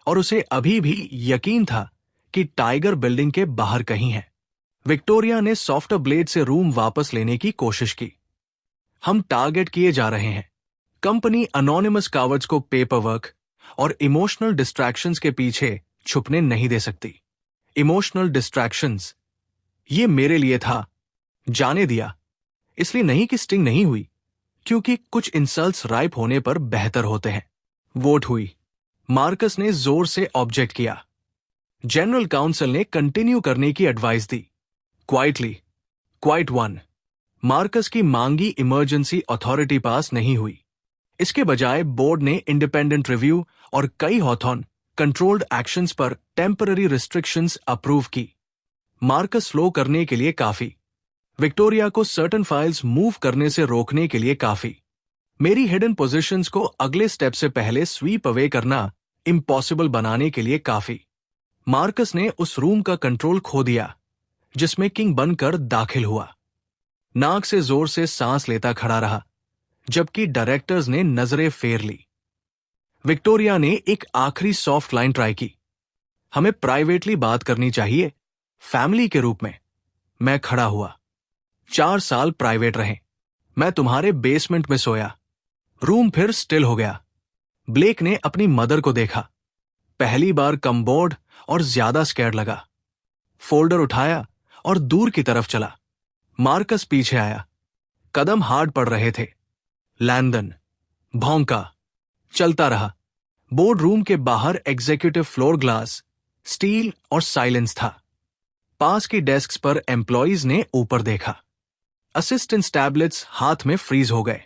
और उसे अभी भी यकीन था कि टाइगर बिल्डिंग के बाहर कहीं है। विक्टोरिया ने सॉफ्टर ब्लेड से रूम वापस लेने की कोशिश की। हम टारगेट किए जा रहे हैं। कंपनी अनोनिमस कावर्ड्स को पेपर वर्क और इमोशनल डिस्ट्रैक्शंस के पीछे छुपने नहीं दे सकती। इमोशनल डिस्ट्रैक्शंस, ये मेरे लिए था। जाने दिया। इसलिए नहीं कि स्टिंग नहीं हुई, क्योंकि कुछ इंसल्ट्स राइप होने पर बेहतर होते हैं। वोट हुई। मार्कस ने जोर से ऑब्जेक्ट किया। जनरल काउंसिल ने कंटिन्यू करने की एडवाइस दी। Quietly, quiet one. मार्कस की मांगी इमरजेंसी अथॉरिटी पास नहीं हुई। इसके बजाय बोर्ड ने इंडिपेंडेंट रिव्यू और कई हॉथॉर्न कंट्रोल्ड एक्शंस पर टेम्पररी रिस्ट्रिक्शंस अप्रूव की। मार्कस स्लो करने के लिए काफी। विक्टोरिया को सर्टेन फाइल्स मूव करने से रोकने के लिए काफी। मेरी हिडन पोजीशंस को अगले स्टेप से पहले स्वीप अवे करना इम्पॉसिबल बनाने के लिए काफी। मार्कस ने उस रूम का कंट्रोल खो दिया जिसमें किंग बनकर दाखिल हुआ। नाक से जोर से सांस लेता खड़ा रहा, जबकि डायरेक्टर्स ने नजरें फेर ली। विक्टोरिया ने एक आखिरी सॉफ्ट लाइन ट्राई की। हमें प्राइवेटली बात करनी चाहिए, फैमिली के रूप में। मैं खड़ा हुआ। 4 साल प्राइवेट रहे। मैं तुम्हारे बेसमेंट में सोया। रूम फिर स्टिल हो गया। ब्लेक ने अपनी मदर को देखा। पहली बार कम बोर्ड और ज्यादा स्कैर्ड लगा। फोल्डर उठाया और दूर की तरफ चला। मार्कस पीछे आया। कदम हार्ड पड़ रहे थे। लैंदन भौंका। चलता रहा। बोर्ड रूम के बाहर एग्जीक्यूटिव फ्लोर ग्लास, स्टील और साइलेंस था। पास की डेस्क्स पर एम्प्लॉइज ने ऊपर देखा। असिस्टेंट टैबलेट्स हाथ में फ्रीज हो गए।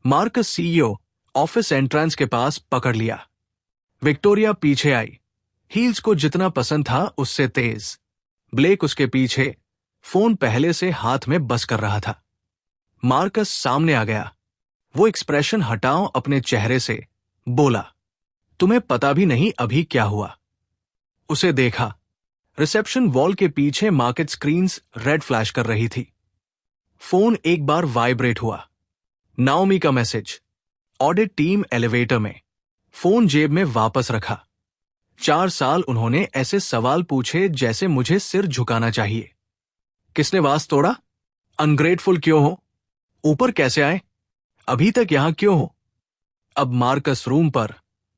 मार्कस सीईओ ऑफिस एंट्रेंस के पास पकड़ लिया। विक्टोरिया पीछे आई, हील्स को जितना पसंद था उससे तेज। ब्लेक उसके पीछे, फोन पहले से हाथ में बस कर रहा था। मार्कस सामने आ गया। वो एक्सप्रेशन हटाओ अपने चेहरे से। बोला, तुम्हें पता भी नहीं अभी क्या हुआ। उसे देखा। रिसेप्शन वॉल के पीछे मार्केट स्क्रीन्स रेड फ्लैश कर रही थी। फोन एक बार वाइब्रेट हुआ। नाओमी का मैसेज। ऑडिट टीम एलिवेटर में। फोन जेब में वापस रखा। 4 साल उन्होंने ऐसे सवाल पूछे जैसे मुझे सिर झुकाना चाहिए। किसने वास तोड़ा? अनग्रेटफुल क्यों हो? ऊपर कैसे आए? अभी तक यहां क्यों हो? अब मार्कस रूम पर,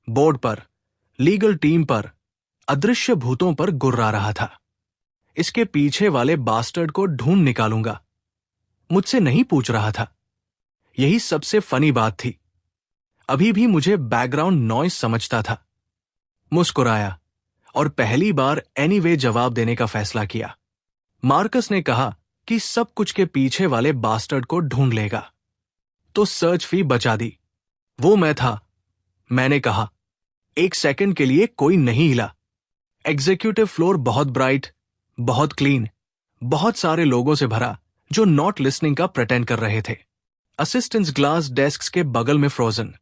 बोर्ड पर, लीगल टीम पर, अदृश्य भूतों पर गुर्रा रहा था। इसके पीछे वाले बास्टर्ड को ढूंढ निकालूंगा। मुझसे नहीं पूछ रहा था। यही सबसे फनी बात थी। अभी भी मुझे बैकग्राउंड नॉइस समझता था। मुस्कुराया और पहली बार एनीवे जवाब देने का फैसला किया। मार्कस ने कहा कि सब कुछ के पीछे वाले बास्टर्ड को ढूंढ लेगा। तो सर्च फी बचा दी। वो मैं था। मैंने कहा। एक सेकंड के लिए कोई नहीं हिला। एग्जीक्यूटिव फ्लोर बहुत ब्राइट, बहुत क्लीन, बहुत सारे लोगों से भरा जो नॉट लिसनिंग का प्रेटेंड कर रहे थे। असिस्टेंट्स ग्लास डेस्क के बगल में फ्रोजन।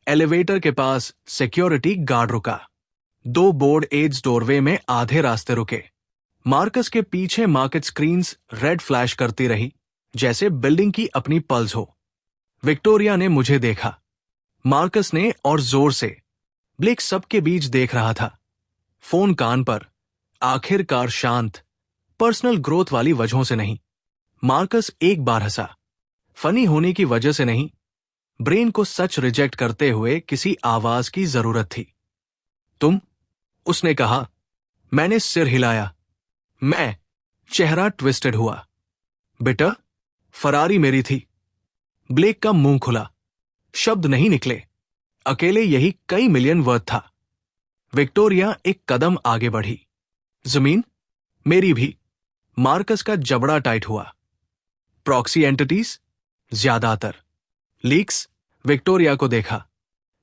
एलिवेटर के पास सिक्योरिटी गार्ड रुका। 2 बोर्ड एड्स डोरवे में आधे रास्ते रुके। मार्कस के पीछे मार्केट स्क्रीन्स रेड फ्लैश करती रही, जैसे बिल्डिंग की अपनी पल्स हो। विक्टोरिया ने मुझे देखा, मार्कस ने, और जोर से। ब्लेक सबके बीच देख रहा था, फोन कान पर। आखिरकार शांत, पर्सनल ग्रोथ वाली वजहों से नहीं। मार्कस एक बार हंसा, फनी होने की वजह से नहीं। ब्रेन को सच रिजेक्ट करते हुए किसी आवाज की जरूरत थी। तुम? उसने कहा। मैंने सिर हिलाया। मैं। चेहरा ट्विस्टेड हुआ। बेटा, फरारी मेरी थी। ब्लेक का मुंह खुला, शब्द नहीं निकले। अकेले यही कई मिलियन वर्थ था। विक्टोरिया एक कदम आगे बढ़ी। जमीन? मेरी भी। मार्कस का जबड़ा टाइट हुआ। Proxy entities? ज्यादातर। लीक्स? विक्टोरिया को देखा।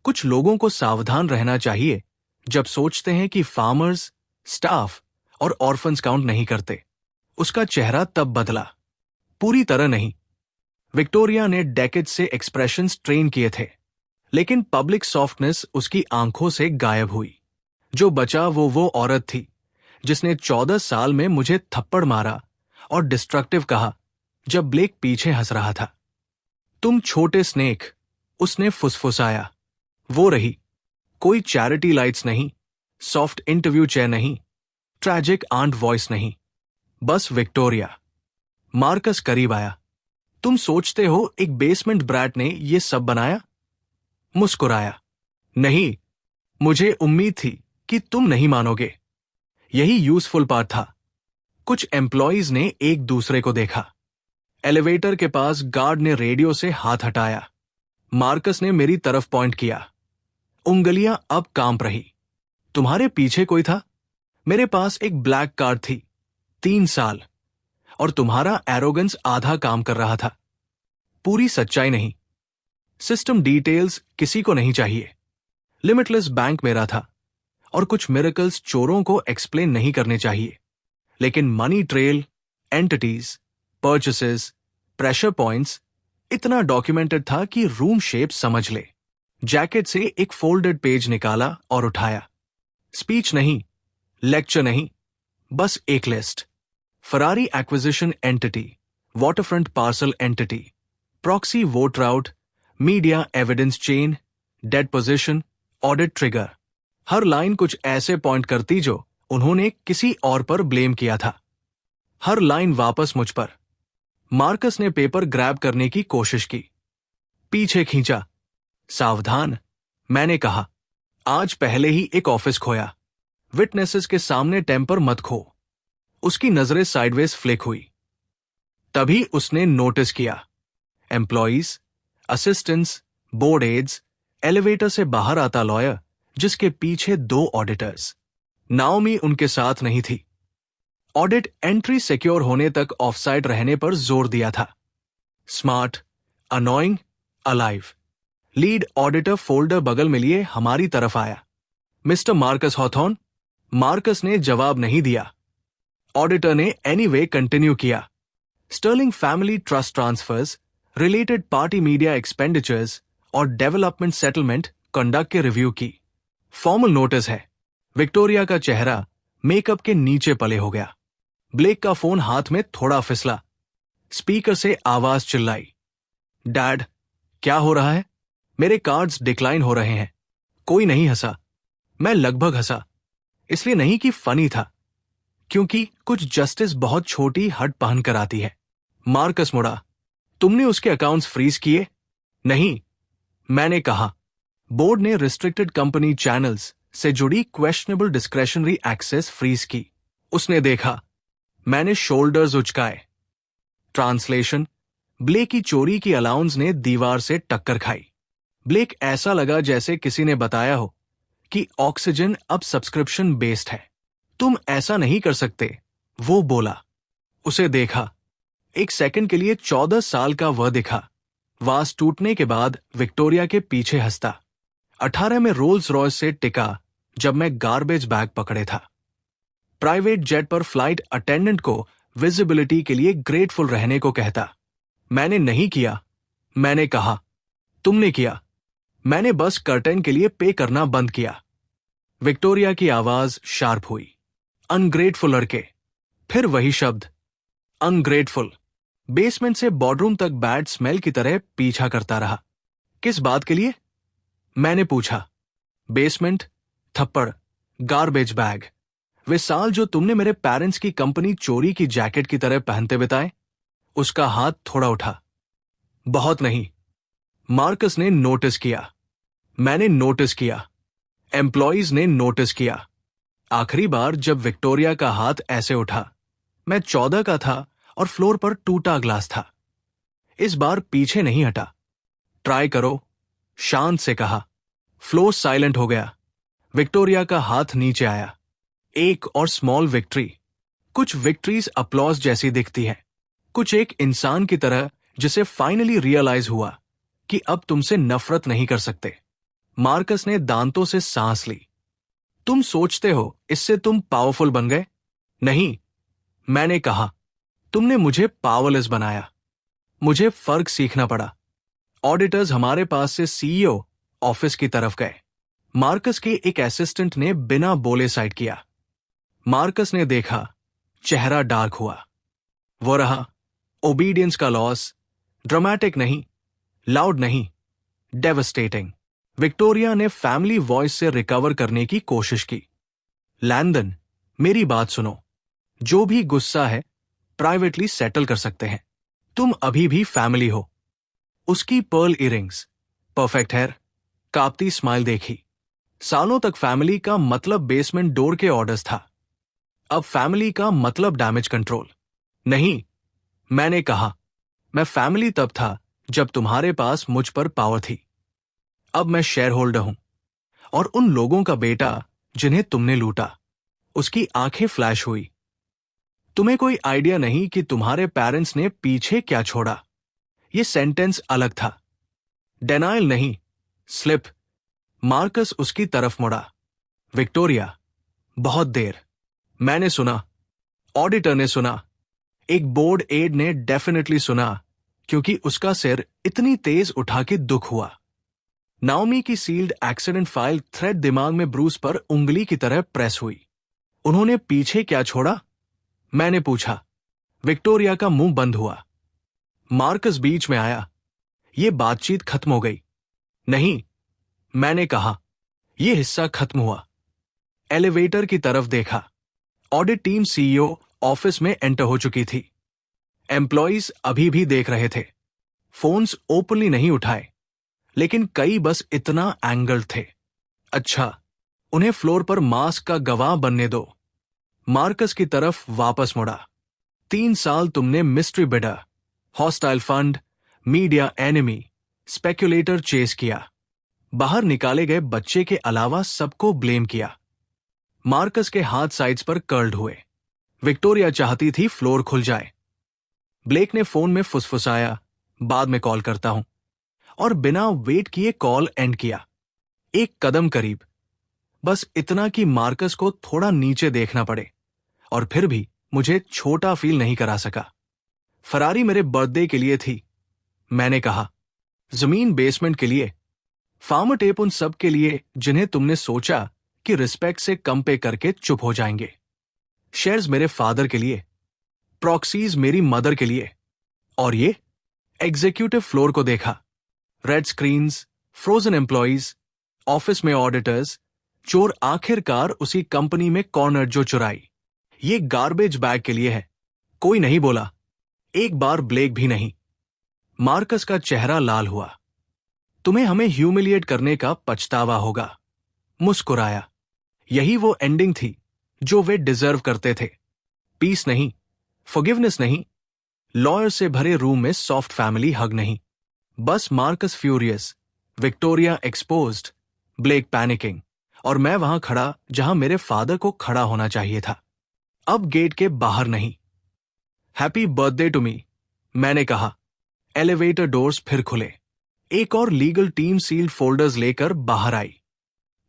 कुछ लोगों को सावधान रहना चाहिए जब सोचते हैं कि फार्मर्स, स्टाफ और ऑर्फन्स काउंट नहीं करते। उसका चेहरा तब बदला, पूरी तरह नहीं। विक्टोरिया ने डेकेड से एक्सप्रेशंस ट्रेन किए थे, लेकिन पब्लिक सॉफ्टनेस उसकी आंखों से गायब हुई। जो बचा वो औरत थी जिसने 14 साल में मुझे थप्पड़ मारा और डिस्ट्रक्टिव कहा जब ब्लेक पीछे हंस रहा था। तुम छोटे स्नेक, उसने फुसफुसाया। वो रही। कोई चैरिटी लाइट्स नहीं, सॉफ्ट इंटरव्यू चेयर नहीं, ट्रैजिक आंट वॉइस नहीं, बस विक्टोरिया। मार्कस करीब आया। तुम सोचते हो एक बेसमेंट ब्रैट ने ये सब बनाया? मुस्कुराया। नहीं, मुझे उम्मीद थी कि तुम नहीं मानोगे। यही यूजफुल पार्ट था। कुछ एम्प्लॉइज ने एक दूसरे को देखा। एलिवेटर के पास गार्ड ने रेडियो से हाथ हटाया। मार्कस ने मेरी तरफ पॉइंट किया। उंगलियां अब कांप रही। तुम्हारे पीछे कोई था? मेरे पास एक ब्लैक कार्ड थी, 3 साल, और तुम्हारा एरोगेंस आधा काम कर रहा था। पूरी सच्चाई नहीं। सिस्टम डिटेल्स किसी को नहीं चाहिए। लिमिटलेस बैंक मेरा था, और कुछ मिरेकल्स चोरों को एक्सप्लेन नहीं करने चाहिए। लेकिन money trail, entities, purchases, pressure points इतना डॉक्यूमेंटेड था कि रूम शेप समझ ले। जैकेट से एक फोल्डेड पेज निकाला और उठाया। स्पीच नहीं, लेक्चर नहीं, बस एक list. Ferrari acquisition entity, waterfront parcel entity, proxy vote rout, media evidence chain, dead position, audit trigger. हर लाइन कुछ ऐसे पॉइंट करती जो उन्होंने किसी और पर ब्लेम किया था। हर लाइन वापस मुझ पर। मार्कस ने पेपर ग्रैब करने की कोशिश की, पीछे खींचा। सावधान, मैंने कहा। आज पहले ही एक ऑफिस खोया। विटनेसेस के सामने टेम्पर मत खो। उसकी नजरें साइडवेज फ्लिक हुई। तभी उसने नोटिस किया। Employees, assistants, board aides, elevator से बाहर आता लॉयर जिसके पीछे 2 ऑडिटर्स। नाओमी उनके साथ नहीं थी। ऑडिट एंट्री सिक्योर होने तक ऑफसाइड रहने पर जोर दिया था। Smart, annoying, alive. Lead auditor folder बगल में लिए हमारी तरफ आया। Mister Marcus Hawthorne? मार्कस ने जवाब नहीं दिया। ऑडिटर ने एनीवे कंटिन्यू किया। Sterling family trust transfers, related party media expenditures और डेवलपमेंट सेटलमेंट कंडक्ट के रिव्यू की। फॉर्मल नोटिस है। विक्टोरिया का चेहरा मेकअप के नीचे पले हो गया। ब्लेक का फोन हाथ में थोड़ा फिसला। स्पीकर से आवाज चिल्लाई, डैड, क्या हो रहा है? मेरे कार्ड्स डिक्लाइन हो रहे हैं। कोई नहीं हंसा। मैं लगभग हंसा, इसलिए नहीं कि फनी था, क्योंकि कुछ जस्टिस बहुत छोटी हट पहन कर आती है। मार्कस मुड़ा। तुमने उसके अकाउंट्स फ्रीज किए? नहीं, मैंने कहा। बोर्ड ने रिस्ट्रिक्टेड कंपनी चैनल्स से जुड़ी क्वेश्चनेबल डिस्क्रेशनरी एक्सेस फ्रीज की। उसने देखा। मैंने शोल्डर्स उचकाए। ट्रांसलेशन, ब्लेक की चोरी की अलाउंस ने दीवार से टक्कर खाई। ब्लेक ऐसा लगा जैसे किसी ने बताया हो कि ऑक्सीजन अब सब्सक्रिप्शन बेस्ड है। तुम ऐसा नहीं कर सकते, वो बोला। उसे देखा। एक सेकंड के लिए 14 साल का वह दिखा। वास टूटने के बाद विक्टोरिया के पीछे हंसता। 18 में रोल्स रॉयस से टिका जब मैं गार्बेज बैग पकड़े था। प्राइवेट जेट पर फ्लाइट अटेंडेंट को विजिबिलिटी के लिए ग्रेटफुल रहने को कहता। मैंने नहीं किया। मैंने कहा, तुमने किया। मैंने बस कर्टेन के लिए पे करना बंद किया। विक्टोरिया की आवाज शार्प हुई। अनग्रेटफुल लड़के। फिर वही शब्द, अनग्रेटफुल। बेसमेंट से बॉर्डरूम तक बैड स्मेल की तरह पीछा करता रहा। किस बात के लिए? मैंने पूछा। बेसमेंट, थप्पड़, गार्बेज बैग, वे साल जो तुमने मेरे पेरेंट्स की कंपनी चोरी की जैकेट की तरह पहनते बिताए। उसका हाथ थोड़ा उठा। बहुत नहीं। मार्कस ने नोटिस किया। मैंने नोटिस किया। एम्प्लॉइज ने नोटिस किया। आखिरी बार जब विक्टोरिया का हाथ ऐसे उठा, मैं 14 का था और फ्लोर पर टूटा ग्लास था। इस बार पीछे नहीं हटा। ट्राई करो, शांत से कहा। फ्लोर साइलेंट हो गया। विक्टोरिया का हाथ नीचे आया। एक और स्मॉल विक्ट्री। कुछ विक्ट्रीज अप्लॉज जैसी दिखती है, कुछ एक इंसान की तरह जिसे फाइनली रियलाइज हुआ कि अब तुमसे नफरत नहीं कर सकते। मार्कस ने दांतों से सांस ली। तुम सोचते हो इससे तुम पावरफुल बन गए? नहीं, मैंने कहा। तुमने मुझे पावरलेस बनाया। मुझे फर्क सीखना पड़ा। ऑडिटर्स हमारे पास से सीईओ ऑफिस की तरफ गए। मार्कस के एक असिस्टेंट ने बिना बोले साइड किया। मार्कस ने देखा, चेहरा डार्क हुआ। वो रहा, ओबीडियंस का लॉस, ड्रामेटिक नहीं, लाउड नहीं, डेवस्टेटिंग। विक्टोरिया ने फैमिली वॉइस से रिकवर करने की कोशिश की। लैंदन, मेरी बात सुनो। जो भी गुस्सा है प्राइवेटली सेटल कर सकते हैं। तुम अभी भी फैमिली हो। उसकी पर्ल इयरिंग्स, परफेक्ट हेयर, कांपती स्माइल देखी। सालों तक फैमिली का मतलब बेसमेंट डोर के ऑर्डर्स था। अब फैमिली का मतलब डैमेज कंट्रोल। नहीं, मैंने कहा, मैं फैमिली तब था जब तुम्हारे पास मुझ पर पावर थी। अब मैं शेयर होल्डर हूं और उन लोगों का बेटा जिन्हें तुमने लूटा। उसकी आंखें फ्लैश हुई। तुम्हें कोई आइडिया नहीं कि तुम्हारे पेरेंट्स ने पीछे क्या छोड़ा। यह सेंटेंस अलग था। डेनाइल नहीं, स्लिप। मार्कस उसकी तरफ मुड़ा। विक्टोरिया, बहुत देर। मैंने सुना। ऑडिटर ने सुना। एक बोर्ड एड ने डेफिनेटली सुना, क्योंकि उसका सिर इतनी तेज उठा के दुख हुआ। नाओमी की सील्ड एक्सीडेंट फाइल थ्रेड दिमाग में ब्रूस पर उंगली की तरह प्रेस हुई। उन्होंने पीछे क्या छोड़ा? मैंने पूछा। विक्टोरिया का मुंह बंद हुआ। मार्कस बीच में आया। यह बातचीत खत्म हो गई। नहीं, मैंने कहा, यह हिस्सा खत्म हुआ। एलिवेटर की तरफ देखा। ऑडिट टीम सीईओ ऑफिस में एंटर हो चुकी थी। एम्प्लॉइज अभी भी देख रहे थे। फोन्स ओपनली नहीं उठाए, लेकिन कई बस इतना एंगल थे। अच्छा, उन्हें फ्लोर पर मास्क का गवाह बनने दो। मार्कस की तरफ वापस मुड़ा। 3 साल तुमने mystery bidder, hostile fund, media enemy, speculator chase किया। बाहर निकाले गए बच्चे के अलावा सबको ब्लेम किया। मार्कस के हाथ साइड्स पर कर्ल्ड हुए। विक्टोरिया चाहती थी फ्लोर खुल जाए। ब्लेक ने फोन में फुसफुसाया, बाद में कॉल करता हूं, और बिना वेट किए कॉल एंड किया। एक कदम करीब, बस इतना कि मार्कस को थोड़ा नीचे देखना पड़े, और फिर भी मुझे छोटा फील नहीं करा सका। फरारी मेरे बर्थडे के लिए थी, मैंने कहा। जमीन बेसमेंट के लिए, फार्मर टेप उन सब के लिए जिन्हें तुमने सोचा कि रिस्पेक्ट से कम पे करके चुप हो जाएंगे। शेयर्स मेरे फादर के लिए, प्रॉक्सीज मेरी मदर के लिए, और ये एग्जीक्यूटिव फ्लोर को देखा। Red screens, frozen employees, office में ऑडिटर्स, चोर आखिरकार उसी कंपनी में कॉर्नर जो चुराई। ये गार्बेज बैग के लिए है। कोई नहीं बोला, एक बार ब्लेक भी नहीं। मार्कस का चेहरा लाल हुआ। तुम्हें हमें ह्यूमिलिएट करने का पछतावा होगा। मुस्कुराया। यही वो एंडिंग थी जो वे डिजर्व करते थे। पीस नहीं, फॉरगिवनेस नहीं, लॉयर से भरे रूम में सॉफ्ट फैमिली हग नहीं। बस Marcus furious, Victoria exposed, Blake panicking, और मैं वहां खड़ा जहां मेरे फादर को खड़ा होना चाहिए था। अब गेट के बाहर नहीं। हैप्पी बर्थडे टू मी, मैंने कहा। एलिवेटर डोर्स फिर खुले। एक और लीगल टीम सील्ड फोल्डर्स लेकर बाहर आई।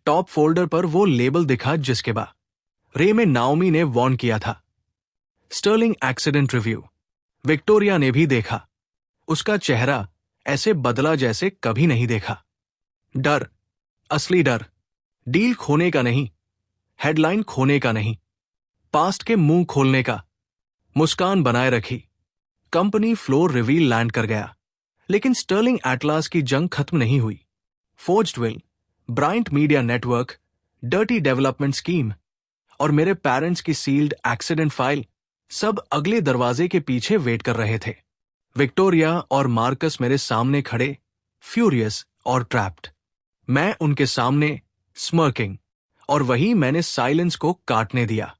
टॉप फोल्डर पर वो लेबल दिखा जिसके बाद रे में नाओमी ने वार्न किया था, स्टर्लिंग एक्सीडेंट रिव्यू। विक्टोरिया ने भी देखा। उसका चेहरा ऐसे बदला जैसे कभी नहीं देखा। डर, असली डर, डील खोने का नहीं, हेडलाइन खोने का नहीं, पास्ट के मुंह खोलने का। मुस्कान बनाए रखी। कंपनी फ्लोर रिवील लैंड कर गया, लेकिन स्टर्लिंग एटलास की जंग खत्म नहीं हुई। Forged will, Bryant media network, dirty development scheme और मेरे पेरेंट्स की सील्ड एक्सीडेंट फाइल सब अगले दरवाजे के पीछे वेट कर रहे थे। विक्टोरिया और मार्कस मेरे सामने खड़े, फ्यूरियस और ट्रैप्ड। मैं उनके सामने स्मर्किंग, और वही मैंने साइलेंस को काटने दिया।